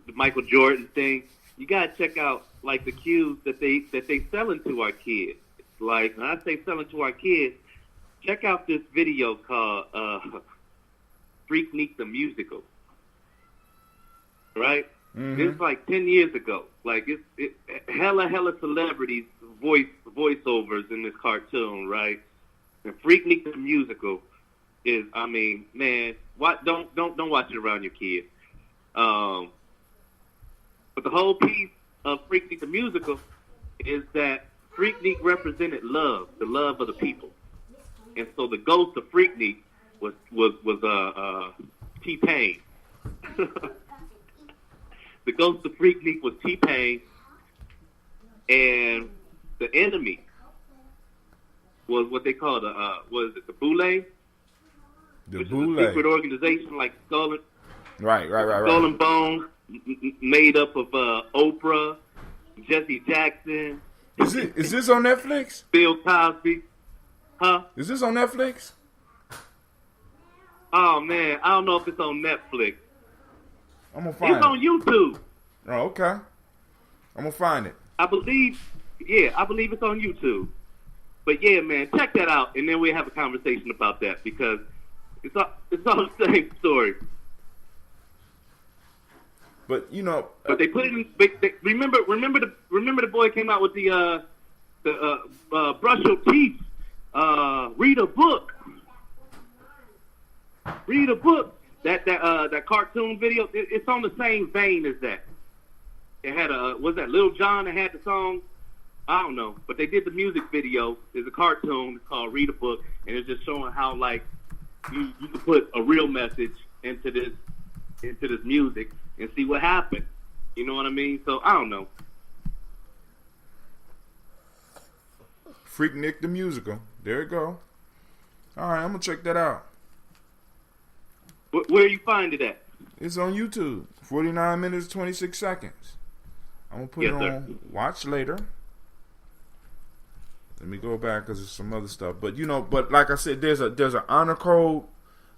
the Michael Jordan thing. You gotta check out like the cues that they selling to our kids. Like when I say selling to our kids, check out this video called Freaknik the Musical. Right? Mm-hmm. It's like 10 years ago. Like it's hella celebrities voiceovers in this cartoon, right? And Freaknik the Musical is, I mean, man, don't watch it around your kids. But the whole piece of Freaknik the Musical is that Freaknik represented love, the love of the people. And so the ghost of Freaknik was T-Pain. The ghost of Freaknik was T-Pain, and the enemy was what they call the Boule? The which Boule. is a secret organization like Skull and Right. Skull and Bones, made up of Oprah, Jesse Jackson. Is this on Netflix? Bill Cosby. Huh? Is this on Netflix? Oh man, I don't know if it's on Netflix. I'm gonna find it. It's on YouTube. Oh, okay. I'm gonna find it. I believe it's on YouTube. But yeah, man, check that out, and then we'll have a conversation about that because it's all the same story. But but they put it in. Remember the boy came out with the brush your teeth, read a book. Read a book. That cartoon video, it's on the same vein as that. It had was that Lil Jon that had the song? I don't know, but they did the music video. There's a cartoon. It's called Read a Book, and it's just showing how like you can put a real message into this music and see what happens. You know what I mean? So I don't know. Freaknik the Musical. There you go. All right, I'm gonna check that out. Where you find it at? It's on YouTube. 49 minutes, 26 seconds. I'm going to put it on watch later. Let me go back because there's some other stuff. But, but like I said, there's an honor code.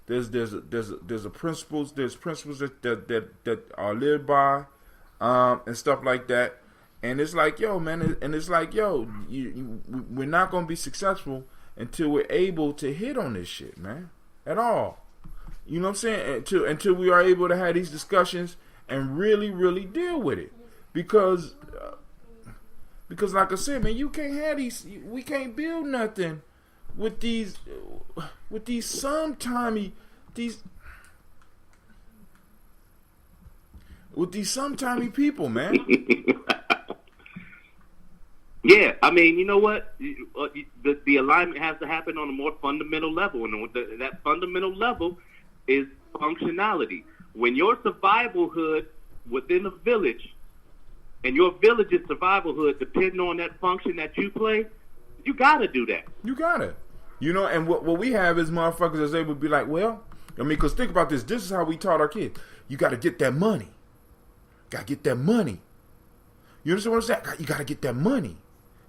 There's a principles. There's principles that are lived by and stuff like that. And it's like, yo, man. And it's like, yo, we're not going to be successful until we're able to hit on this shit, man. At all. You know what I'm saying? Until we are able to have these discussions and really, really deal with it. Because like I said, man, you can't have these. We can't build nothing with these sometimey people, man. Yeah, I mean, you know what? The alignment has to happen on a more fundamental level, and that fundamental level is functionality. When your survival hood within a village, and your village's survival hood depending on that function that you play, you gotta do that. You gotta. You know, and what we have is motherfuckers that's able to be like, well, I mean, because think about this. This is how we taught our kids. You got to get that money. Got to get that money. You understand what I'm saying? You got to get that money.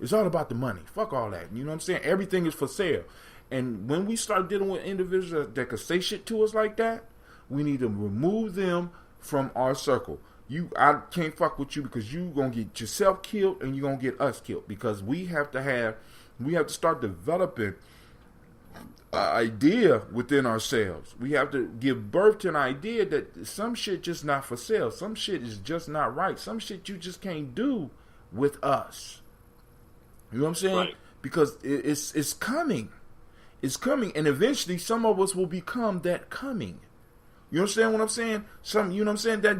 It's all about the money. Fuck all that. You know what I'm saying? Everything is for sale. And when we start dealing with individuals that could say shit to us like that, we need to remove them from our circle. I can't fuck with you because you going to get yourself killed and you going to get us killed. Because we have to start developing an idea within ourselves. We have to give birth to an idea that some shit just not for sale. Some shit is just not right. Some shit you just can't do with us. You know what I'm saying? Right. Because it's coming. It's coming. And eventually some of us will become that coming. You understand what I'm saying? You know what I'm saying? That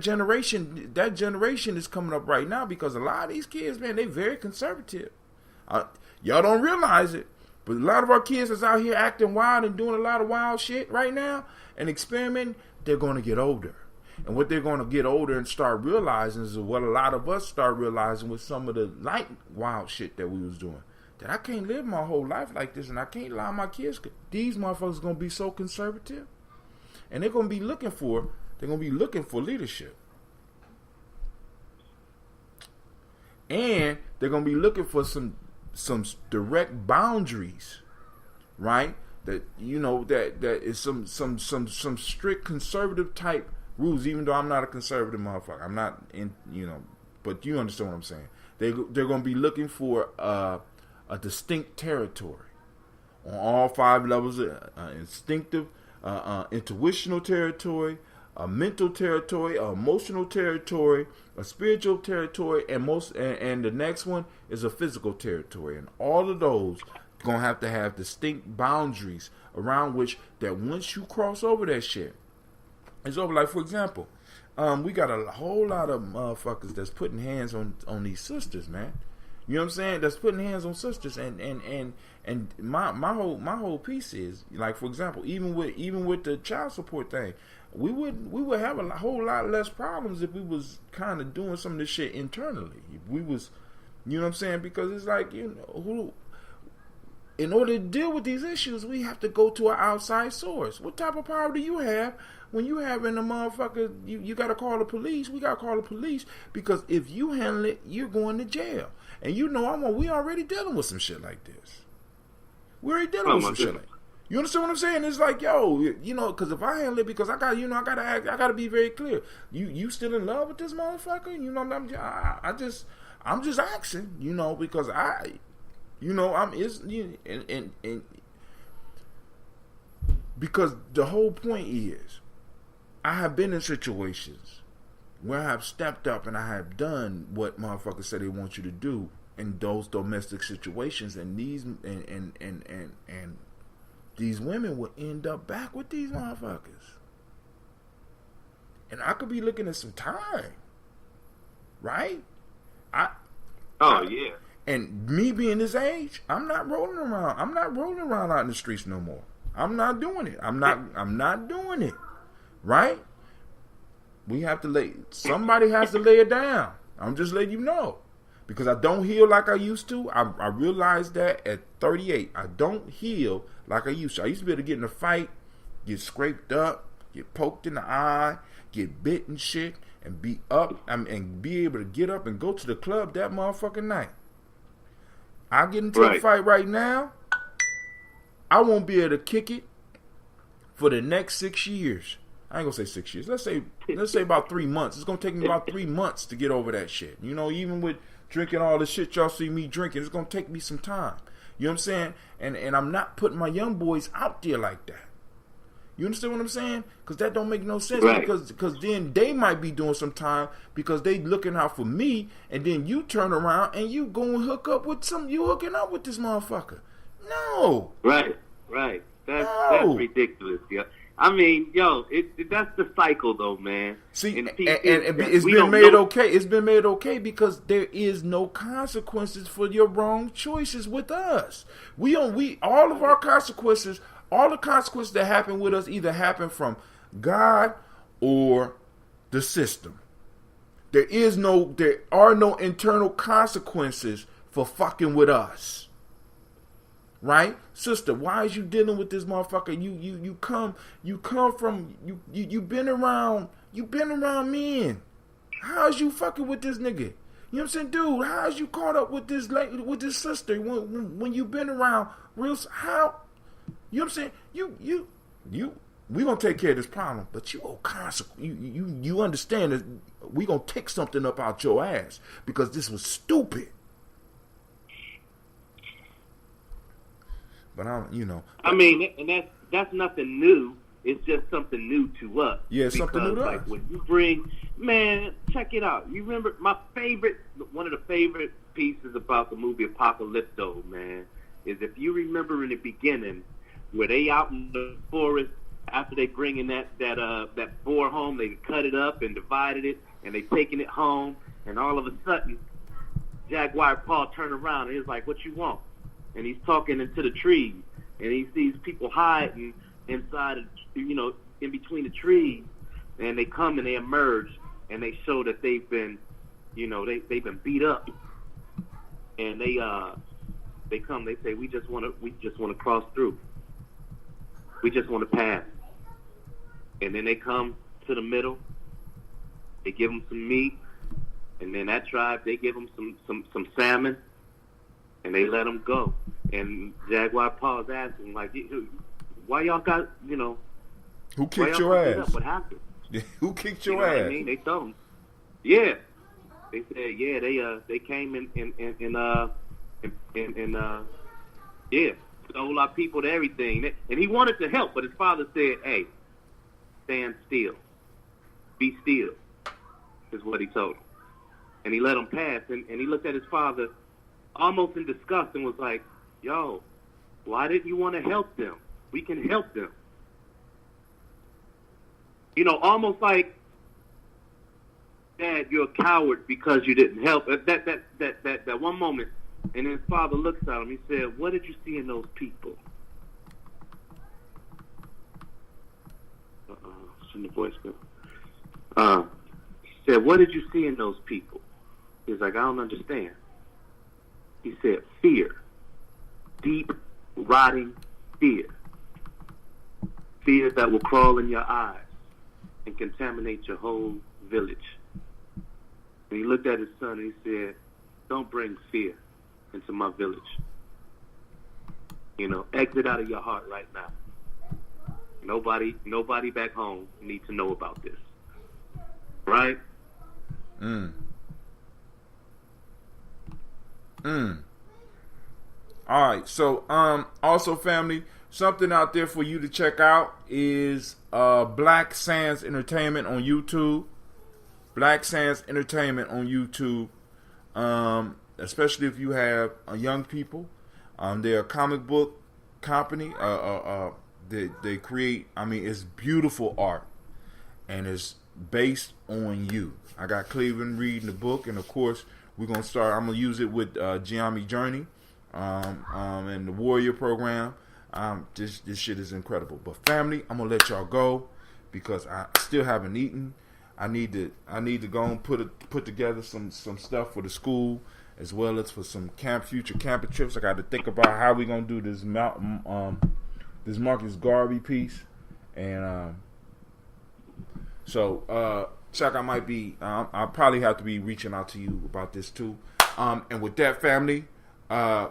generation is coming up right now because a lot of these kids, man, they very conservative. Y'all don't realize it, but a lot of our kids that's out here acting wild and doing a lot of wild shit right now and experimenting, they're going to get older. And what they're going to get older and start realizing is what a lot of us start realizing with some of the light wild shit that we was doing. That I can't live my whole life like this, and I can't allow my kids. These motherfuckers going to be so conservative. And they're going to be looking for leadership. And they're going to be looking for some direct boundaries, right? That, you know, that is some strict conservative type rules, even though I'm not a conservative motherfucker. I'm not in, you know, but you understand what I'm saying. They're going to be looking for a distinct territory on all 5 levels of instinctive, intuitional territory, a mental territory, a emotional territory, a spiritual territory, and the next one is a physical territory. And all of those gonna have to have distinct boundaries around which that once you cross over that shit, it's over. Like, for example, we got a whole lot of motherfuckers that's putting hands on these sisters, man. You know what I'm saying? That's putting hands on sisters, and my whole piece is, like, for example, even with the child support thing, we would have a whole lot less problems if we was kind of doing some of this shit internally. If we was, you know what I'm saying? Because it's like, you know, in order to deal with these issues, we have to go to an outside source. What type of power do you have when you having a motherfucker? You got to call the police. We got to call the police because if you handle it, you're going to jail. And you know, we already dealing with some shit like this. We're already dealing with some shit like. You understand what I'm saying? It's like, yo, you know, because if I handle it, because I gotta be very clear. You still in love with this motherfucker? You know, I'm just asking, you know, because because the whole point is, I have been in situations where I have stepped up and I have done what motherfuckers say they want you to do in those domestic situations, and these these women will end up back with these motherfuckers, and I could be looking at some time, right? Yeah. And me being this age, I'm not rolling around out in the streets no more. I'm not doing it. I'm not doing it. Right? We have to somebody has to lay it down. I'm just letting you know. Because I don't heal like I used to. I realized that at 38. I don't heal like I used to. I used to be able to get in a fight, get scraped up, get poked in the eye, get bit and shit, and be up and be able to get up and go to the club that motherfucking night. I get into a fight right now, I won't be able to kick it for the next 6 years. I ain't gonna say 6 years. Let's say about 3 months. It's gonna take me about 3 months to get over that shit. You know, even with drinking all the shit y'all see me drinking, it's gonna take me some time. You know what I'm saying? And I'm not putting my young boys out there like that. You understand what I'm saying? Because that don't make no sense. Right. Because then they might be doing some time because they looking out for me, and then you turn around and you go and you hooking up with this motherfucker. No. Right. That's ridiculous. Yeah. I mean, yo, that's the cycle, though, man. See, and people, it's been made okay. It's been made okay because there is no consequences for your wrong choices with us. All of our consequences, all the consequences that happen with us either happen from God or the system. There are no internal consequences for fucking with us. Right? Sister, why is you dealing with this motherfucker? You come from you been around men. How's you fucking with this nigga? You know what I'm saying? Dude, how's you caught up with this sister when you been around real how you know what I'm saying? We gonna take care of this problem, but you owe you understand that we gonna take something up out your ass because this was stupid. But I mean, and that's nothing new. It's just something new to us. Yeah, it's something new to us. When you bring, man, check it out. You remember one of the favorite pieces about the movie Apocalypto, man, is if you remember in the beginning where they out in the forest after they bring in that boar home, they cut it up and divided it, and they taking it home, and all of a sudden, Jaguar Paul turned around and he's like, "What you want?" And he's talking into the trees, and he sees people hiding inside of, in between the trees, and they come and they emerge, and they show that they've been, they've been beat up, and they come, they say, we just want to cross through, we just want to pass, and then they come to the middle, they give them some meat, and then that tribe, they give them some salmon. And they let him go. And Jaguar Paul's asking, like, why y'all got, who kicked your ass? What happened? Who kicked your ass? What I mean, they told him. Yeah. They said, yeah, they came and stole our people to everything. And he wanted to help, but his father said, hey, stand still. Be still, is what he told him. And he let him pass. And he looked at his father almost in disgust and was like, yo, why didn't you want to help them? We can help them. Almost like, Dad, you're a coward because you didn't help. That one moment, and his father looks at him, he said, what did you see in those people? Shouldn't the voice go? He said, what did you see in those people? He's like, I don't understand. He said, fear. Deep, rotting fear. Fear that will crawl in your eyes and contaminate your whole village. And he looked at his son and he said, don't bring fear into my village. Exit out of your heart right now. Nobody back home needs to know about this. Right? Alright, so also family, something out there for you to check out is Black Sands Entertainment on YouTube. Black Sands Entertainment on YouTube. Especially if you have young people. They're a comic book company. They create, it's beautiful art. And it's based on you. I got Cleveland reading the book, and of course I'm gonna use it with Gye-Nyame Journey and the Warrior program. This shit is incredible. But family, I'm gonna let y'all go because I still haven't eaten. I need to go and put together some stuff for the school as well as for some future camping trips. I got to think about how we gonna do this this Marcus Garvey piece, and Chuck, I might be, I'll probably have to be reaching out to you about this too. And with that, family, I'm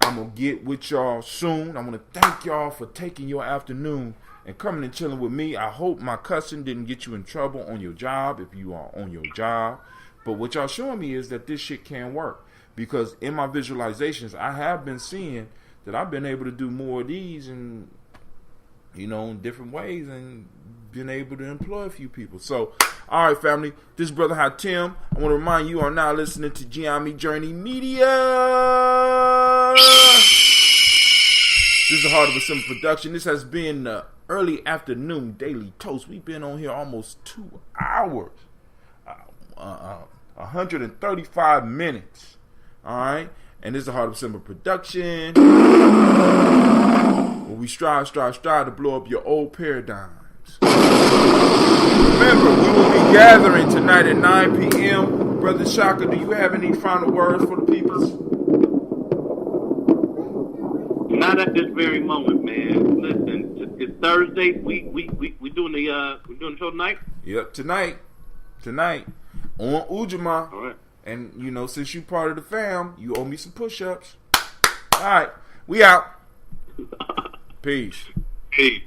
going to get with y'all soon. I want to thank y'all for taking your afternoon and coming and chilling with me. I hope my cussing didn't get you in trouble on your job if you are on your job. But what y'all showing me is that this shit can work. Because in my visualizations, I have been seeing that I've been able to do more of these and, in different ways and been able to employ a few people. So, all right, family, this is Brother Hatim. I want to remind you are now listening to Gye-Nyame Journey Media. This is a Heart of a Simple production. This has been the early afternoon daily toast. We've been on here almost 2 hours. 135 minutes. Alright? And this is a Heart of a Simple production. Where we strive to blow up your old paradigms. Remember, we will be gathering tonight at 9 p.m. Brother Shaka, do you have any final words for the people? Not at this very moment, man. Listen, it's Thursday. We doing the show tonight. Yep, tonight on Ujamaa. All right. And you know, since you part of the fam, you owe me some push-ups. All right, we out. Peace. Peace.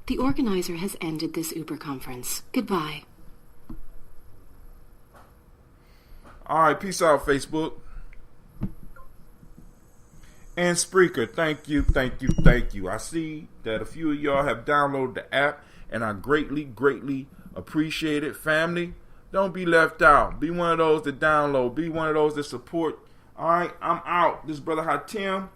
The organizer has ended this Uber conference. Goodbye. All right, peace out, Facebook. And Spreaker, thank you. I see that a few of y'all have downloaded the app, and I greatly appreciate it. Family, don't be left out. Be one of those that download. Be one of those that support. All right, I'm out. This is Brother Hatim.